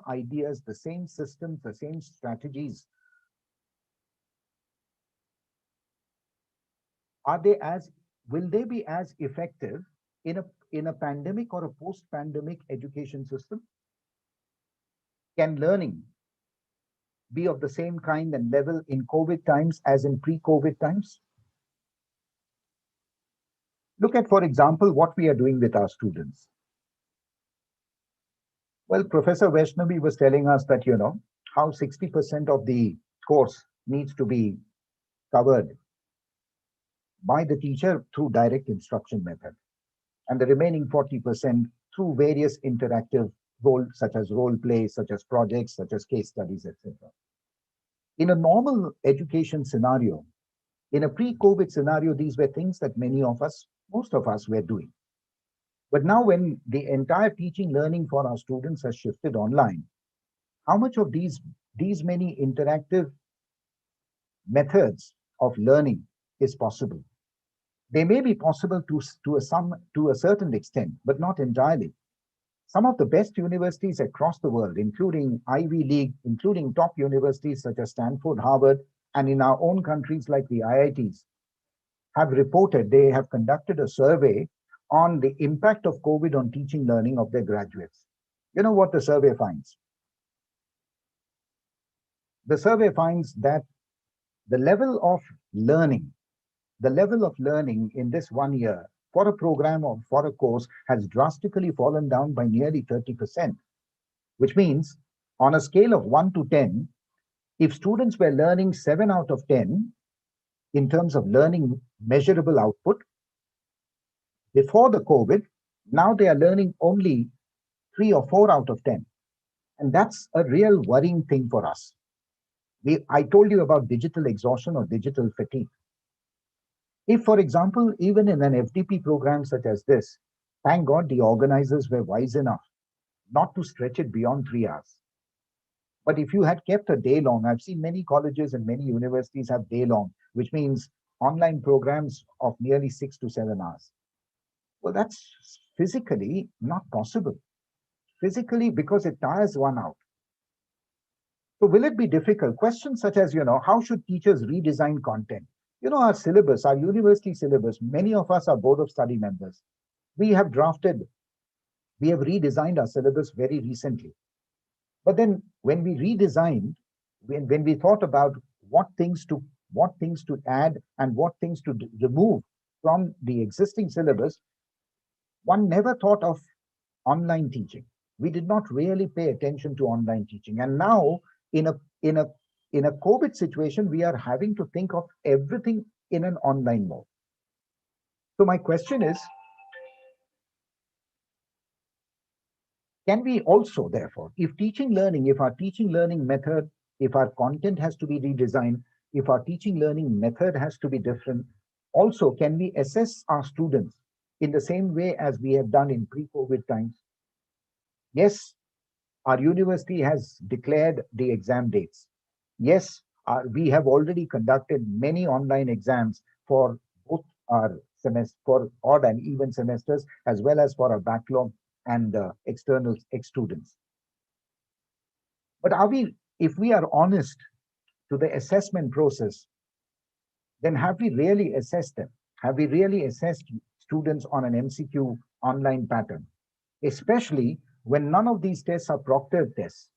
ideas, the same systems, the same strategies, will they be as effective in a pandemic or a post-pandemic education system? Can learning be of the same kind and level in COVID times as in pre-COVID times? Look at, for example, what we are doing with our students. Well, Professor Vaishnavi was telling us that, how 60% of the course needs to be covered by the teacher through direct instruction method, and the remaining 40% through various interactive roles, such as role play, such as projects, such as case studies, etc. In a normal education scenario, in a pre-COVID scenario, these were things that most of us were doing. But now when the entire teaching learning for our students has shifted online, how much of these many interactive methods of learning is possible? They may be possible to a certain extent, but not entirely. Some of the best universities across the world, including Ivy League, including top universities such as Stanford, Harvard, and in our own countries like the IITs, have reported, they have conducted a survey on the impact of COVID on teaching learning of their graduates. You know what the survey finds? The survey finds that the level of learning in this 1 year for a program or for a course has drastically fallen down by nearly 30%, which means on a scale of 1 to 10, if students were learning 7 out of 10 in terms of learning measurable output before the COVID, now they are learning only 3 or 4 out of 10. And that's a real worrying thing for us. I told you about digital exhaustion or digital fatigue. If, for example, even in an FDP program such as this, thank God the organizers were wise enough not to stretch it beyond 3 hours. But if you had kept a day long, I've seen many colleges and many universities have day long, which means online programs of nearly 6 to 7 hours. Well, that's physically not possible. Physically, because it tires one out. So will it be difficult? Questions such as, how should teachers redesign content? Our syllabus, our university syllabus, many of us are board of study members. We have redesigned our syllabus very recently. But then when we redesigned, when we thought about what things to add and what things to remove from the existing syllabus, one never thought of online teaching. We did not really pay attention to online teaching. And now in a COVID situation, we are having to think of everything in an online mode. So my question is, can we also, therefore, if our teaching learning method, if our content has to be redesigned, if our teaching learning method has to be different, also can we assess our students in the same way as we have done in pre-COVID times? Yes, our university has declared the exam dates. Yes, we have already conducted many online exams for both our semester, for odd and even semesters, as well as for our backlog and external ex-students. But if we are honest to the assessment process, then have we really assessed them? Have we really assessed students on an MCQ online pattern? Especially when none of these tests are proctored tests.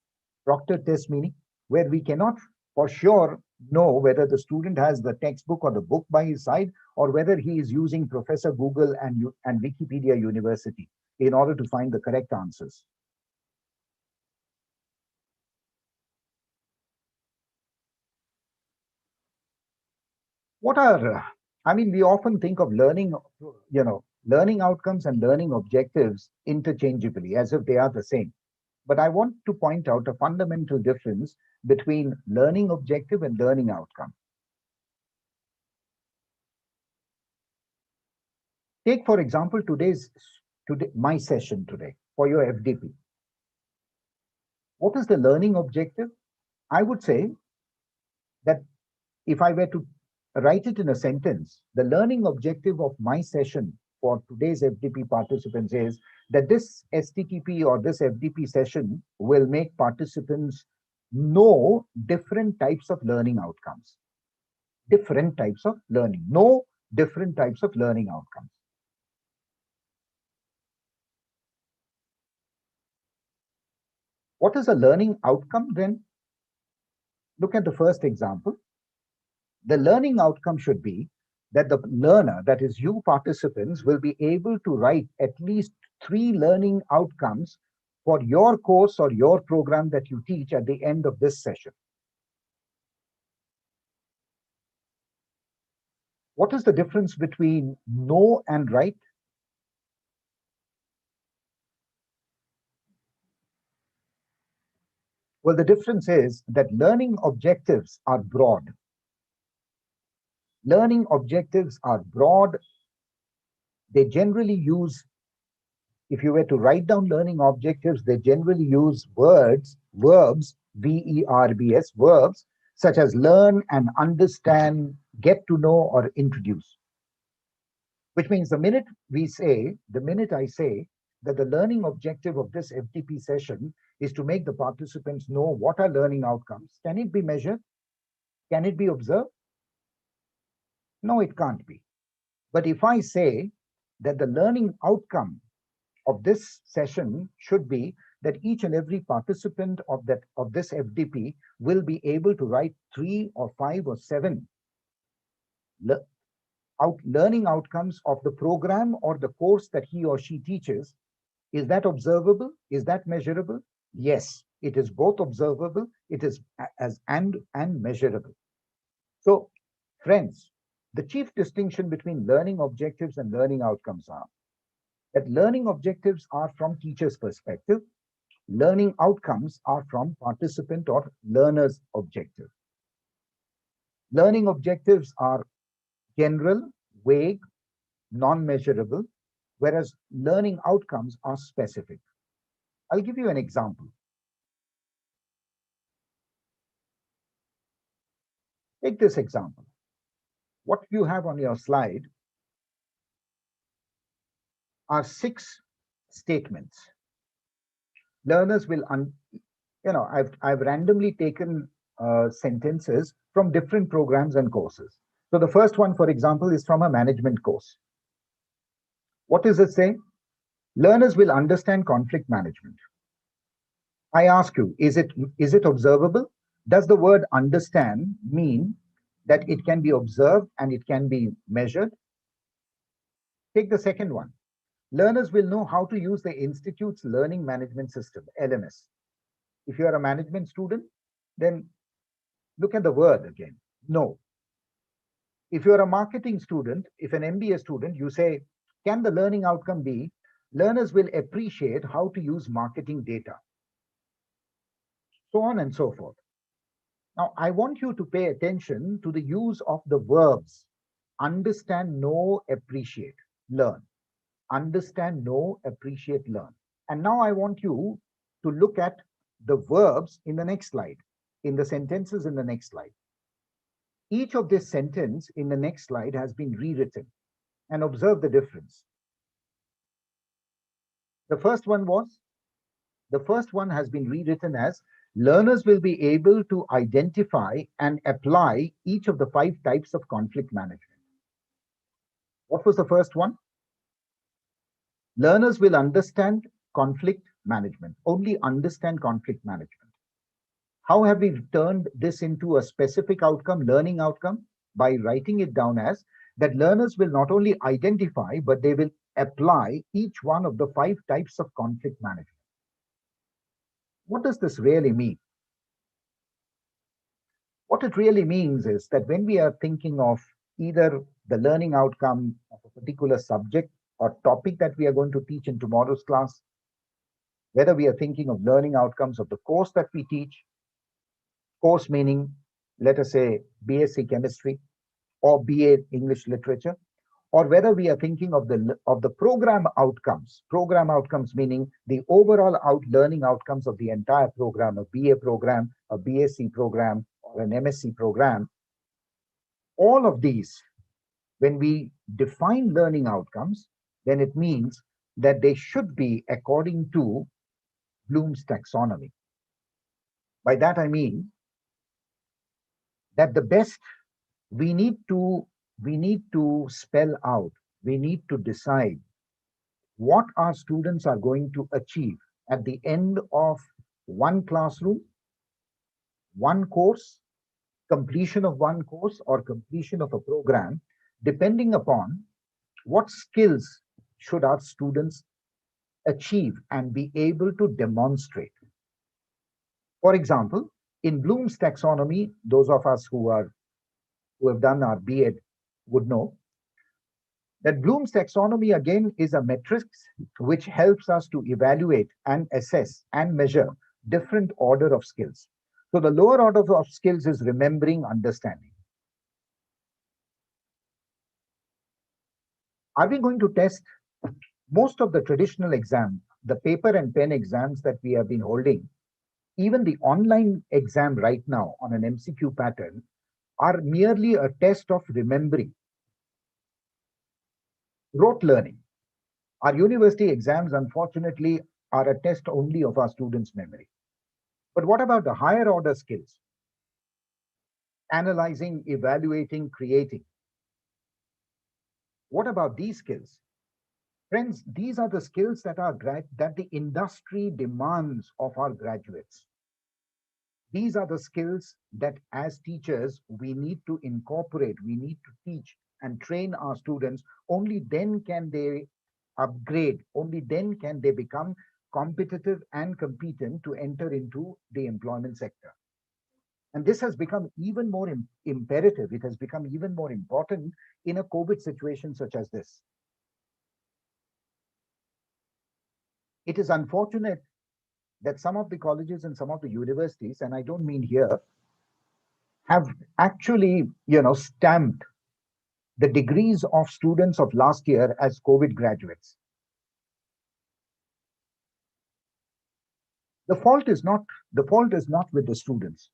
Proctored tests meaning where we cannot for sure know whether the student has the textbook or the book by his side, or whether he is using Professor Google and Wikipedia University in order to find the correct answers. What are, I mean, we often think of learning, learning outcomes and learning objectives interchangeably as if they are the same. But I want to point out a fundamental difference between learning objective and learning outcome. Take, for example, my session today for your FDP. What is the learning objective? I would say that if I were to write it in a sentence, the learning objective of my session for today's FDP participants is that this STTP or this FDP session will make participants know different types of learning outcomes. Different types of learning. Know different types of learning outcomes. What is a learning outcome then? Look at the first example. The learning outcome should be that the learner, that is you participants, will be able to write at least 3 learning outcomes for your course or your program that you teach at the end of this session. What is the difference between know and write? Well, the difference is that learning objectives are broad. Learning objectives are broad. They generally use, if you were to write down learning objectives, they generally use verbs, V-E-R-B-S, verbs, such as learn and understand, get to know, or introduce. Which means the minute I say that the learning objective of this FDP session is to make the participants know what are learning outcomes, can it be measured? Can it be observed? No, it can't be. But if I say that the learning outcome of this session should be that each and every participant of this FDP will be able to write 3 or 5 or 7 learning outcomes of the program or the course that he or she teaches. Is that observable? Is that measurable? Yes, it is both observable, it is and measurable. So, friends, the chief distinction between learning objectives and learning outcomes are that learning objectives are from teacher's perspective, learning outcomes are from participant or learner's objective. Learning objectives are general, vague, non-measurable, whereas learning outcomes are specific. I'll give you an example. Take this example. What you have on your slide are 6 statements. Learners will, I've randomly taken sentences from different programs and courses. So the first one, for example, is from a management course. What does it say? Learners will understand conflict management. I ask you, is it observable? Does the word understand mean that it can be observed and it can be measured? Take the second one. Learners will know how to use the institute's learning management system, LMS. If you are a management student, then look at the word again, know. If you're a marketing student, if an MBA student, you say, can the learning outcome be, learners will appreciate how to use marketing data, so on and so forth. Now, I want you to pay attention to the use of the verbs, understand, know, appreciate, learn. Understand, know, appreciate, learn. And now I want you to look at the verbs in the next slide, in the sentences in the next slide. Each of this sentence in the next slide has been rewritten, and observe the difference. The first one has been rewritten as learners will be able to identify and apply each of the 5 types of conflict management. What was the first one? Learners will understand conflict management, only understand conflict management. How have we turned this into a specific outcome, learning outcome? By writing it down as that learners will not only identify, but they will apply each one of the 5 types of conflict management. What does this really mean? What it really means is that when we are thinking of either the learning outcome of a particular subject or topic that we are going to teach in tomorrow's class, whether we are thinking of learning outcomes of the course that we teach, course meaning, let us say, BSc Chemistry or BA English Literature, or whether we are thinking of the program outcomes meaning the overall learning outcomes of the entire program, a BA program, a BSc program, or an MSc program. All of these, when we define learning outcomes, then it means that they should be according to Bloom's taxonomy. By that I mean that the best we need to spell out, we need to decide what our students are going to achieve at the end of one classroom, one course, completion of one course or completion of a program, depending upon what skills should our students achieve and be able to demonstrate. For example, in Bloom's taxonomy, those of us who have done our B.Ed would know that Bloom's taxonomy again is a matrix which helps us to evaluate and assess and measure different order of skills. So the lower order of skills is remembering, understanding. Are we going to test most of the traditional exam, the paper and pen exams that we have been holding, even the online exam right now on an MCQ pattern, are merely a test of remembering, rote learning. Our university exams, unfortunately, are a test only of our students' memory. But what about the higher order skills? Analyzing, evaluating, creating. What about these skills? Friends, these are the skills that the industry demands of our graduates. These are the skills that as teachers, we need to incorporate, we need to teach and train our students. Only then can they upgrade, only then can they become competitive and competent to enter into the employment sector. And this has become even more imperative. It has become even more important in a COVID situation such as this. It is unfortunate that some of the colleges and some of the universities, and I don't mean here, have actually, stamped the degrees of students of last year as COVID graduates. The fault is not with the students.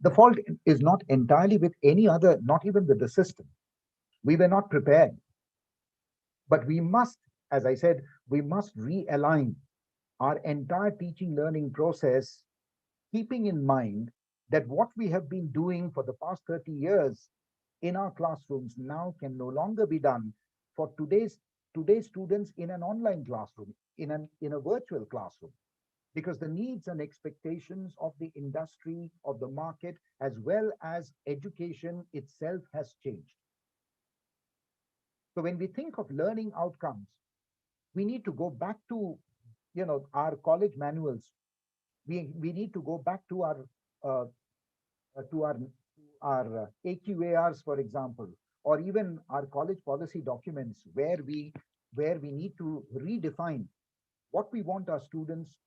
The fault is not entirely with any other, not even with the system. We were not prepared. But we must, as I said, we must realign our entire teaching learning process, keeping in mind that what we have been doing for the past 30 years in our classrooms now can no longer be done for today's students in an online classroom, in a virtual classroom, because the needs and expectations of the industry, of the market, as well as education itself has changed. So when we think of learning outcomes, we need to go back to our college manuals. We need to go back to our AQARs, for example, or even our college policy documents, where we need to redefine what we want our students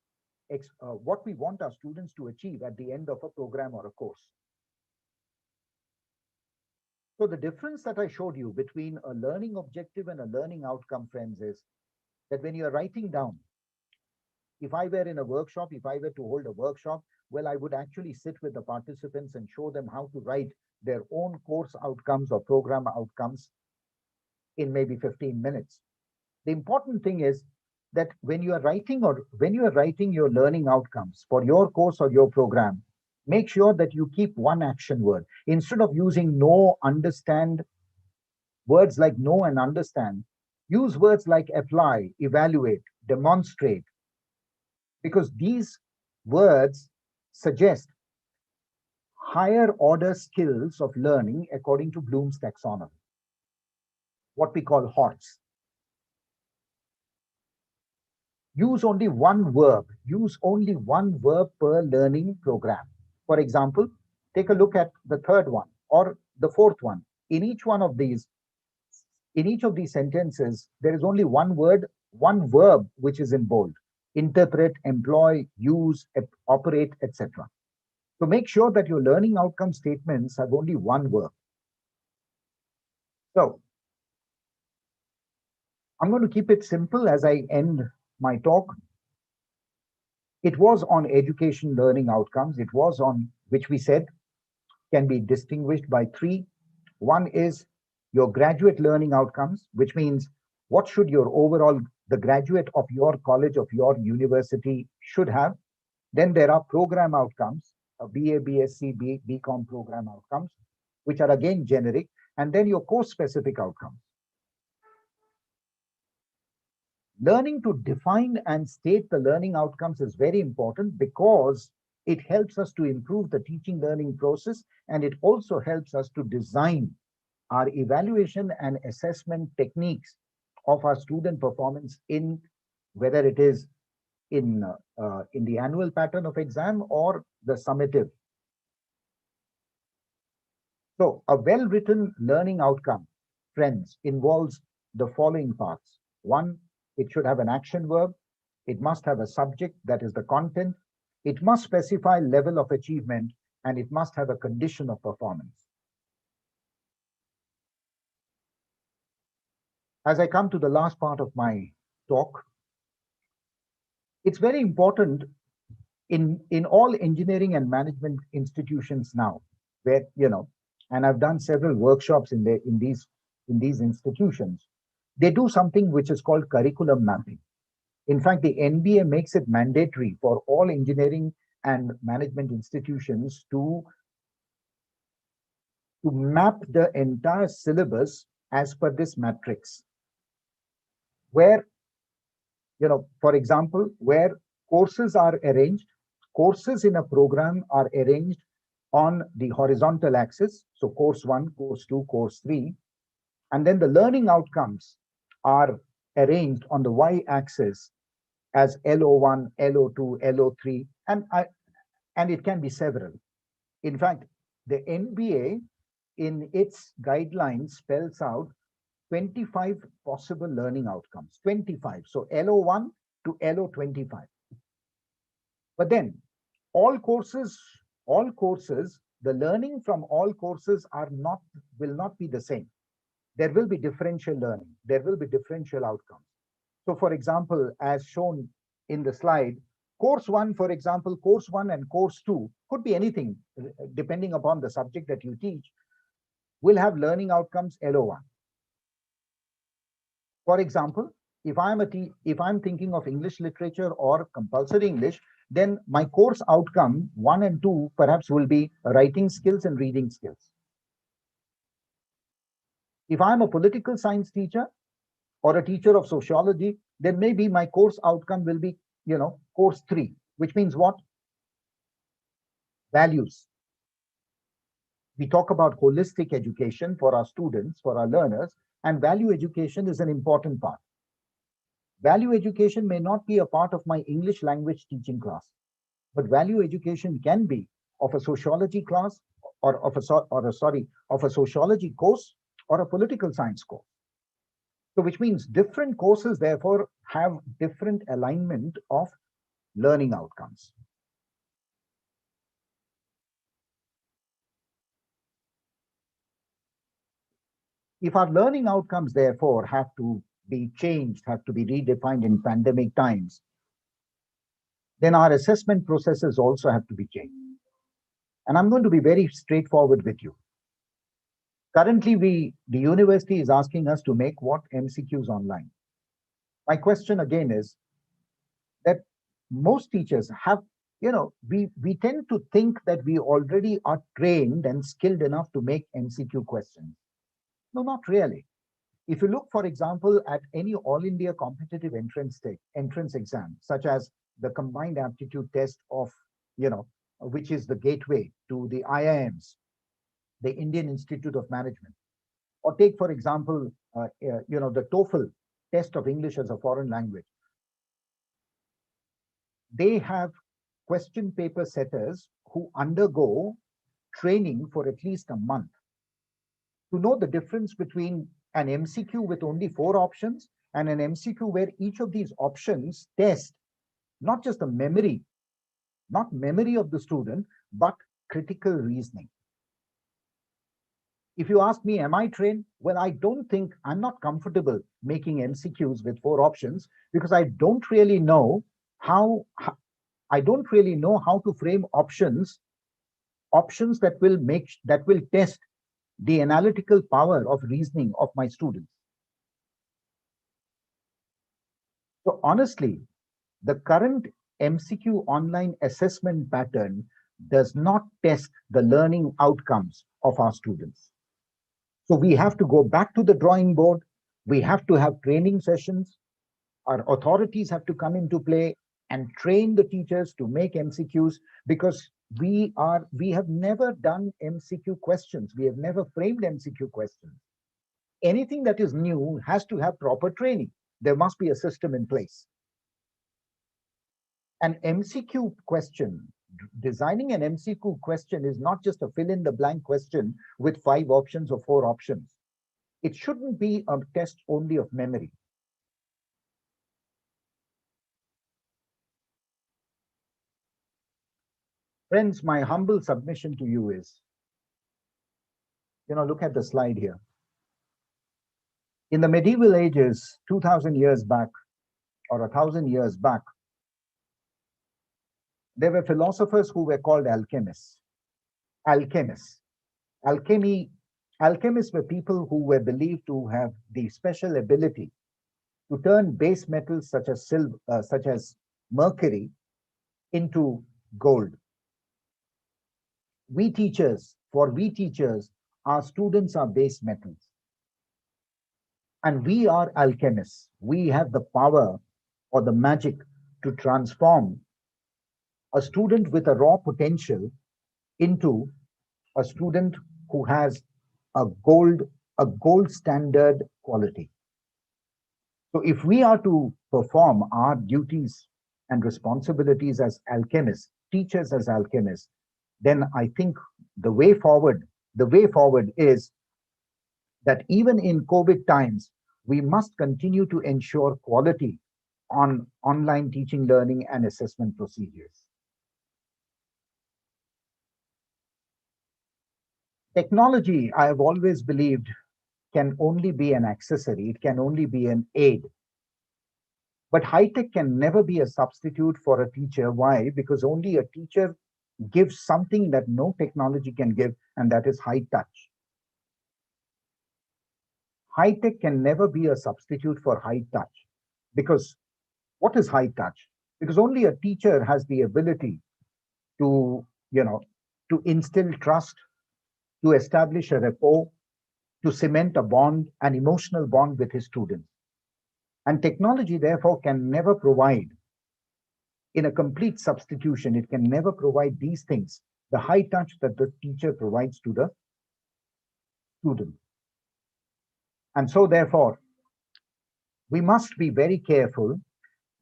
to achieve at the end of a program or a course. So the difference that I showed you between a learning objective and a learning outcome, friends, is that when you're writing down, if I were in a workshop, if I were to hold a workshop, well, I would actually sit with the participants and show them how to write their own course outcomes or program outcomes in maybe 15 minutes. The important thing is that when you are writing your learning outcomes for your course or your program, make sure that you keep one action word. Instead of using know, understand, words like know and understand, use words like apply, evaluate, demonstrate, because these words suggest higher order skills of learning according to Bloom's taxonomy. what we call HOTS. Use only one verb. Use only one verb per learning program. For example, take a look at the third one or the fourth one. In each of these sentences, there is only one word, one verb which is in bold: interpret, employ, use, operate, etc. So make sure that your learning outcome statements have only one verb. So I'm going to keep it simple as I end my talk. It was on education learning outcomes. It was on which we said can be distinguished by three. One is your graduate learning outcomes, which means what should the graduate of your college, of your university should have. Then there are program outcomes, a BA, BSc, BCom program outcomes, which are again generic, and then your course specific outcomes. Learning to define and state the learning outcomes is very important because it helps us to improve the teaching learning process, and it also helps us to design our evaluation and assessment techniques of our student performance in whether it is in the annual pattern of exam or the summative. So a well-written learning outcome, friends, involves the following parts. One, it should have an action verb. It must have a subject, that is the content. It must specify level of achievement, and it must have a condition of performance. As I come to the last part of my talk, it's very important in all engineering and management institutions now, where, and I've done several workshops in these institutions, they do something which is called curriculum mapping. In fact, the NBA makes it mandatory for all engineering and management institutions to map the entire syllabus as per this matrix, where, for example, where courses are arranged, courses in a program are arranged on the horizontal axis. So course 1, course 2, course 3, and then the learning outcomes are arranged on the y-axis as LO1, LO2, LO3, and it can be several. In fact, the NBA in its guidelines spells out 25 possible learning outcomes, 25. So LO1 to LO25. But then all courses, the learning from all courses will not be the same. There will be differential learning. There will be differential outcomes. So for example, as shown in the slide, course 1, for example, course 1 and course 2 could be anything depending upon the subject that you teach, will have learning outcomes LO1. For example, if I'm thinking of English literature or compulsory English, then my course outcome 1 and 2 perhaps will be writing skills and reading skills. If I'm a political science teacher or a teacher of sociology, then maybe my course outcome will be, course 3, which means what? Values. We talk about holistic education for our students, for our learners, and value education is an important part. Value education may not be a part of my English language teaching class, but value education can be of a sociology class or of a sociology course or a political science course. So which means different courses therefore have different alignment of learning outcomes. If our learning outcomes therefore have to be changed, have to be redefined in pandemic times, then our assessment processes also have to be changed. And I'm going to be very straightforward with you. Currently, the university is asking us to make what? MCQs online. My question again is that most teachers have, we tend to think that we already are trained and skilled enough to make MCQ questions. No, not really. If you look, for example, at any all India competitive entrance exam, such as the combined aptitude test of, which is the gateway to the IIMs, the Indian Institute of Management, or take, for example, the TOEFL test of English as a foreign language. They have question paper setters who undergo training for at least a month to know the difference between an MCQ with only 4 options and an MCQ where each of these options test not just the memory, not memory of the student, but critical reasoning. If you ask me, am I trained? Well, I don't think I'm not comfortable making MCQs with 4 options because I don't really know how to frame options that will test the analytical power of reasoning of my students. So honestly, the current MCQ online assessment pattern does not test the learning outcomes of our students. So we have to go back to the drawing board. We have to have training sessions. Our authorities have to come into play and train the teachers to make MCQs, because we have never done MCQ questions. We have never framed MCQ questions. Anything that is new has to have proper training. There must be a system in place. An MCQ question, designing an MCQ question is not just a fill in the blank question with 5 options or 4 options. It shouldn't be a test only of memory. Friends, my humble submission to you is, look at the slide here. In the medieval ages, 2000 years back or 1000 years back, there were philosophers who were called alchemists. Alchemists were people who were believed to have the special ability to turn base metals such as mercury into gold. For we teachers, our students are base metals. And we are alchemists. We have the power or the magic to transform a student with a raw potential into a student who has a gold standard quality. So if we are to perform our duties and responsibilities as alchemists, teachers as alchemists, then I think the way forward is that even in COVID times, we must continue to ensure quality on online teaching, learning, and assessment procedures. Technology, I have always believed, can only be an accessory. It can only be an aid. But high-tech can never be a substitute for a teacher. Why? Because only a teacher gives something that no technology can give, and that is high touch. High-tech can never be a substitute for high touch. Because what is high touch? Because only a teacher has the ability to instill trust, to establish a rapport, to cement a bond, an emotional bond with his students. And technology, therefore, can never provide, in a complete substitution, it can never provide these things, the high touch that the teacher provides to the student. And so, therefore, we must be very careful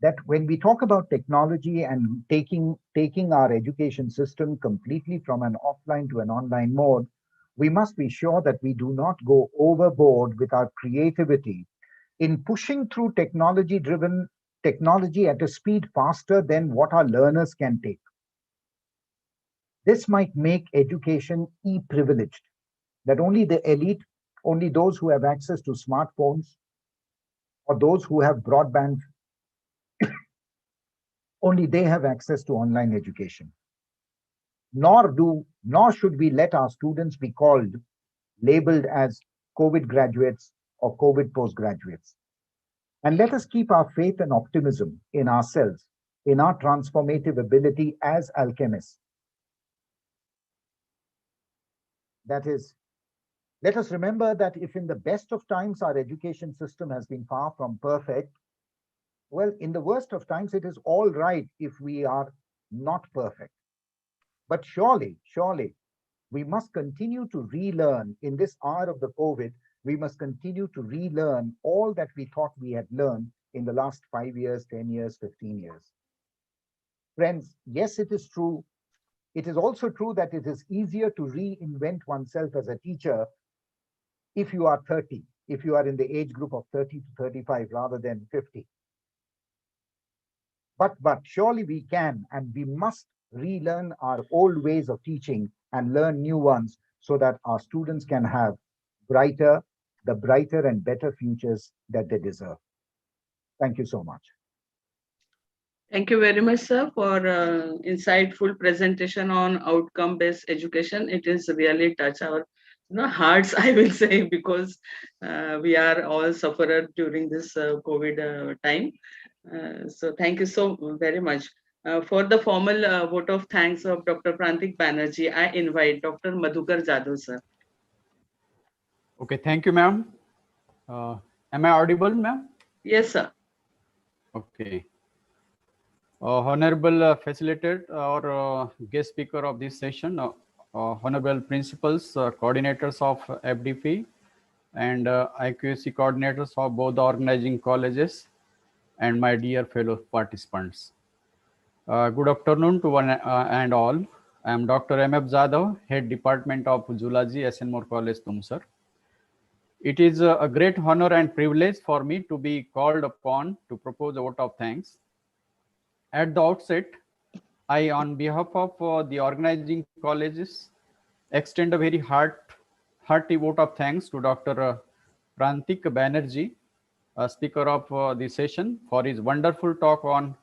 that when we talk about technology and taking our education system completely from an offline to an online mode, we must be sure that we do not go overboard with our creativity in pushing through technology at a speed faster than what our learners can take. This might make education e-privileged, that only the elite, only those who have access to smartphones or those who have broadband, only they have access to online education. Nor should we let our students be labeled as COVID graduates or COVID postgraduates. And let us keep our faith and optimism in ourselves, in our transformative ability as alchemists. That is, let us remember that if in the best of times our education system has been far from perfect, well, in the worst of times, it is all right if we are not perfect. But surely, we must continue to relearn in this hour of the COVID. we must continue to relearn all that we thought we had learned in the last 5 years, 10 years, 15 years. Friends, yes, it is true. It is also true that it is easier to reinvent oneself as a teacher if you are 30, if you are in the age group of 30 to 35 rather than 50. But surely we can, and we must relearn our old ways of teaching and learn new ones so that our students can have brighter and better futures that they deserve. Thank you so much.
Thank you very much, sir, for insightful presentation on outcome-based education. It is really touch our hearts, I will say, because we are all sufferers during this COVID time. So thank you so very much. For the formal vote of thanks of Dr. Prantik Banerjee, I invite Dr. Madhukar Jadhav, sir.
Okay, thank you, ma'am. Am I audible, ma'am?
Yes, sir.
Okay. Honorable facilitator or guest speaker of this session, honorable principals, coordinators of FDP, and IQAC coordinators of both the organizing colleges, and my dear fellow participants. Good afternoon to one and all. I am Dr. M.F. Jadhav, Head Department of Zoology, SN College, Tumsar. It is a great honor and privilege for me to be called upon to propose a vote of thanks. At the outset, I, on behalf of the organizing colleges, extend a very hearty vote of thanks to Dr. Prantik Banerjee, speaker of the session, for his wonderful talk on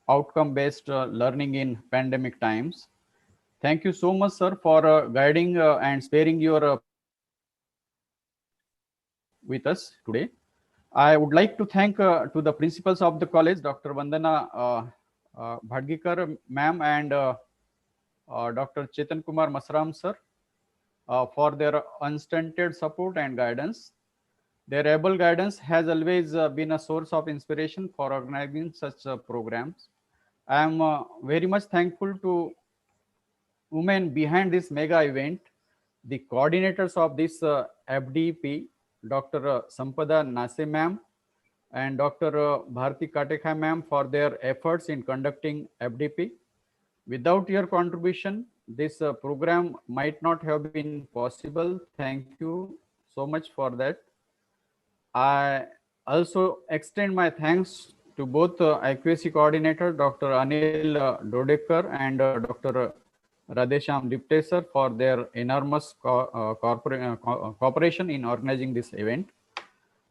outcome-based learning in pandemic times. Thank you so much, sir, for guiding and sparing your with us today. I would like to thank to the principals of the college, Dr. Vandana Bhadgikar ma'am and Dr. Chetan Kumar Masram sir, for their unstinted support and guidance. Their able guidance has always been a source of inspiration for organizing such programs. I am very much thankful to women behind this mega event, the coordinators of this FDP, Dr. Sampada Nase ma'am and Dr. Bharti Katekha ma'am, for their efforts in conducting FDP. Without your contribution, this program might not have been possible. Thank you so much for that. I also extend my thanks to both IQAC coordinator, Dr. Anil Dodekar and Dr. Radhesham Dipte sir, for their enormous cooperation in organizing this event.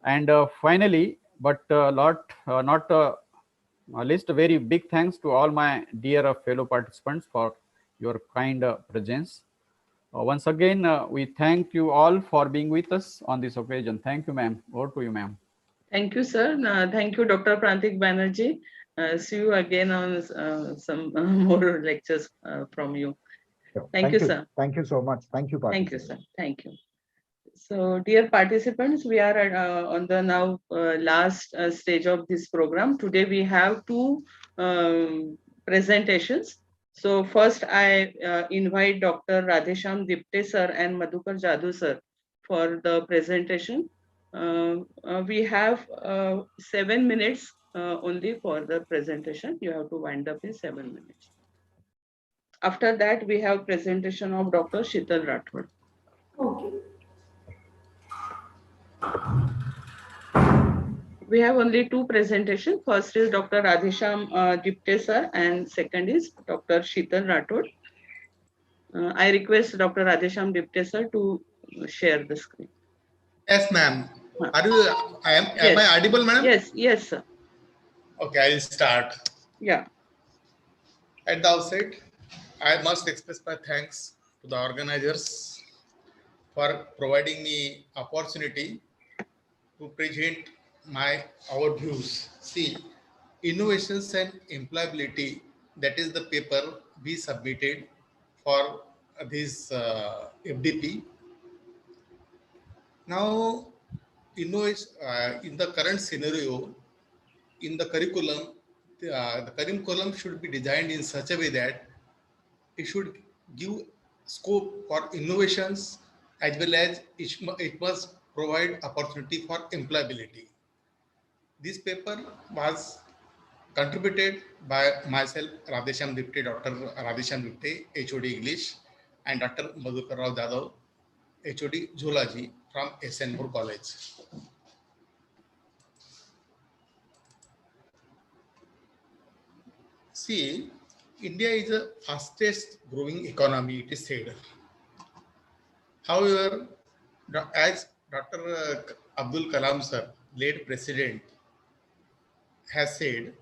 And finally, but not least, a very big thanks to all my dear fellow participants for your kind presence. Once again, we thank you all for being with us on this occasion. Thank you, ma'am. Over to you, ma'am.
Thank you, sir. Thank you, Dr. Prantik Banerjee. See you again on some more lectures from you. Thank you, sir.
Thank you so much. Thank you,
thank you, sir. Thank you. So, dear participants, we are on the now last stage of this program. Today we have two presentations. So first I invite Dr. Radhesham Dipte sir and Madhukar Jadhav sir for the presentation. We have 7 minutes only for the presentation. You have to wind up in 7 minutes. After that, we have presentation of Dr. Sheetal Rathod.
Okay.
We have only two presentations. First is Dr. Radhesham Dipte sir and second is Dr. Sheetal Rathod. I request Dr. Radhesham Dipte sir to share the screen.
Yes, ma'am. Am I audible, madam?
Yes, yes, sir.
Okay, I'll start.
Yeah.
At the outset, I must express my thanks to the organizers for providing me opportunity to present our views. See, innovations and employability, that is the paper we submitted for this FDP. Now, innovation in the current scenario, in the curriculum, the curriculum should be designed in such a way that it should give scope for innovations, as well as it must provide opportunity for employability. This paper was contributed by myself, Radhesham Dipte, Dr. Radhesham Dipte, HOD English, and Dr. Madhukar Rao Jadhav, HOD Zoology from SN Moore College. See, India is the fastest growing economy, it is said. However, as Dr. Abdul Kalam sir, late president, has said,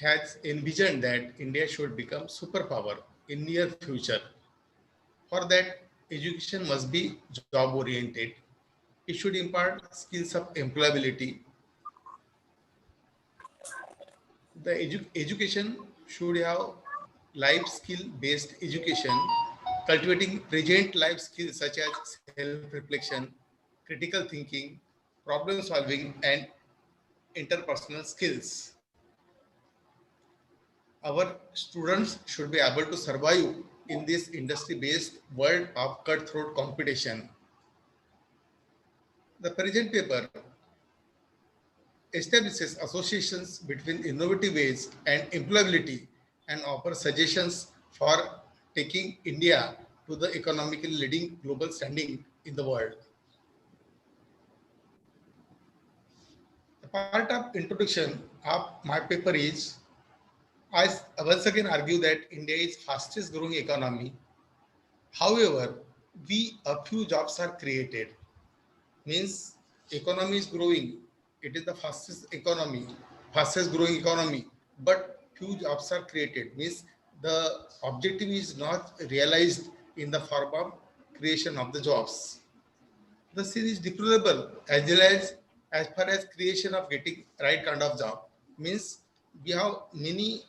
has envisioned that India should become superpower in near future. For that, education must be job oriented. It should impart skills of employability. The education should have life skill based education, cultivating present life skills such as self-reflection, critical thinking, problem solving, and interpersonal skills. Our students should be able to survive in this industry-based world of cutthroat competition. The present paper establishes associations between innovative ways and employability and offers suggestions for taking India to the economically leading global standing in the world. The part of introduction of my paper is, I once again argue that India is fastest growing economy. However, a few jobs are created. Means economy is growing. It is the fastest growing economy, but few jobs are created. Means the objective is not realized in the form of creation of the jobs. The scene is deplorable as far as creation of getting right kind of job. Means we have many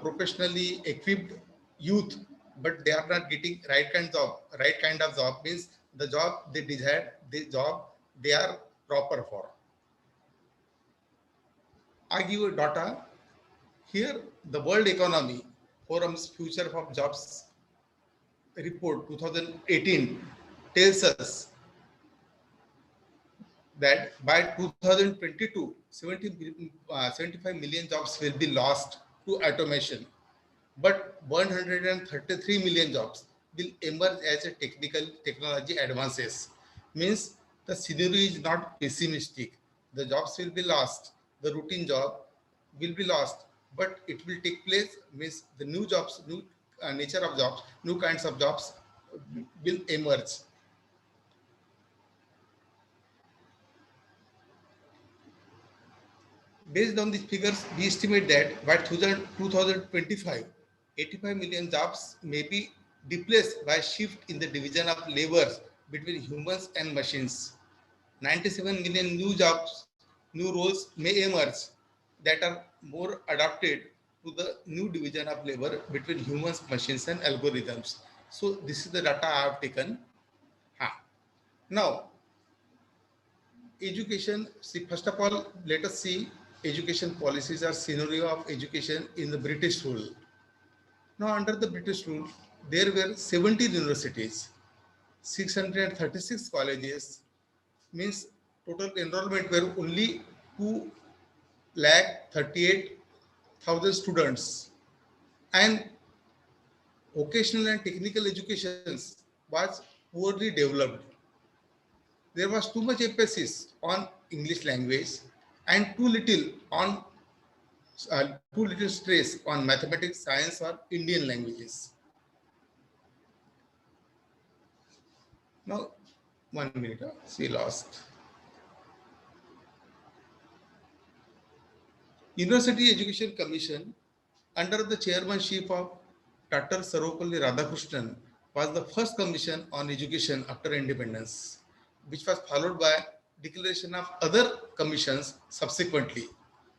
professionally equipped youth, but they are not getting right kind of job. Means the job they desire, the job they are proper for. I give a data here. The World Economy Forum's Future of Jobs report 2018 tells us that by 2022, 75 million jobs will be lost to automation, but 133 million jobs will emerge as a technology advances. Means the scenario is not pessimistic. The jobs will be lost. The routine job will be lost, but it will take place. Means the new jobs, new nature of jobs, new kinds of jobs will emerge. Based on these figures, we estimate that by 2025, 85 million jobs may be displaced by shift in the division of labor between humans and machines. 97 million new jobs, new roles may emerge that are more adapted to the new division of labor between humans, machines, and algorithms. So this is the data I have taken. Now, education. See, first of all, let us see education policies or scenario of education in the British rule. Now, under the British rule, there were 70 universities, 636 colleges. Means total enrollment were only 2,38,000 students, and vocational and technical education was poorly developed. There was too much emphasis on English language and too little stress on mathematics, science, or Indian languages. Now, 1 minute, she lost. University Education Commission, under the chairmanship of Dr. Sarvepalli Radhakrishnan, was the first commission on education after independence, which was followed by declaration of other commissions subsequently,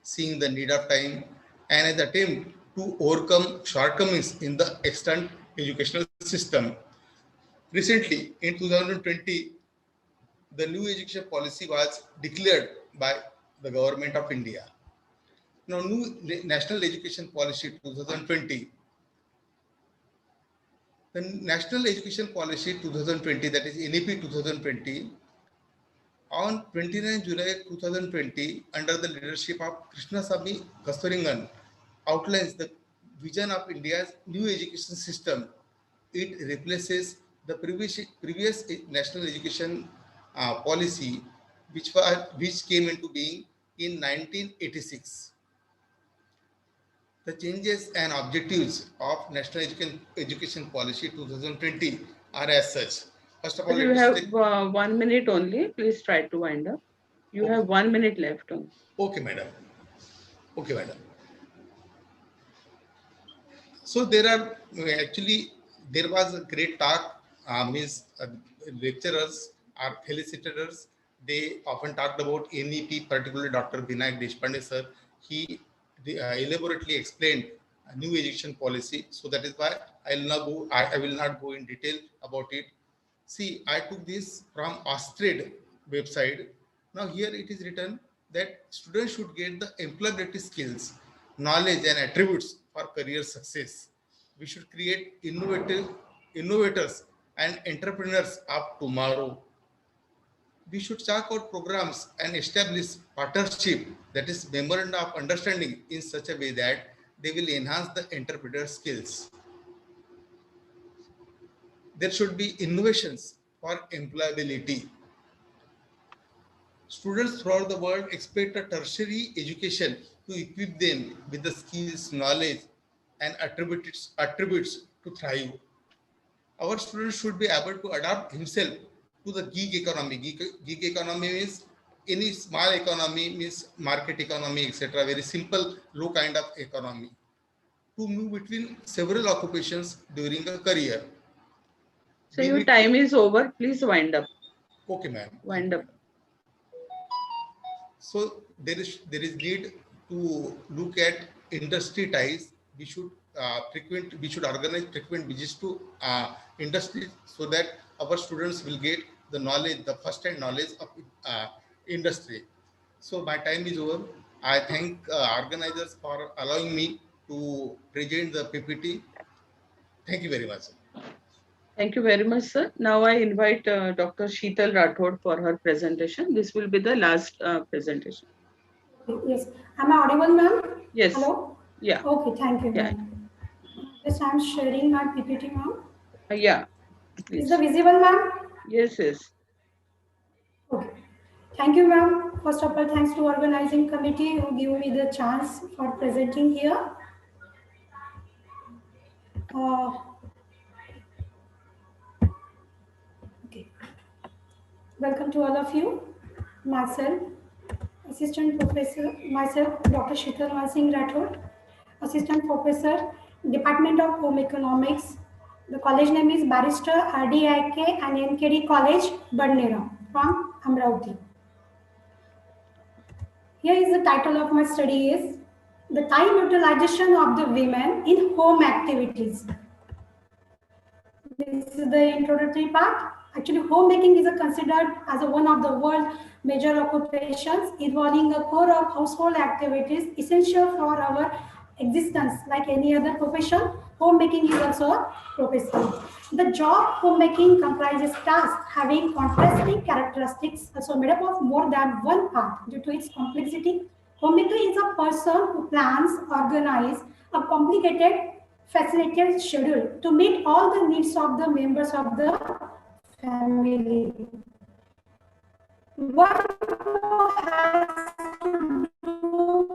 seeing the need of time and an attempt to overcome shortcomings in the extant educational system. Recently, in 2020, the new education policy was declared by the government of India. Now, new National Education Policy 2020. The National Education Policy 2020, that is NEP 2020, On 29 July 2020, under the leadership of Krishnasamy Kasturingan, outlines the vision of India's new education system. It replaces the previous national education policy, which came into being in 1986. The changes and objectives of National Education Policy 2020 are as such. First of all,
You have 1 minute only. Please try to wind up. You have 1 minute left only.
Okay, madam. Okay, madam. So there are actually there was a great talk. Means lecturers or felicitors. They often talked about NEP, particularly Dr. Vinayak Deshpande sir. He elaborately explained a new education policy. So that is why I will not go in detail about it. See, I took this from Austrade website. Now here it is written that students should get the employability skills, knowledge and attributes for career success. We should create innovators and entrepreneurs of tomorrow. We should check out programs and establish partnership, that is memorandum of understanding, in such a way that they will enhance the entrepreneur skills. There should be innovations for employability. Students throughout the world expect a tertiary education to equip them with the skills, knowledge, and attributes to thrive. Our students should be able to adapt himself to the gig economy. Gig economy means any small economy, means market economy, etc. Very simple, low kind of economy. To move between several occupations during a career.
So your time is over. Please wind up.
Okay, ma'am.
Wind up.
So there is need to look at industry ties. We should organize frequent visits to industry, so that our students will get the knowledge, the first-hand knowledge of industry. So my time is over. I thank organizers for allowing me to present the PPT. Thank you very much.
Thank you very much, sir. Now I invite Dr. Sheetal Rathod for her presentation. This will be the last presentation.
Yes. Am I audible, ma'am?
Yes.
Hello?
Yeah.
Okay, thank you, ma'am. Yes, I'm sharing my PPT, ma'am.
Yeah. Please.
Is it visible, ma'am?
Yes, yes.
Okay. Thank you, ma'am. First of all, thanks to organizing committee who give me the chance for presenting here. Okay. Welcome to all of you. Myself, Assistant Professor, Dr. Sheetal Singh Rathod, Assistant Professor, Department of Home Economics. The college name is Barrister RDIK and NKD College, Badnera, from Amravati. Here is the title of my study is The Time Utilization of the Women in Home Activities. This is the introductory part. Actually, homemaking is considered as one of the world's major occupations, involving a core of household activities essential for our existence. Like any other profession, homemaking is also a profession. The job homemaking comprises tasks having contrasting characteristics, also made up of more than one part due to its complexity. Homemaker is a person who plans, organizes a complicated facilitated schedule to meet all the needs of the members of the family. One has to do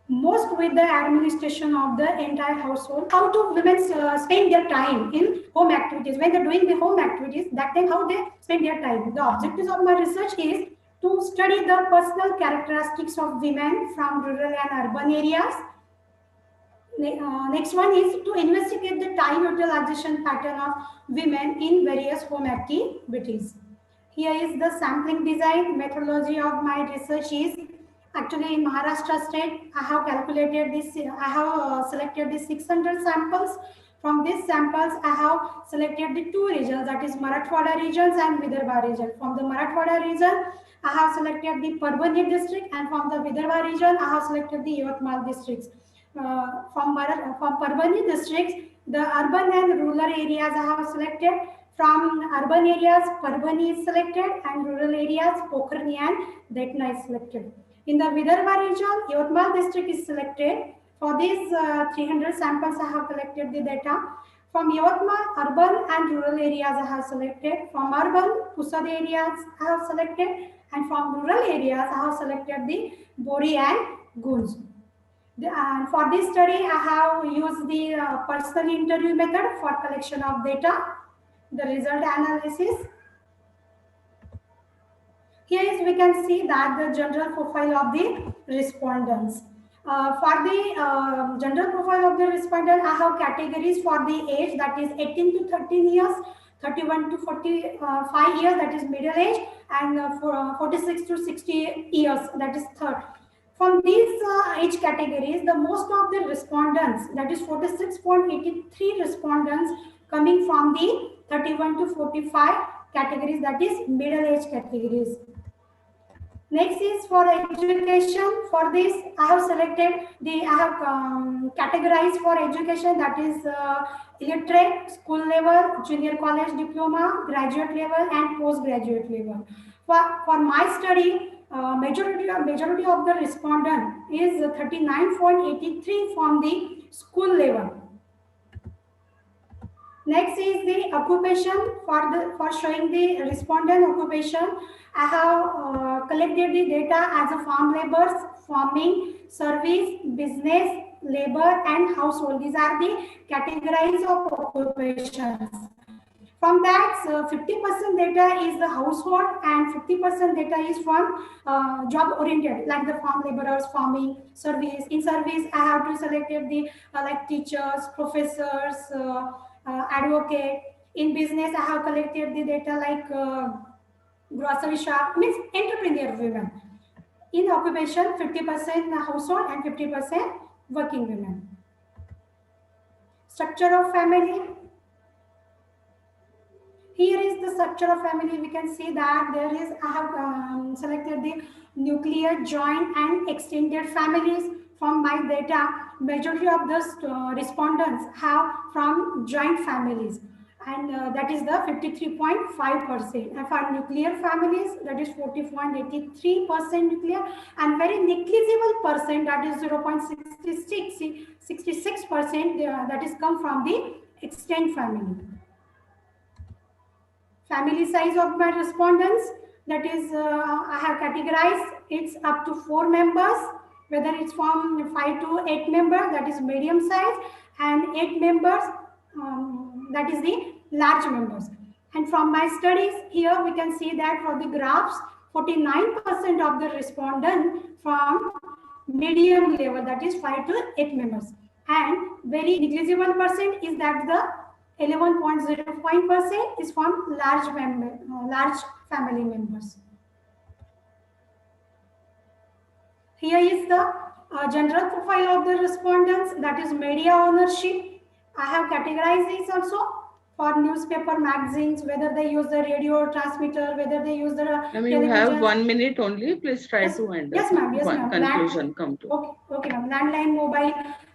most with the administration of the entire household. How do women spend their time in home activities? When they're doing the home activities, that time how they spend their time. The objectives of my research is to study the personal characteristics of women from rural and urban areas. Next one is to investigate the time utilization pattern of women in various home activities. Here is the sampling design methodology of my research is actually in Maharashtra state. I have calculated this. I have selected the 600 samples. From these samples, I have selected the two regions, that is Marathwada regions and Vidarbha region. From the Marathwada region, I have selected the Parbhani district, and from the Vidarbha region, I have selected the Yavatmal districts. From Parbhani districts, the urban and rural areas I have selected. From urban areas, Parbhani is selected, and rural areas, Pokharni and Detna is selected. In the Vidarbha region, Yavatmal district is selected. For these 300 samples, I have collected the data. From Yavatmal, urban and rural areas I have selected. From urban, Pusad areas I have selected. And from rural areas, I have selected the Bori and Gunj. And for this study, I have used the personal interview method for collection of data. The result analysis. Here is we can see that the general profile of the respondents. For the general profile of the respondent, I have categories for the age, that is 18 to 13 years, 31 to 45 years, that is middle age, and 46 to 60 years, that is third. From these age categories, the most of the respondents, that is 46.83 respondents, coming from the 31 to 45 categories, that is middle age categories. Next is for education. For this, I have selected I have categorized for education, that is illiterate, school level, junior college diploma, graduate level, and postgraduate level. For my study, majority of the respondent is 39.83 from the school level. Next is the occupation. For showing the respondent occupation, I have collected the data as a farm laborers, farming, service, business, labor, and household. These are the categories of occupations. From that, 50% data is the household and 50% data is from job oriented, like the farm laborers, farming, service. In service, I have to select the like teachers, professors, advocate. In business, I have collected the data like grocery shop, means entrepreneur women. In occupation, 50% household and 50% working women. Structure of family. Here is the structure of family. We can see that there is, I have selected the nuclear, joint and extended families. From my data, majority of the respondents have from joint families, and that is the 53.5%. And for nuclear families, that is 40.83% nuclear, and very negligible percent, that is 0.66%, that is come from the extended family. Family size of my respondents, that is I have categorized, it's up to 4 members, whether it's from 5 to 8 members, that is medium size, and 8 members, that is the large members. And from my studies, here we can see that for the graphs, 49% of the respondent from medium level, that is 5 to 8 members, and very negligible percent is that the 11.05% is from large family members. Here is the general profile of the respondents, that is media ownership. I have categorized this also for newspaper, magazines, whether they use the radio transmitter, whether they use the television.
You have 1 minute only. Please try to end.
Yes, ma'am. Yes, ma'am.
Conclusion come to.
Okay, ma'am. Landline, mobile,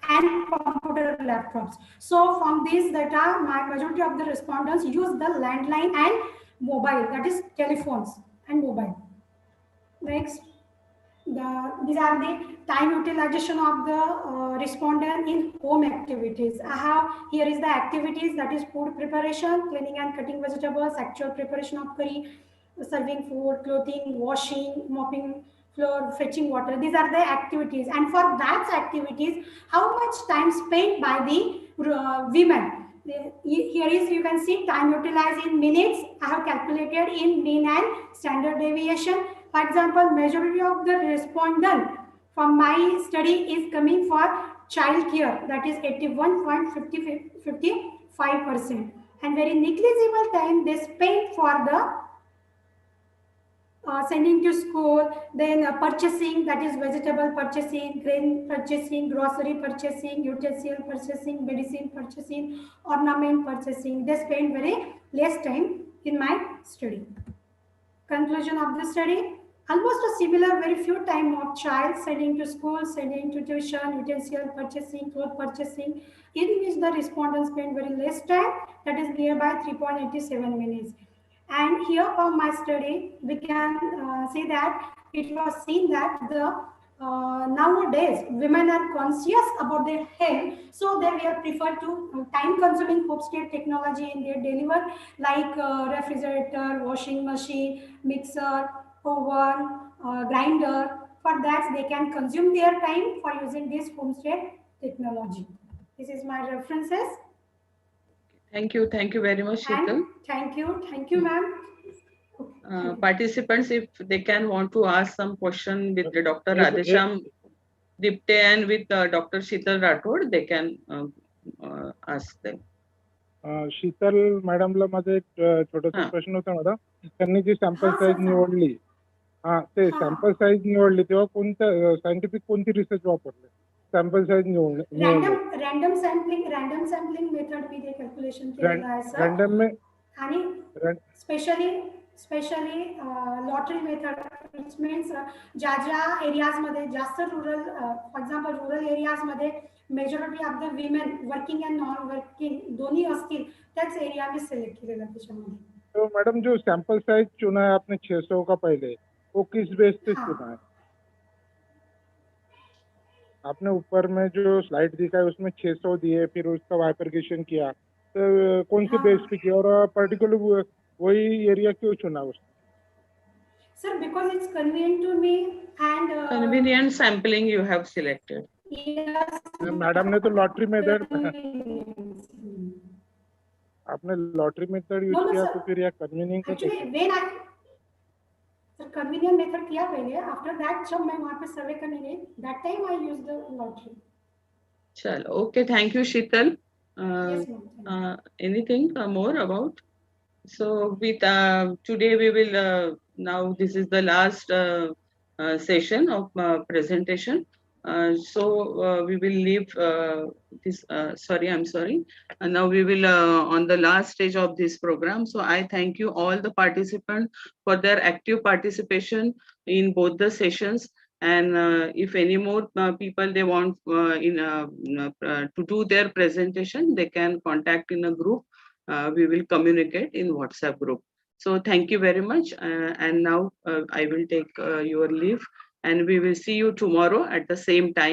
and computer laptops. So from this data, my majority of the respondents use the landline and mobile, that is telephones and mobile. Next, these are the time utilization of the respondent in home activities. I have, here is the activities, that is food preparation, cleaning and cutting vegetables, actual preparation of curry, serving food, clothing, washing, mopping floor, fetching water. These are the activities, and for that activities, how much time spent by the women. Here is, you can see time utilized in minutes. I have calculated in mean and standard deviation. For example, majority of the respondent from my study is coming for child care, that is 81.55%, and very negligible time they spend for the sending to school, then purchasing, that is vegetable purchasing, grain purchasing, grocery purchasing, utensil purchasing, medicine purchasing, ornament purchasing. They spend very less time in my study. Conclusion of the study, almost a similar, very few time of child sending to school, sending to tuition, utensil purchasing, cloth purchasing, in which the respondents spend very less time, that is nearby 3.87 minutes. And here from my study, we can say that it was seen that the nowadays women are conscious about their health, so they will prefer to time-consuming home state technology in their daily work, like refrigerator, washing machine, mixer, oven, grinder. For that, they can consume their time for using this home state technology. This is my references.
Thank you very much, Sheetal.
And thank you, ma'am.
Participants, if they can want to ask some question with Dr. Radhesham Dipte and with Dr. Sheetal Rathod, they can ask them.
शीतल मॅडमला माझा एक छोटासा प्रश्न होता madam, त्यांनी जी sample size निवडली, ते sample size निवडली तेव्हा कोणत्या सायंटिफिक कोणती रिसर्च वापरले sample size
random sampling method मध्ये कॅल्क्युलेशन केलेलं आहे सर.
रँडम
आणि specially lottery method, which means ज्या एरियाज मध्ये जास्त rural, for example rural areas मध्ये majority of the women working and non working दोन्ही असतील, त्याच एरिया मी सिलेक्ट केलेला त्याच्यामध्ये.
तो मैडम जो सैंपल साइज चुना है आपने 600 का पहले, वो किस बेस पे चुना है? आपने ऊपर में जो स्लाइड दिखा है उसमें 600 दिए, फिर उसका वाइपरगेशन किया, तो कौन से बेस पे किया और पर्टिकुलर वही एरिया क्यों चुना उसने?
Sir, because it's convenient to me and
convenient sampling you have selected.
Yes.
Madam ने तो लॉटरी मेथड, आपने लॉटरी मेथड यूज किया तो फिर या convenient
actually when I sir convenient method किया पहले, आफ्टर दैट जब मैं वहां पे सर्वे करने गई, that time I used the lottery.
चलो, okay, thank you Sheetal. Anything more about? So with today we will now this is the last session of presentation. So we will leave this. Sorry, I'm sorry. Now we will on the last stage of this program. So I thank you all the participants for their active participation in both the sessions. And if any more people they want to do their presentation, they can contact in a group. We will communicate in WhatsApp group. So thank you very much. And now I will take your leave, and we will see you tomorrow at the same time.